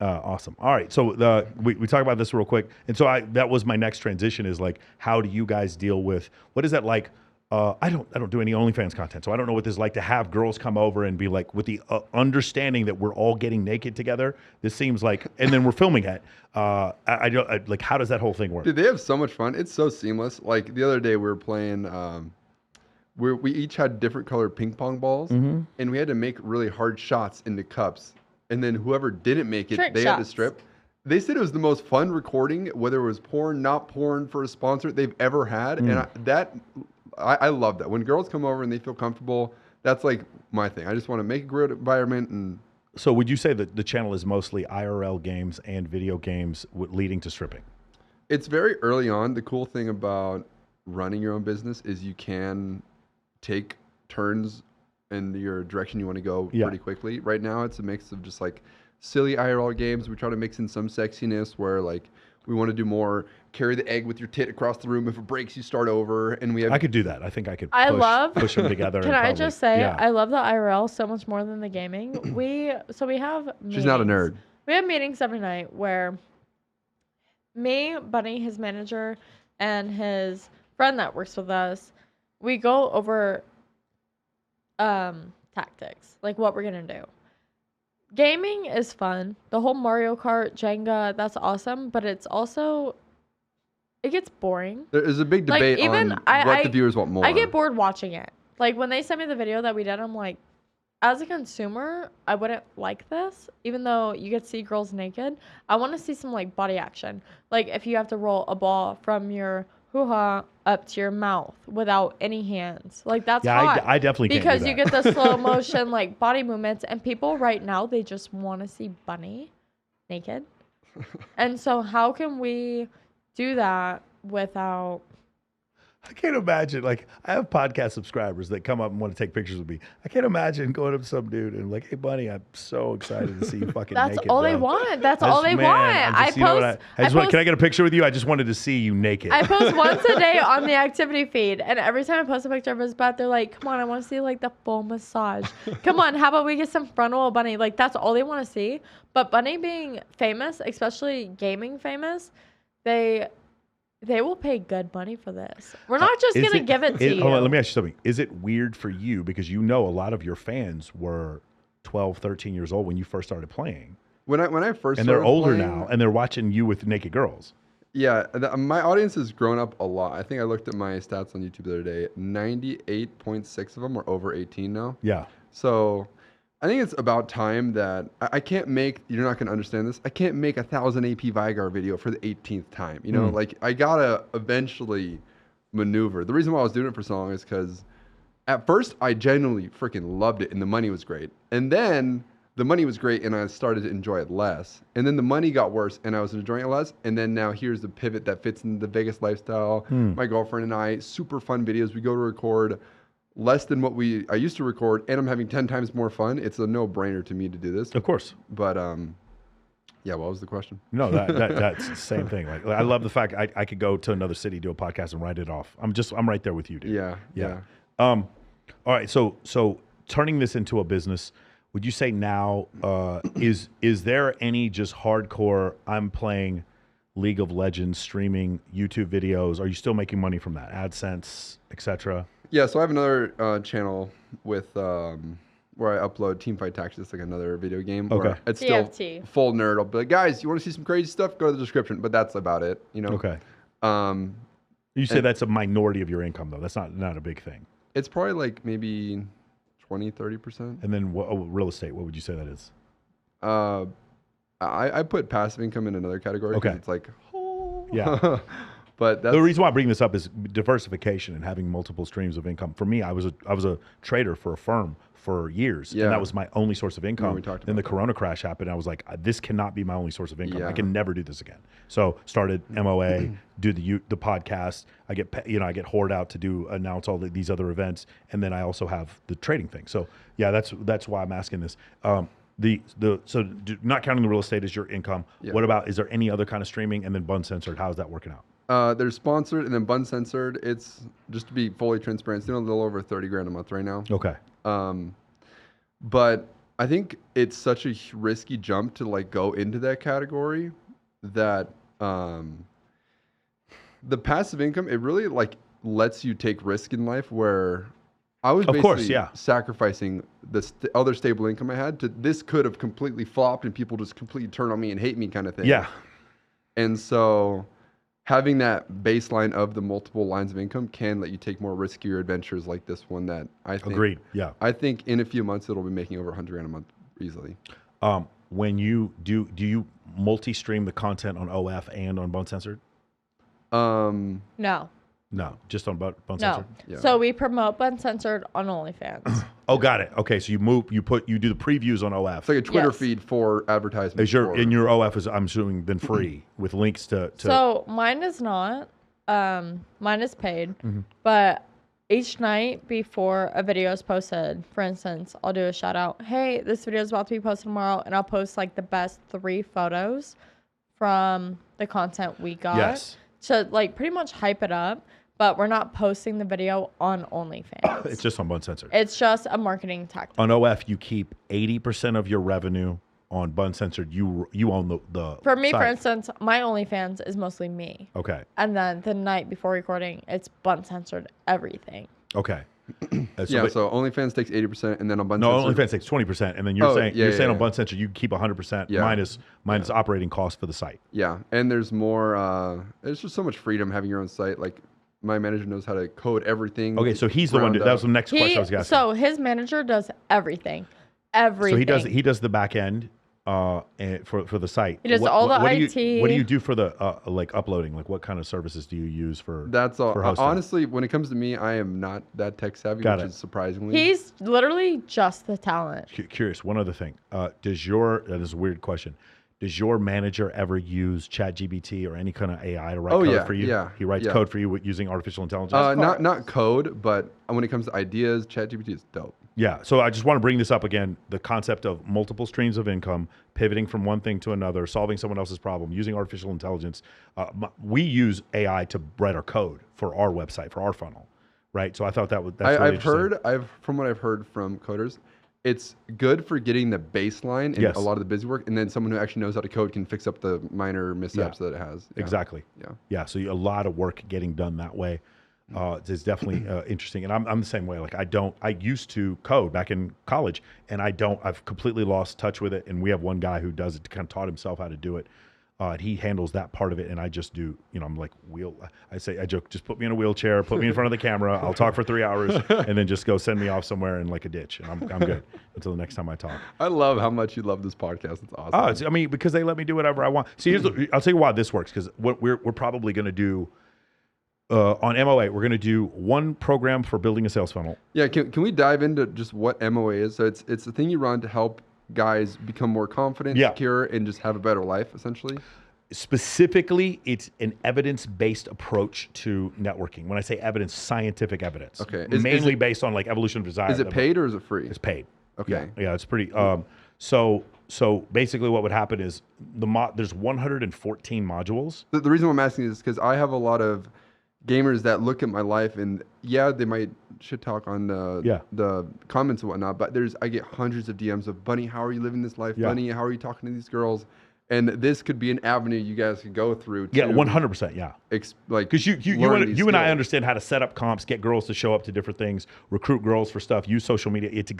Awesome. All right. So we talk about this real quick. And so that was my next transition is like, how do you guys deal with, what is that like? I don't do any OnlyFans content, so I don't know what this is like to have girls come over and be like, with the understanding that we're all getting naked together. This seems like, and then we're filming it. Like, how does that whole thing work? Dude, they have so much fun. It's so seamless. Like the other day, we were playing. We each had different colored ping pong balls, and we had to make really hard shots into cups. And then whoever didn't make it, they had to strip. They said it was the most fun recording, whether it was porn, not porn, for a sponsor they've ever had, and I love that. When girls come over and they feel comfortable, that's like my thing. I just want to make a great environment. And so would you say that the channel is mostly IRL games and video games leading to stripping? It's very early on. The cool thing about running your own business is you can take turns in your direction you want to go pretty quickly. Right now, it's a mix of just like silly IRL games. We try to mix in some sexiness where like we want to do more carry the egg with your tit across the room. If it breaks, you start over. And we have. I could do that. I think I could. Push them together. Can I just say I love the IRL so much more than the gaming. So we have. She's not a nerd. we have meetings every night where me, Bunny, his manager, and his friend that works with us, we go over tactics, like what we're gonna do. Gaming is fun. The whole Mario Kart, Jenga, that's awesome, but it's also it gets boring. There is a big debate on what the viewers want more. I get bored watching it. Like when they sent me the video that we did, I'm like, as a consumer, I wouldn't like this, even though you get to see girls naked. I want to see some like body action. Like if you have to roll a ball from your hoo-ha up to your mouth without any hands. Like that's hot. I definitely can't because do you that. get the slow motion like body movements, and people right now, they just want to see Bunny naked. And so how can we do that without... I can't imagine, like, I have podcast subscribers that come up and want to take pictures with me. I can't imagine going up to some dude and like, hey, Bunny, I'm so excited to see you fucking That's naked, all bro. they want. That's all they want. I post, can I get a picture with you? I just wanted to see you naked. I post once a day on the activity feed, and every time I post a picture of his butt, they're like, come on, I want to see like the full massage. Come on, how about we get some frontal of Bunny? Like, that's all they want to see. But Bunny being famous, especially gaming famous, they will pay good money for this. We're not just going to give it to you. Hold on, let me ask you something. Is it weird for you, because you know a lot of your fans were 12, 13 years old when you first started playing? When I first and they're older playing, now, and they're watching you with naked girls. Yeah, my audience has grown up a lot. I think I looked at my stats on YouTube the other day. 98.6 of them are over 18 now. Yeah. So I think it's about time that I can't make, you're not going to understand this, I can't make 1,000 AP Vigar video for the 18th time. You know, like I got to eventually maneuver. The reason why I was doing it for so long is because at first I genuinely freaking loved it and the money was great. And then the money was great and I started to enjoy it less. And then the money got worse and I was enjoying it less. And then now here's the pivot that fits in the Vegas lifestyle. My girlfriend and I, super fun videos. We go to record less than what I used to record, and I'm having 10 times more fun. It's a no-brainer to me to do this. Of course. But yeah, what was the question? No, that's the same thing. Like I love the fact I could go to another city, do a podcast, and write it off. I'm right there with you, dude. Yeah. All right. So turning this into a business, would you say now is there any just hardcore? I'm playing League of Legends, streaming YouTube videos. Are you still making money from that? AdSense, etc. Yeah, so I have another channel with where I upload Teamfight Tactics, like another video game. Okay. Where it's still full nerd. I'll be like, guys, you want to see some crazy stuff? Go to the description. But that's about it, you know. Okay. You say that's a minority of your income, though. That's not a big thing. It's probably like maybe 20-30%. And then real estate, what would you say that is? I put passive income in another category. Okay. It's like, yeah. But the reason why I bring this up is diversification and having multiple streams of income. For me, I was a trader for a firm for years, and that was my only source of income. We talked about then the Corona crash happened. I was like, this cannot be my only source of income. Yeah. I can never do this again. So started MOA, do the podcast. I get hoard out to announce all these other events, and then I also have the trading thing. So yeah, that's why I'm asking this. Not counting the real estate as your income. Yeah. What about, is there any other kind of streaming? And then Uncensored, how's that working out? They're sponsored, and then Uncensored. It's just to be fully transparent. It's doing a little over $30,000 a month right now. Okay. But I think it's such a risky jump to like go into that category that the passive income, it really like lets you take risk in life. Where I was basically sacrificing the other stable income I had to this could have completely flopped and people just completely turn on me and hate me kind of thing. Yeah. And so having that baseline of the multiple lines of income can let you take more riskier adventures like this one that I think. Agreed. Yeah. I think in a few months it'll be making over $100,000 a month easily. When you do you multi-stream the content on OF and on Uncensored? No, just on Uncensored? No. Yeah. So we promote Uncensored on OnlyFans. Oh, got it. Okay, so you do the previews on OF. It's like a Twitter feed for advertisements. Your OF is, I'm assuming, then free with links to. So mine is not. Mine is paid, but each night before a video is posted, for instance, I'll do a shout out. Hey, this video is about to be posted tomorrow, and I'll post like the best 3 photos from the content we got. Yes. To like pretty much hype it up. But we're not posting the video on OnlyFans. It's just on Uncensored. It's just a marketing tactic. On OF, you keep 80% of your revenue on Bun Censored, you own the For me, site. for instance, my OnlyFans is mostly me. Okay. And then the night before recording, it's Bun Censored everything. Okay. So OnlyFans takes 80%, and then on Bun no, Censored, OnlyFans takes 20%, and then you're saying on Bun Censored you keep 100% minus operating costs for the site. Yeah, and there's more. There's just so much freedom having your own site. Like my manager knows how to code everything. Okay, so he's the one. That was the next question I was asking. So his manager does everything. Everything. So he does the back end and for the site. He does all the IT. What do you do for the like uploading? Like what kind of services do you use for? That's all. For hosting? Honestly, when it comes to me, I am not that tech savvy, which is surprisingly. He's literally just the talent. Curious. One other thing. That is a weird question. Does your manager ever use ChatGPT or any kind of AI to write code for you? Yeah. He writes code for you using artificial intelligence? Not code, but when it comes to ideas, ChatGPT is dope. Yeah. So I just want to bring this up again, the concept of multiple streams of income, pivoting from one thing to another, solving someone else's problem, using artificial intelligence. We use AI to write our code for our website, for our funnel, right? So I thought that's really from what I've heard from coders, it's good for getting the baseline and a lot of the busy work, and then someone who actually knows how to code can fix up the minor missteps that it has. Yeah. Exactly. Yeah. So a lot of work getting done that way is definitely interesting. And I'm the same way. Like I used to code back in college, and I've completely lost touch with it. And we have one guy who does it, kind of taught himself how to do it. He handles that part of it, and I just do, I'm like, I joke, just put me in a wheelchair, put me in front of the camera, I'll talk for 3 hours, and then just go send me off somewhere in like a ditch, and I'm good until the next time I talk. I love how much you love this podcast. It's awesome. Because they let me do whatever I want. See, I'll tell you why this works, because what we're probably going to do on MOA, we're going to do one program for building a sales funnel. Yeah, can we dive into just what MOA is? So it's the thing you run to help guys become more confident, secure, and just have a better life, essentially? Specifically, it's an evidence-based approach to networking. When I say evidence, scientific evidence. Okay. Mainly based on like evolution of desire. Is it paid or is it free? It's paid. Okay. Yeah, it's pretty. So basically what would happen is there's 114 modules. The reason why I'm asking is because I have a lot of gamers that look at my life and they might shit talk on the comments and whatnot, but I get hundreds of DMs of, Bunny, how are you living this life? Bunny, how are you talking to these girls? And this could be an avenue you guys could go through. 100%. Yeah. Because you and I understand how to set up comps, get girls to show up to different things, recruit girls for stuff, use social media. It's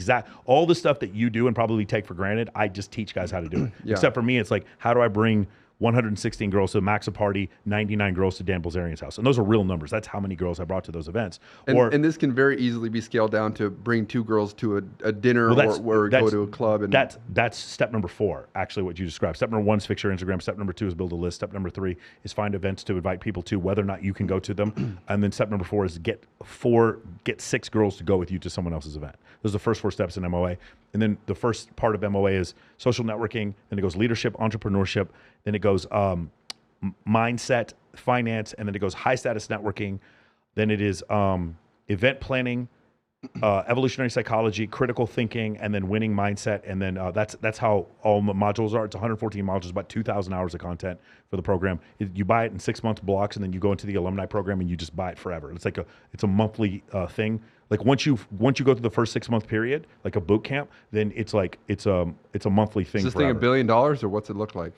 all the stuff that you do and probably take for granted. I just teach guys how to do it. Except for me, it's like, how do I bring 116 girls to Maxa Party, 99 girls to Dan Bilzerian's house. And those are real numbers. That's how many girls I brought to those events. And this can very easily be scaled down to bring 2 girls to a dinner or go to a club. And that's step number 4, actually, what you described. Step number 1 is fix your Instagram. Step number 2 is build a list. Step number 3 is find events to invite people to, whether or not you can go to them. And then step number 4 is get 6 girls to go with you to someone else's event. Those are the first 4 steps in MOA. And then the first part of MOA is social networking. Then it goes leadership, entrepreneurship. Then it goes mindset, finance, and then it goes high status networking. Then it is event planning, evolutionary psychology, critical thinking, and then winning mindset. And then that's how all the modules are. It's 114 modules, about 2,000 hours of content for the program. You buy it in 6-month blocks, and then you go into the alumni program and you just buy it forever. It's like it's a monthly thing. Like once you go through the first 6-month period, like a boot camp, then it's a monthly thing. Is this thing $1 billion, or what's it look like?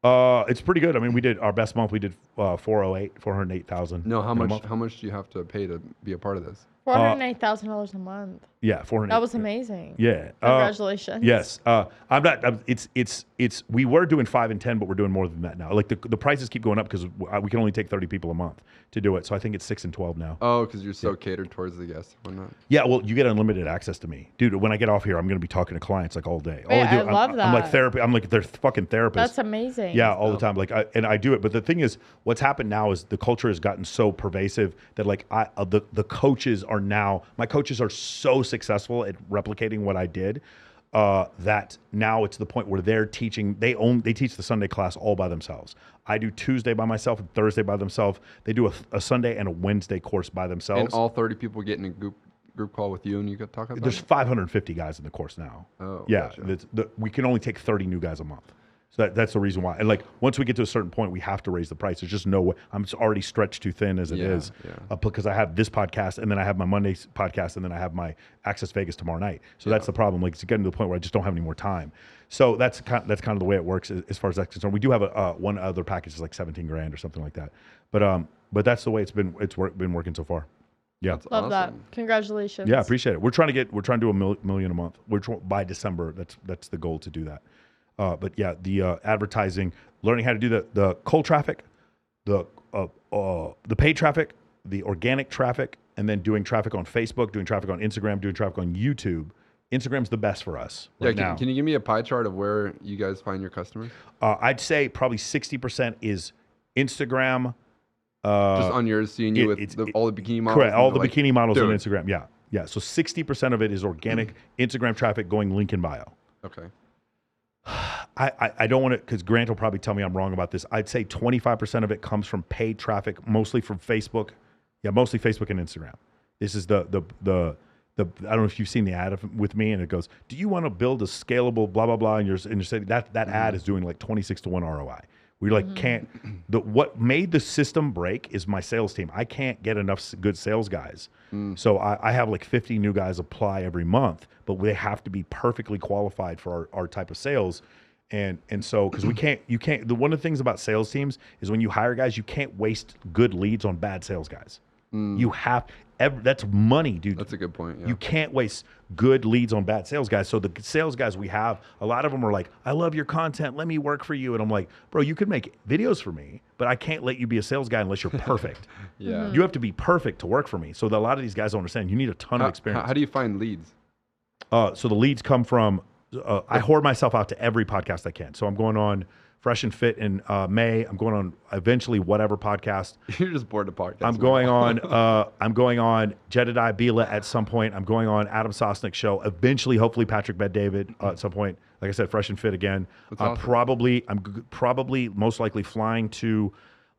It's pretty good. I mean, we did our best month. We did 408,000. No, how much do you have to pay to be a part of this? $408,000 a month. Yeah, 408. That was amazing. Yeah. Congratulations. Yes. We were doing 5 and 10, but we're doing more than that now. Like the prices keep going up because we can only take 30 people a month to do it. So I think it's 6 and 12 now. Oh, because you're so catered towards the guests. Why not? Yeah. Well, you get unlimited access to me, dude. When I get off here, I'm going to be talking to clients like all day. I love that. I'm like therapy. I'm like their fucking therapist. That's amazing. Yeah, all the time. Like I do it. But the thing is, what's happened now is the culture has gotten so pervasive that like the coaches are now, my coaches are so successful at replicating what I did that now it's the point where they're teaching. They teach the Sunday class all by themselves. I do Tuesday by myself and Thursday by themselves. They do a Sunday and a Wednesday course by themselves. And all 30 people get in a group call with you and you could talk about There's 550 guys in the course now. Oh, yeah. Gotcha. We can only take 30 new guys a month. So that's the reason why. And like once we get to a certain point, we have to raise the price. There's just no way. I'm already stretched too thin as it is because I have this podcast and then I have my Monday podcast and then I have my Access Vegas tomorrow night. So that's the problem. Like it's getting to the point where I just don't have any more time. So that's kind of the way it works as far as that's concerned. We do have one other package is like 17 grand or something like that. But that's the way it's been working so far. Yeah. That's Love awesome. that. Congratulations. Yeah, appreciate it. We're trying to do $1 million a month. By December. That's the goal to do that. But yeah, the advertising, learning how to do the cold traffic, the paid traffic, the organic traffic, and then doing traffic on Facebook, doing traffic on Instagram, doing traffic on YouTube. Instagram's the best for us right now. Can you give me a pie chart of where you guys find your customers? I'd say probably 60% is Instagram. Just on yours, seeing you with all the bikini models. Correct, all the bikini models on Instagram. Yeah. So 60% of it is organic Instagram traffic going link in bio. Okay. I don't want to, because Grant will probably tell me I'm wrong about this. I'd say 25% of it comes from paid traffic, mostly from Facebook. Yeah, mostly Facebook and Instagram. This is the I don't know if you've seen the ad with me, and it goes, "Do you want to build a scalable blah blah blah?" And you're saying that ad is doing like 26-to-1 ROI. We like can't. What made the system break is my sales team. I can't get enough good sales guys. So I have like 50 new guys apply every month, but they have to be perfectly qualified for our type of sales. And so because you can't. One of the things about sales teams is when you hire guys, you can't waste good leads on bad sales guys. You have. That's money, dude. That's a good point. Yeah. You can't waste good leads on bad sales guys. So the sales guys we have, a lot of them are like, "I love your content. Let me work for you." And I'm like, "Bro, you could make videos for me, but I can't let you be a sales guy unless you're perfect." Yeah. You have to be perfect to work for me. So a lot of these guys don't understand. You need a ton of experience. How do you find leads? So the leads come from, I whore myself out to every podcast I can. So I'm going on Fresh and Fit in May. I'm going on eventually whatever podcast. You're just bored of podcasts. I'm going on Jedediah Bila at some point. I'm going on Adam Sosnick's show. Eventually, hopefully Patrick Bet-David at some point. Like I said, Fresh and Fit again. Awesome. I'm probably most likely flying to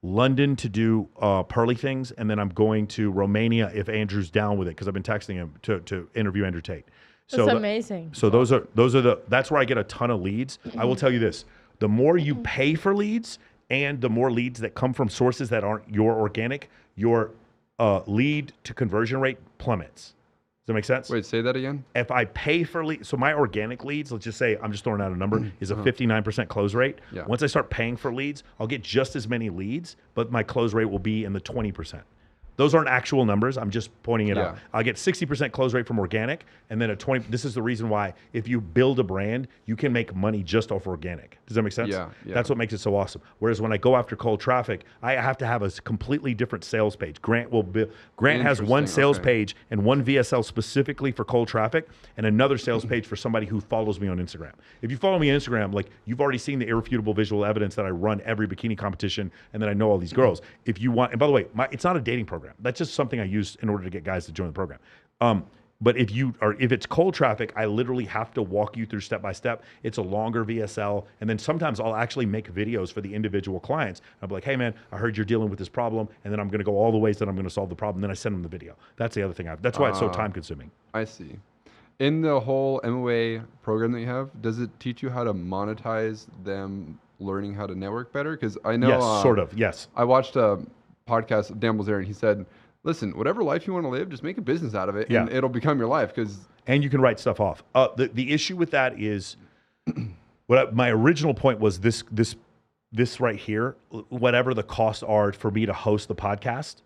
London to do Pearly Things, and then I'm going to Romania if Andrew's down with it, because I've been texting him to interview Andrew Tate. That's amazing. So that's where I get a ton of leads. I will tell you this. The more you pay for leads and the more leads that come from sources that aren't your organic, your lead to conversion rate plummets. Does that make sense? Wait, say that again? If I pay for leads, so my organic leads, let's just say, I'm just throwing out a number, is a 59% close rate. Yeah. Once I start paying for leads, I'll get just as many leads, but my close rate will be in the 20%. Those aren't actual numbers. I'm just pointing it out. I'll get 60% close rate from organic, and then a 20. This is the reason why if you build a brand, you can make money just off organic. Does that make sense? Yeah. That's what makes it so awesome. Whereas when I go after cold traffic, I have to have a completely different sales page. Grant has one sales page and one VSL specifically for cold traffic, and another sales page for somebody who follows me on Instagram. If you follow me on Instagram, like you've already seen the irrefutable visual evidence that I run every bikini competition, and then I know all these girls. If you want, and by the way, it's not a dating program. That's just something I use in order to get guys to join the program. But if it's cold traffic, I literally have to walk you through step by step. It's a longer VSL, and then sometimes I'll actually make videos for the individual clients. I'll be like, "Hey man, I heard you're dealing with this problem," and then I'm going to go all the ways that I'm going to solve the problem. Then I send them the video. That's the other thing. That's why it's so time consuming. I see. In the whole MOA program that you have, does it teach you how to monetize them learning how to network better? Because I know, yes, sort of, yes. I watched a podcast of Dan Bilzerian, and he said, "Listen, whatever life you want to live, just make a business out of it, and it'll become your life." And you can write stuff off. The issue with that is, my original point was this right here. Whatever the costs are for me to host the podcast,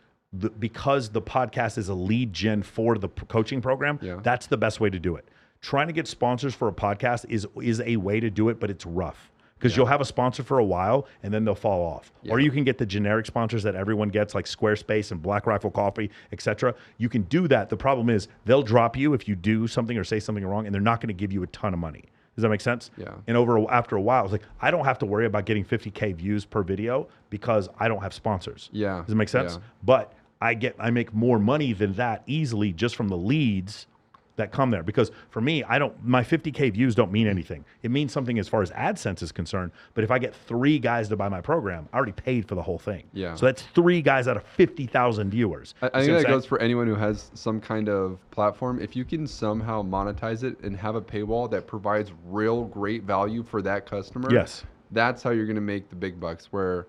because the podcast is a lead gen for the coaching program. That's the best way to do it. Trying to get sponsors for a podcast is a way to do it, but it's rough. Because you'll have a sponsor for a while and then they'll fall off. Or you can get the generic sponsors that everyone gets, like Squarespace and Black Rifle Coffee, etc. You can do that. The problem is they'll drop you if you do something or say something wrong, and they're not going to give you a ton of money. Does that make sense? Yeah. And after a while, it's like, I don't have to worry about getting 50K views per video because I don't have sponsors. Yeah. Does it make sense? Yeah. But I make more money than that easily just from the leads that come there. Because for me, my 50K views don't mean anything. It means something as far as AdSense is concerned. But if I get 3 guys to buy my program, I already paid for the whole thing. Yeah. So that's 3 guys out of 50,000 viewers. I think that goes for anyone who has some kind of platform. If you can somehow monetize it and have a paywall that provides real great value for that customer, yes, That's how you're going to make the big bucks. Where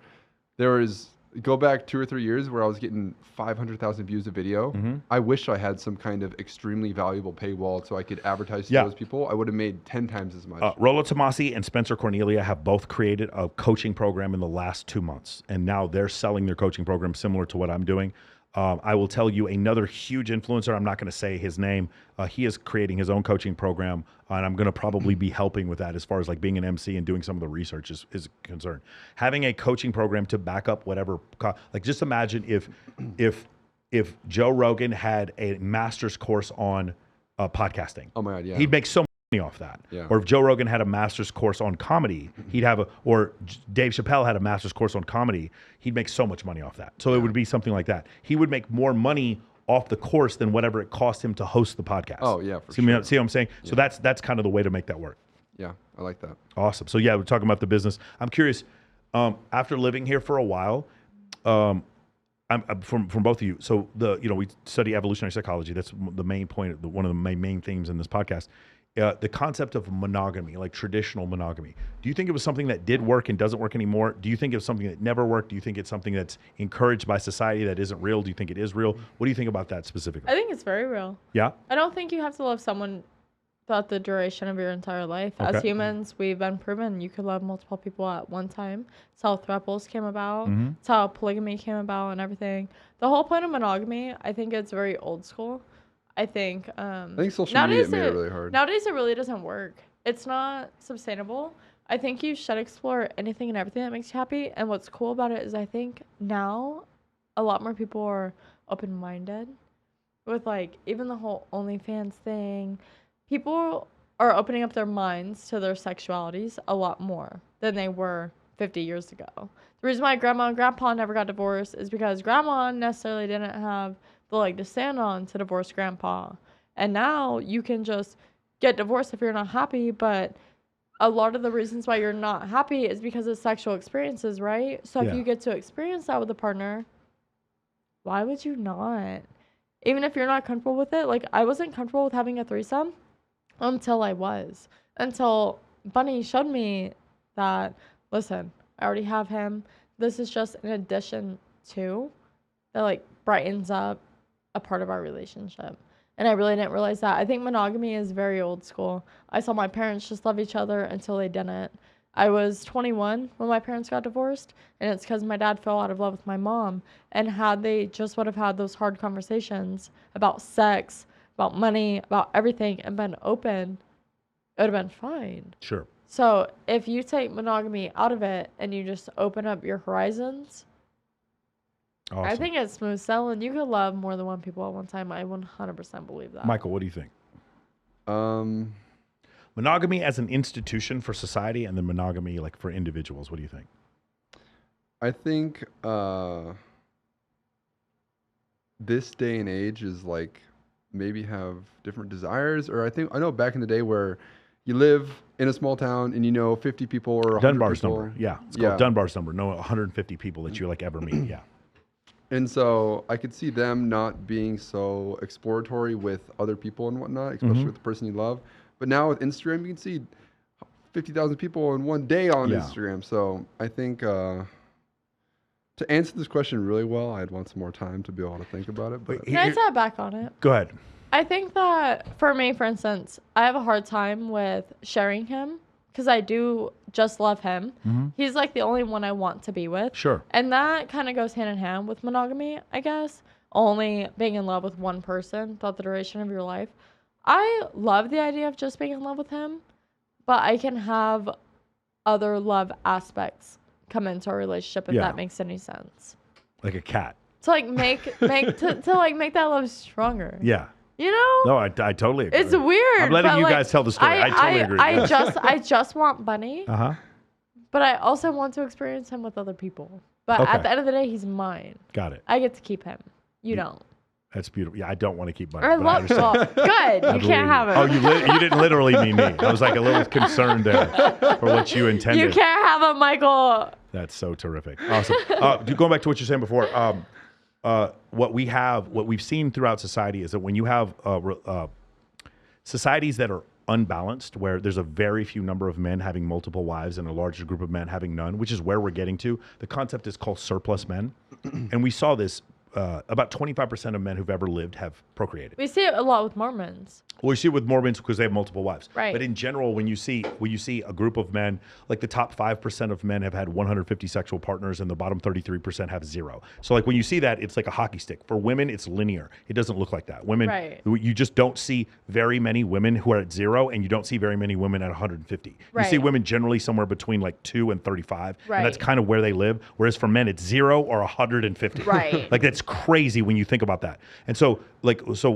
go back 2 or 3 years where I was getting 500,000 views a video. I wish I had some kind of extremely valuable paywall so I could advertise to those people. I would have made 10 times as much. Rollo Tomasi and Spencer Cornelia have both created a coaching program in the last 2 months, and now they're selling their coaching program similar to what I'm doing. I will tell you another huge influencer. I'm not going to say his name. He is creating his own coaching program, and I'm going to probably be helping with that as far as like being an MC and doing some of the research is concerned. Having a coaching program to back up whatever, like just imagine if Joe Rogan had a master's course on podcasting. Oh my God, yeah. He'd make so much money off that. Yeah. Or if Joe Rogan had a master's course on comedy, or Dave Chappelle had a master's course on comedy, he'd make so much money off that. So it would be something like that. He would make more money off the course than whatever it cost him to host the podcast. Oh yeah, for see, sure. See what I'm saying? So that's kind of the way to make that work. Yeah, I like that. Awesome. So yeah, we're talking about the business. I'm curious, after living here for a while, I'm from both of you. So we study evolutionary psychology. That's the main point, one of the main themes in this podcast. The concept of monogamy, like traditional monogamy. Do you think it was something that did work and doesn't work anymore? Do you think it was something that never worked? Do you think it's something that's encouraged by society that isn't real? Do you think it is real? What do you think about that specifically? I think it's very real. Yeah? I don't think you have to love someone throughout the duration of your entire life. Okay. As humans, we've been proven you could love multiple people at one time. It's how throuples came about. It's how polygamy came about and everything. The whole point of monogamy, I think it's very old school. I think social media made it really hard. Nowadays, it really doesn't work. It's not sustainable. I think you should explore anything and everything that makes you happy. And what's cool about it is I think now a lot more people are open-minded with like even the whole OnlyFans thing. People are opening up their minds to their sexualities a lot more than they were 50 years ago. The reason why grandma and grandpa never got divorced is because grandma necessarily didn't have the leg to stand on to divorce grandpa. And now you can just get divorced if you're not happy, but a lot of the reasons why you're not happy is because of sexual experiences, right? So if you get to experience that with a partner, why would you not? Even if you're not comfortable with it, like I wasn't comfortable with having a threesome until Bunny showed me that, listen, I already have him. This is just an addition to that like brightens up a part of our relationship. And I really didn't realize that. I think monogamy is very old school. I saw my parents just love each other until they didn't. I was 21 when my parents got divorced, and it's because my dad fell out of love with my mom. And had they just would have had those hard conversations about sex, about money, about everything, and been open, it would have been fine. Sure. So if you take monogamy out of it and you just open up your horizons, awesome. I think it's smooth sailing. You could love more than one people at one time. I 100% believe that. Michael, what do you think? Monogamy as an institution for society, and then monogamy like for individuals. What do you think? I think this day and age is like maybe have different desires, or I know back in the day where you live in a small town and 50 people or 100 Dunbar's people. number. Yeah, it's called Dunbar's number. No, 150 people that you like ever meet. Yeah. And so I could see them not being so exploratory with other people and whatnot, especially with the person you love. But now with Instagram, you can see 50,000 people in one day on Instagram. So I think to answer this question really well, I'd want some more time to be able to think about it. But can I tap back on it? Go ahead. I think that for me, for instance, I have a hard time with sharing him because I do just love him. He's like the only one I want to be with. Sure. And that kind of goes hand in hand with monogamy, I guess. Only being in love with one person throughout the duration of your life. I love the idea of just being in love with him, but I can have other love aspects come into a relationship if that makes any sense. Like a cat. To like make that love stronger. Yeah. You know? No, I totally agree. It's weird. I'm letting you guys tell the story. I totally agree. I just want Bunny. But I also want to experience him with other people. But at the end of the day, he's mine. Got it. I get to keep him. You don't. That's beautiful. Yeah, I don't want to keep Bunny. I love good. You can't have him. Oh, you didn't literally mean me. I was like a little concerned there for what you intended. You can't have him, Michael. That's so terrific. Awesome. Going back to what you're saying before, what we've seen throughout society is that when you have societies that are unbalanced, where there's a very few number of men having multiple wives and a larger group of men having none, which is where we're getting to. The concept is called surplus men. And we saw this, about 25% of men who've ever lived have procreated. We see it a lot with Mormons. Well, we see it with Mormons because they have multiple wives. Right. But in general, when you see a group of men, like the top 5% of men have had 150 sexual partners and the bottom 33% have 0. So like when you see that, it's like a hockey stick. For women, it's linear. It doesn't look like that. Women, right. You just don't see very many women who are at 0, and you don't see very many women at 150. Right. You see women generally somewhere between like 2 and 35. Right. And that's kind of where they live. Whereas for men, it's 0 or 150. Right. Like that's crazy when you think about that. And so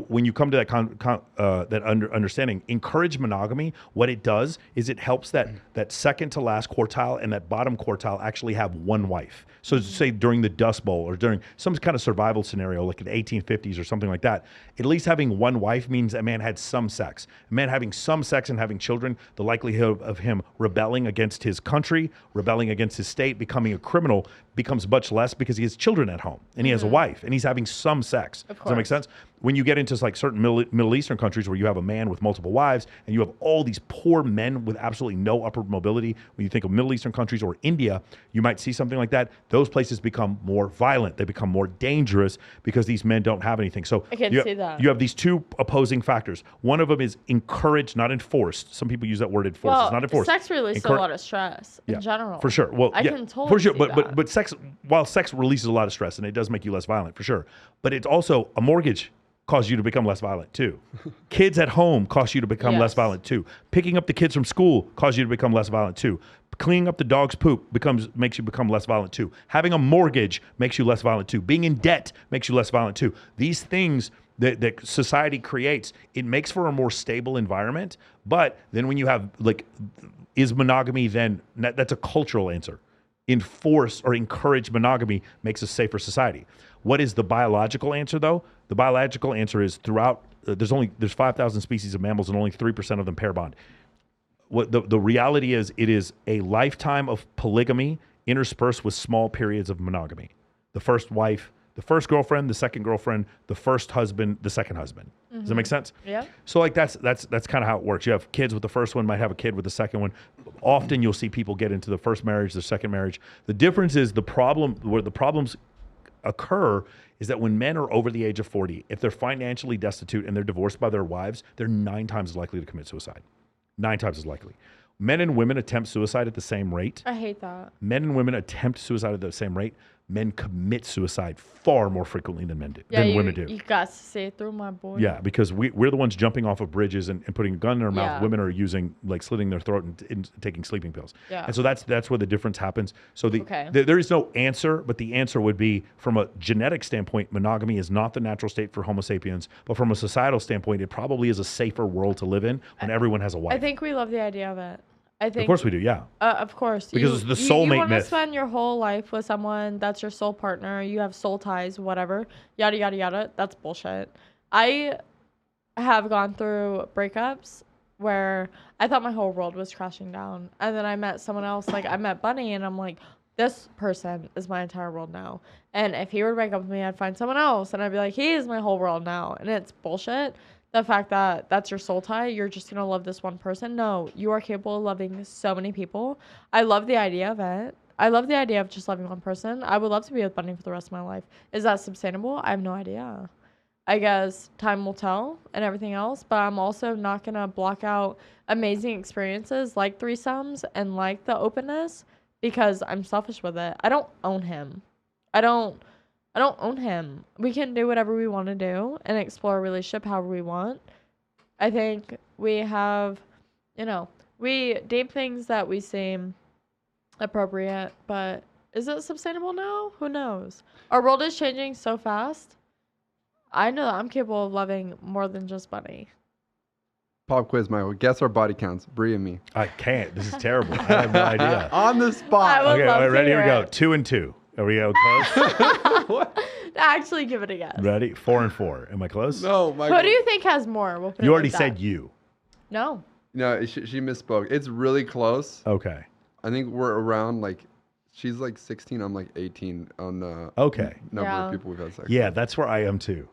when you come to that understanding, encourage monogamy. What it does is it helps that second to last quartile and that bottom quartile actually have one wife. So say during the Dust Bowl or during some kind of survival scenario, like in the 1850s or something like that, at least having one wife means a man had some sex. A man having some sex and having children, the likelihood of him rebelling against his country, rebelling against his state, becoming a criminal becomes much less because he has children at home and he has a wife and he's having some sex. Does that make sense? When you get into like certain Middle Eastern countries where you have a man with multiple wives and you have all these poor men with absolutely no upward mobility, when you think of Middle Eastern countries or India, you might see something like that. Those places become more violent. They become more dangerous because these men don't have anything. So I can see that. You have these two opposing factors. One of them is encouraged, not enforced. Some people use that word enforced. It's not enforced. Sex releases a lot of stress in general. For sure. Well, I can totally for sure. see But sex, while sex releases a lot of stress and it does make you less violent, for sure. But it's also a mortgage cause you to become less violent too. Kids at home cause you to become less violent too. Picking up the kids from school cause you to become less violent too. Cleaning up the dog's poop makes you become less violent too. Having a mortgage makes you less violent too. Being in debt makes you less violent too. These things that society creates, it makes for a more stable environment. But then when you have is monogamy then, that's a cultural answer. Enforce or encourage monogamy makes a safer society. What is the biological answer though? The biological answer is throughout, there's 5,000 species of mammals and only 3% of them pair bond. What the reality is, it is a lifetime of polygamy interspersed with small periods of monogamy. The first wife, the first girlfriend, the second girlfriend, the first husband, the second husband. Does that make sense? Yeah. So like that's kind of how it works. You have kids with the first one, might have a kid with the second one. Often you'll see people get into the first marriage, the second marriage. The difference is where the problems occur is that when men are over the age of 40, if they're financially destitute and they're divorced by their wives, they're 9 times as likely to commit suicide. 9 times as likely. Men and women attempt suicide at the same rate. I hate that. Men and women attempt suicide at the same rate. Men commit suicide far more frequently than women do. You got to see it through, my boy. Yeah, because we're the ones jumping off of bridges and putting a gun in their mouth. Women are using, slitting their throat and taking sleeping pills. Yeah. And so that's where the difference happens. So there is no answer, but the answer would be, from a genetic standpoint, monogamy is not the natural state for Homo sapiens. But from a societal standpoint, it probably is a safer world to live in when everyone has a wife. I think we love the idea of it. I think, of course we do, yeah. Of course. Because it's the soulmate myth. You want to spend your whole life with someone that's your soul partner. You have soul ties, whatever. Yada, yada, yada. That's bullshit. I have gone through breakups where I thought my whole world was crashing down. And then I met someone else. Like, I met Bunny, and I'm like, this person is my entire world now. And if he were to break up with me, I'd find someone else. And I'd be like, he is my whole world now. And it's bullshit. The fact that that's your soul tie, you're just going to love this one person. No, you are capable of loving so many people. I love the idea of it. I love the idea of just loving one person. I would love to be with Bunny for the rest of my life. Is that sustainable? I have no idea. I guess time will tell and everything else, but I'm also not going to block out amazing experiences like threesomes and like the openness because I'm selfish with it. I don't own him. I don't own him. We can do whatever we want to do and explore a relationship however we want. I think we have, we deem things that we seem appropriate, but is it sustainable now? Who knows? Our world is changing so fast. I know that I'm capable of loving more than just Bunny. Pop quiz, Michael. Guess our body counts. Bree and me. I can't. This is terrible. I have no idea. On the spot. Okay, all right, ready? Here we go. 2 and 2. Are we close? What? Actually, give it a guess. Ready? 4 and 4. Am I close? No, Michael. Who do you think has more? We'll you already said you. No. No, she misspoke. It's really close. Okay. I think we're around she's 16. I'm 18 on the number of people we've had sex. Yeah, that's where I am too.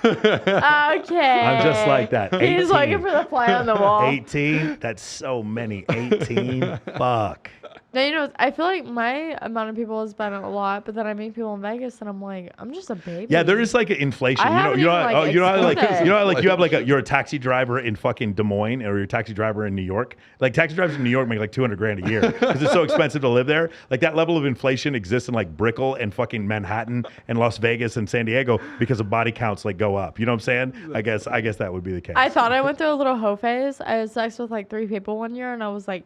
Okay. I'm just like that. He's 18. looking for the fly on the wall. 18? That's so many. 18? Fuck. Now, you know, I feel like my amount of people has been a lot, but then I meet people in Vegas and I'm like, I'm just a baby. Yeah, there is like an inflation. I haven't even, like, you know, experienced you have like you're a taxi driver in fucking Des Moines or you're a taxi driver in New York. Like taxi drivers in New York make like $200,000 a year because it's so expensive to live there. Like that level of inflation exists in like Brickell and fucking Manhattan and Las Vegas and San Diego because of body counts like go up. You know what I'm saying? I guess that would be the case. I thought I went through a little hoe phase. I had sex with like 3 people one year and I was like,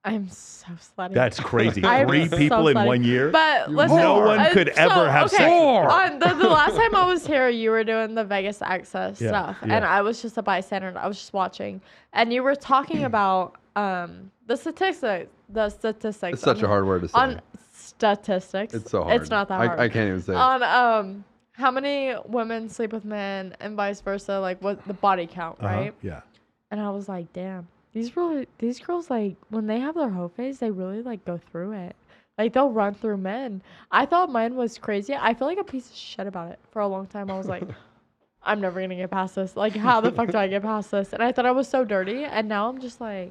I'm so slutty. That's crazy. I'm 3 so people in slutty. 1 year? But listen, No one could ever have sex with on the last time I was here, you were doing the Vegas access stuff, and I was just a bystander. I was just watching, and you were talking about the statistics. It's such a hard word to say. On statistics. It's so hard. It's not that hard. I can't even say it. On how many women sleep with men and vice versa, like what the body count, right? Yeah. And I was like, damn. These girls, like, when they have their hoe phase, they really, like, go through it. Like, they'll run through men. I thought mine was crazy. I feel like a piece of shit about it for a long time. I was like, I'm never going to get past this. Like, how the fuck do I get past this? And I thought I was so dirty. And now I'm just like,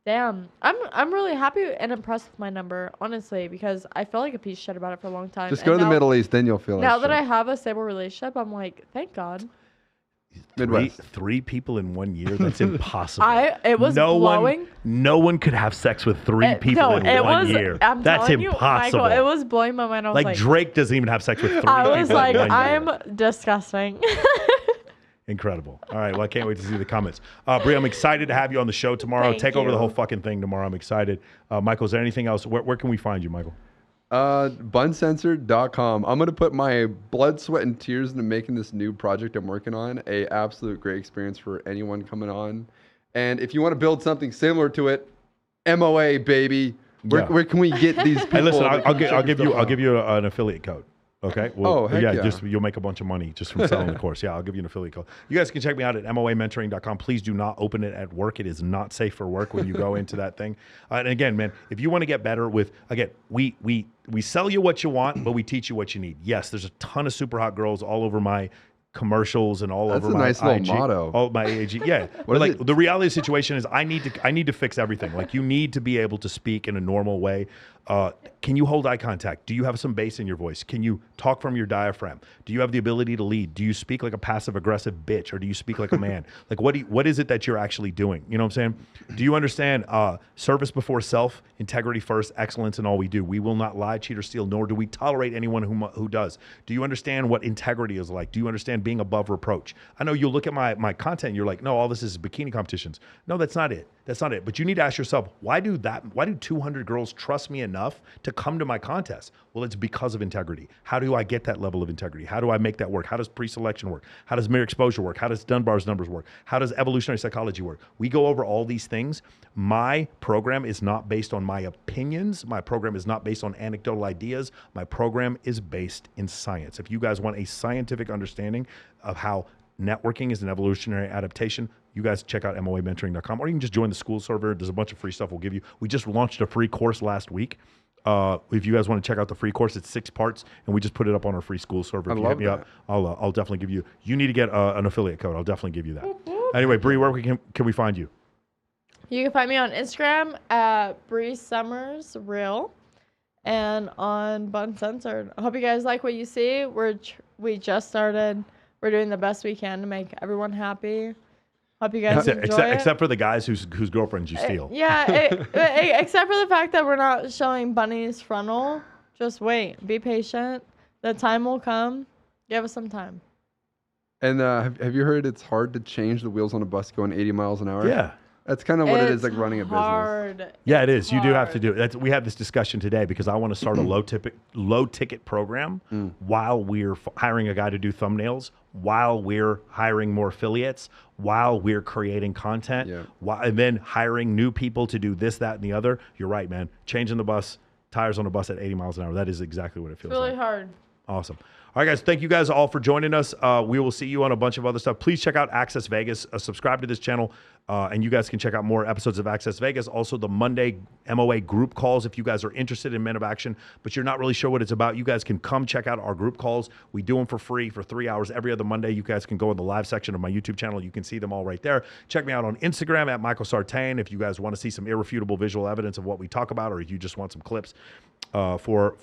damn. I'm really happy and impressed with my number, honestly, because I felt like a piece of shit about it for a long time. Just go to the Middle East, then you'll feel like now shit. that I have a stable relationship, I'm like, thank God. Three people in 1 year? That's impossible. It was blowing. No one could have sex with 3 people in 1 year. That's impossible. You, Michael, it was blowing my mind. I was like Drake doesn't even have sex with 3 people I was like, in 1 year. I'm disgusting. Incredible. All right. Well, I can't wait to see the comments. Brie, I'm excited to have you on the show tomorrow. Take over the whole fucking thing tomorrow. I'm excited. Michael, is there anything else? Where can we find you, Michael? Buncensored.com. I'm going to put my blood, sweat, and tears into making this new project I'm working on a absolute great experience for anyone coming on. And if you want to build something similar to it, MOA, baby. Where can we get these people? Hey, listen, I'll give you an affiliate code. Okay. Well, just you'll make a bunch of money just from selling the course. Yeah, I'll give you an affiliate code. You guys can check me out at moamentoring.com. Please do not open it at work. It is not safe for work when you go into that thing. And again, man, if you want to get better with, again, we sell you what you want, but we teach you what you need. Yes, there's a ton of super hot girls all over my commercials and all over my That's a nice little motto. All my AG. Yeah. But like the reality of the situation is I need to fix everything. Like you need to be able to speak in a normal way. Can you hold eye contact? Do you have some bass in your voice? Can you talk from your diaphragm? Do you have the ability to lead? Do you speak like a passive aggressive bitch or do you speak like a man? Like what is it that you're actually doing? You know what I'm saying? Do you understand service before self, integrity first, excellence in all we do? We will not lie, cheat, or steal, nor do we tolerate anyone who does. Do you understand what integrity is like? Do you understand being above reproach? I know you'll look at my content and you're like, no, all this is bikini competitions. No, that's not it. That's not it. But you need to ask yourself, why do 200 girls trust me enough to come to my contest? Well, it's because of integrity. How do I get that level of integrity? How do I make that work? How does pre-selection work? How does mere exposure work? How does Dunbar's numbers work? How does evolutionary psychology work? We go over all these things. My program is not based on my opinions. My program is not based on anecdotal ideas. My program is based in science. If you guys want a scientific understanding of how networking is an evolutionary adaptation, you guys check out moamentoring.com, or you can just join the Skool server. There's a bunch of free stuff we'll give you. We just launched a free course last week. If you guys want to check out the free course, it's 6 parts, and we just put it up on our free Skool server. If you hit me up, I'll definitely give you. You need to get an affiliate code. I'll definitely give you that. Anyway, Bree, where can we find you? You can find me on Instagram at Bree Summers Real, and on Buncensored. I hope you guys like what you see. We just started. We're doing the best we can to make everyone happy. Hope you guys enjoy it. Except for the guys whose girlfriends you steal. Except for the fact that we're not showing Bunny's frontal. Just wait. Be patient. The time will come. Give us some time. And have you heard it's hard to change the wheels on a bus going 80 miles an hour? Yeah. That's kind of what it is like running a business. Yeah, it is. You do have to do it. We had this discussion today because I want to start a low ticket program while we're hiring a guy to do thumbnails, while we're hiring more affiliates, while we're creating content, and then hiring new people to do this, that, and the other. You're right, man. Changing the bus, tires on a bus at 80 miles an hour. That is exactly what it feels like. It's really hard. Awesome. All right, guys. Thank you guys all for joining us. We will see you on a bunch of other stuff. Please check out Access Vegas. Subscribe to this channel, and you guys can check out more episodes of Access Vegas. Also, the Monday MOA group calls if you guys are interested in Men of Action, but you're not really sure what it's about. You guys can come check out our group calls. We do them for free for 3 hours every other Monday. You guys can go in the live section of my YouTube channel. You can see them all right there. Check me out on Instagram at Michael Sartain if you guys want to see some irrefutable visual evidence of what we talk about, or if you just want some clips for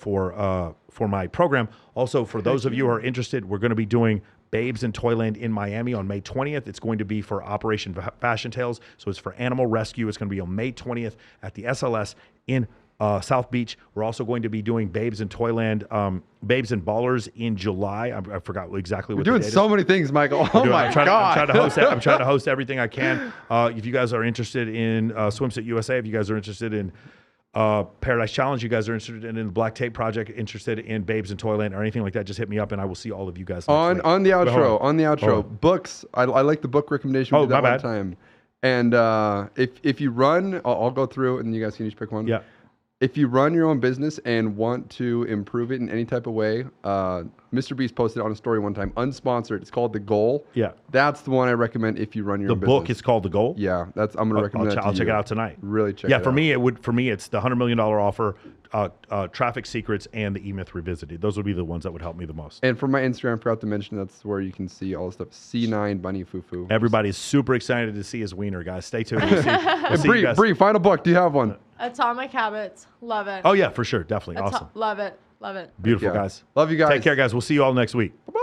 my program. Also, for those of you who are interested, we're going to be doing Babes in Toyland in Miami on May 20th. It's going to be for Operation Fashion Tales. So it's for animal rescue. It's going to be on May 20th at the SLS in South Beach. We're also going to be doing Babes in Toyland, Babes and Ballers in July. I forgot exactly what You're doing so many things, Michael. Oh my God. I'm trying to host everything I can. If you guys are interested in Swimsuit USA, if you guys are interested in Paradise Challenge, you guys are interested in the Black Tape Project, interested in Babes in Toyland or anything like that, just hit me up and I will see all of you guys next week. On the outro. Books. I like the book recommendation. We did that one time. And if you run, I'll go through and you guys can each pick one. Yeah. If you run your own business and want to improve it in any type of way, Mr. Beast posted on a story one time, unsponsored. It's called The Goal. Yeah. That's the one I recommend if you run your own business. The book is called The Goal? Yeah. I'm going to recommend that to I'll check it out tonight. Really check it out. Yeah, for me, it's the $100 million offer, Traffic Secrets, and the E-Myth Revisited. Those would be the ones that would help me the most. And for my Instagram, I forgot to mention, that's where you can see all the stuff. C9 Bunny Fufu. Everybody's super excited to see his wiener, guys. Stay tuned. We'll see you guys. Bree, final book. Do you have one? Atomic Habits. Love it. Oh, yeah, for sure. Definitely. Awesome. Love it. Love it. Beautiful, guys. Love you guys. Take care, guys. We'll see you all next week. Bye.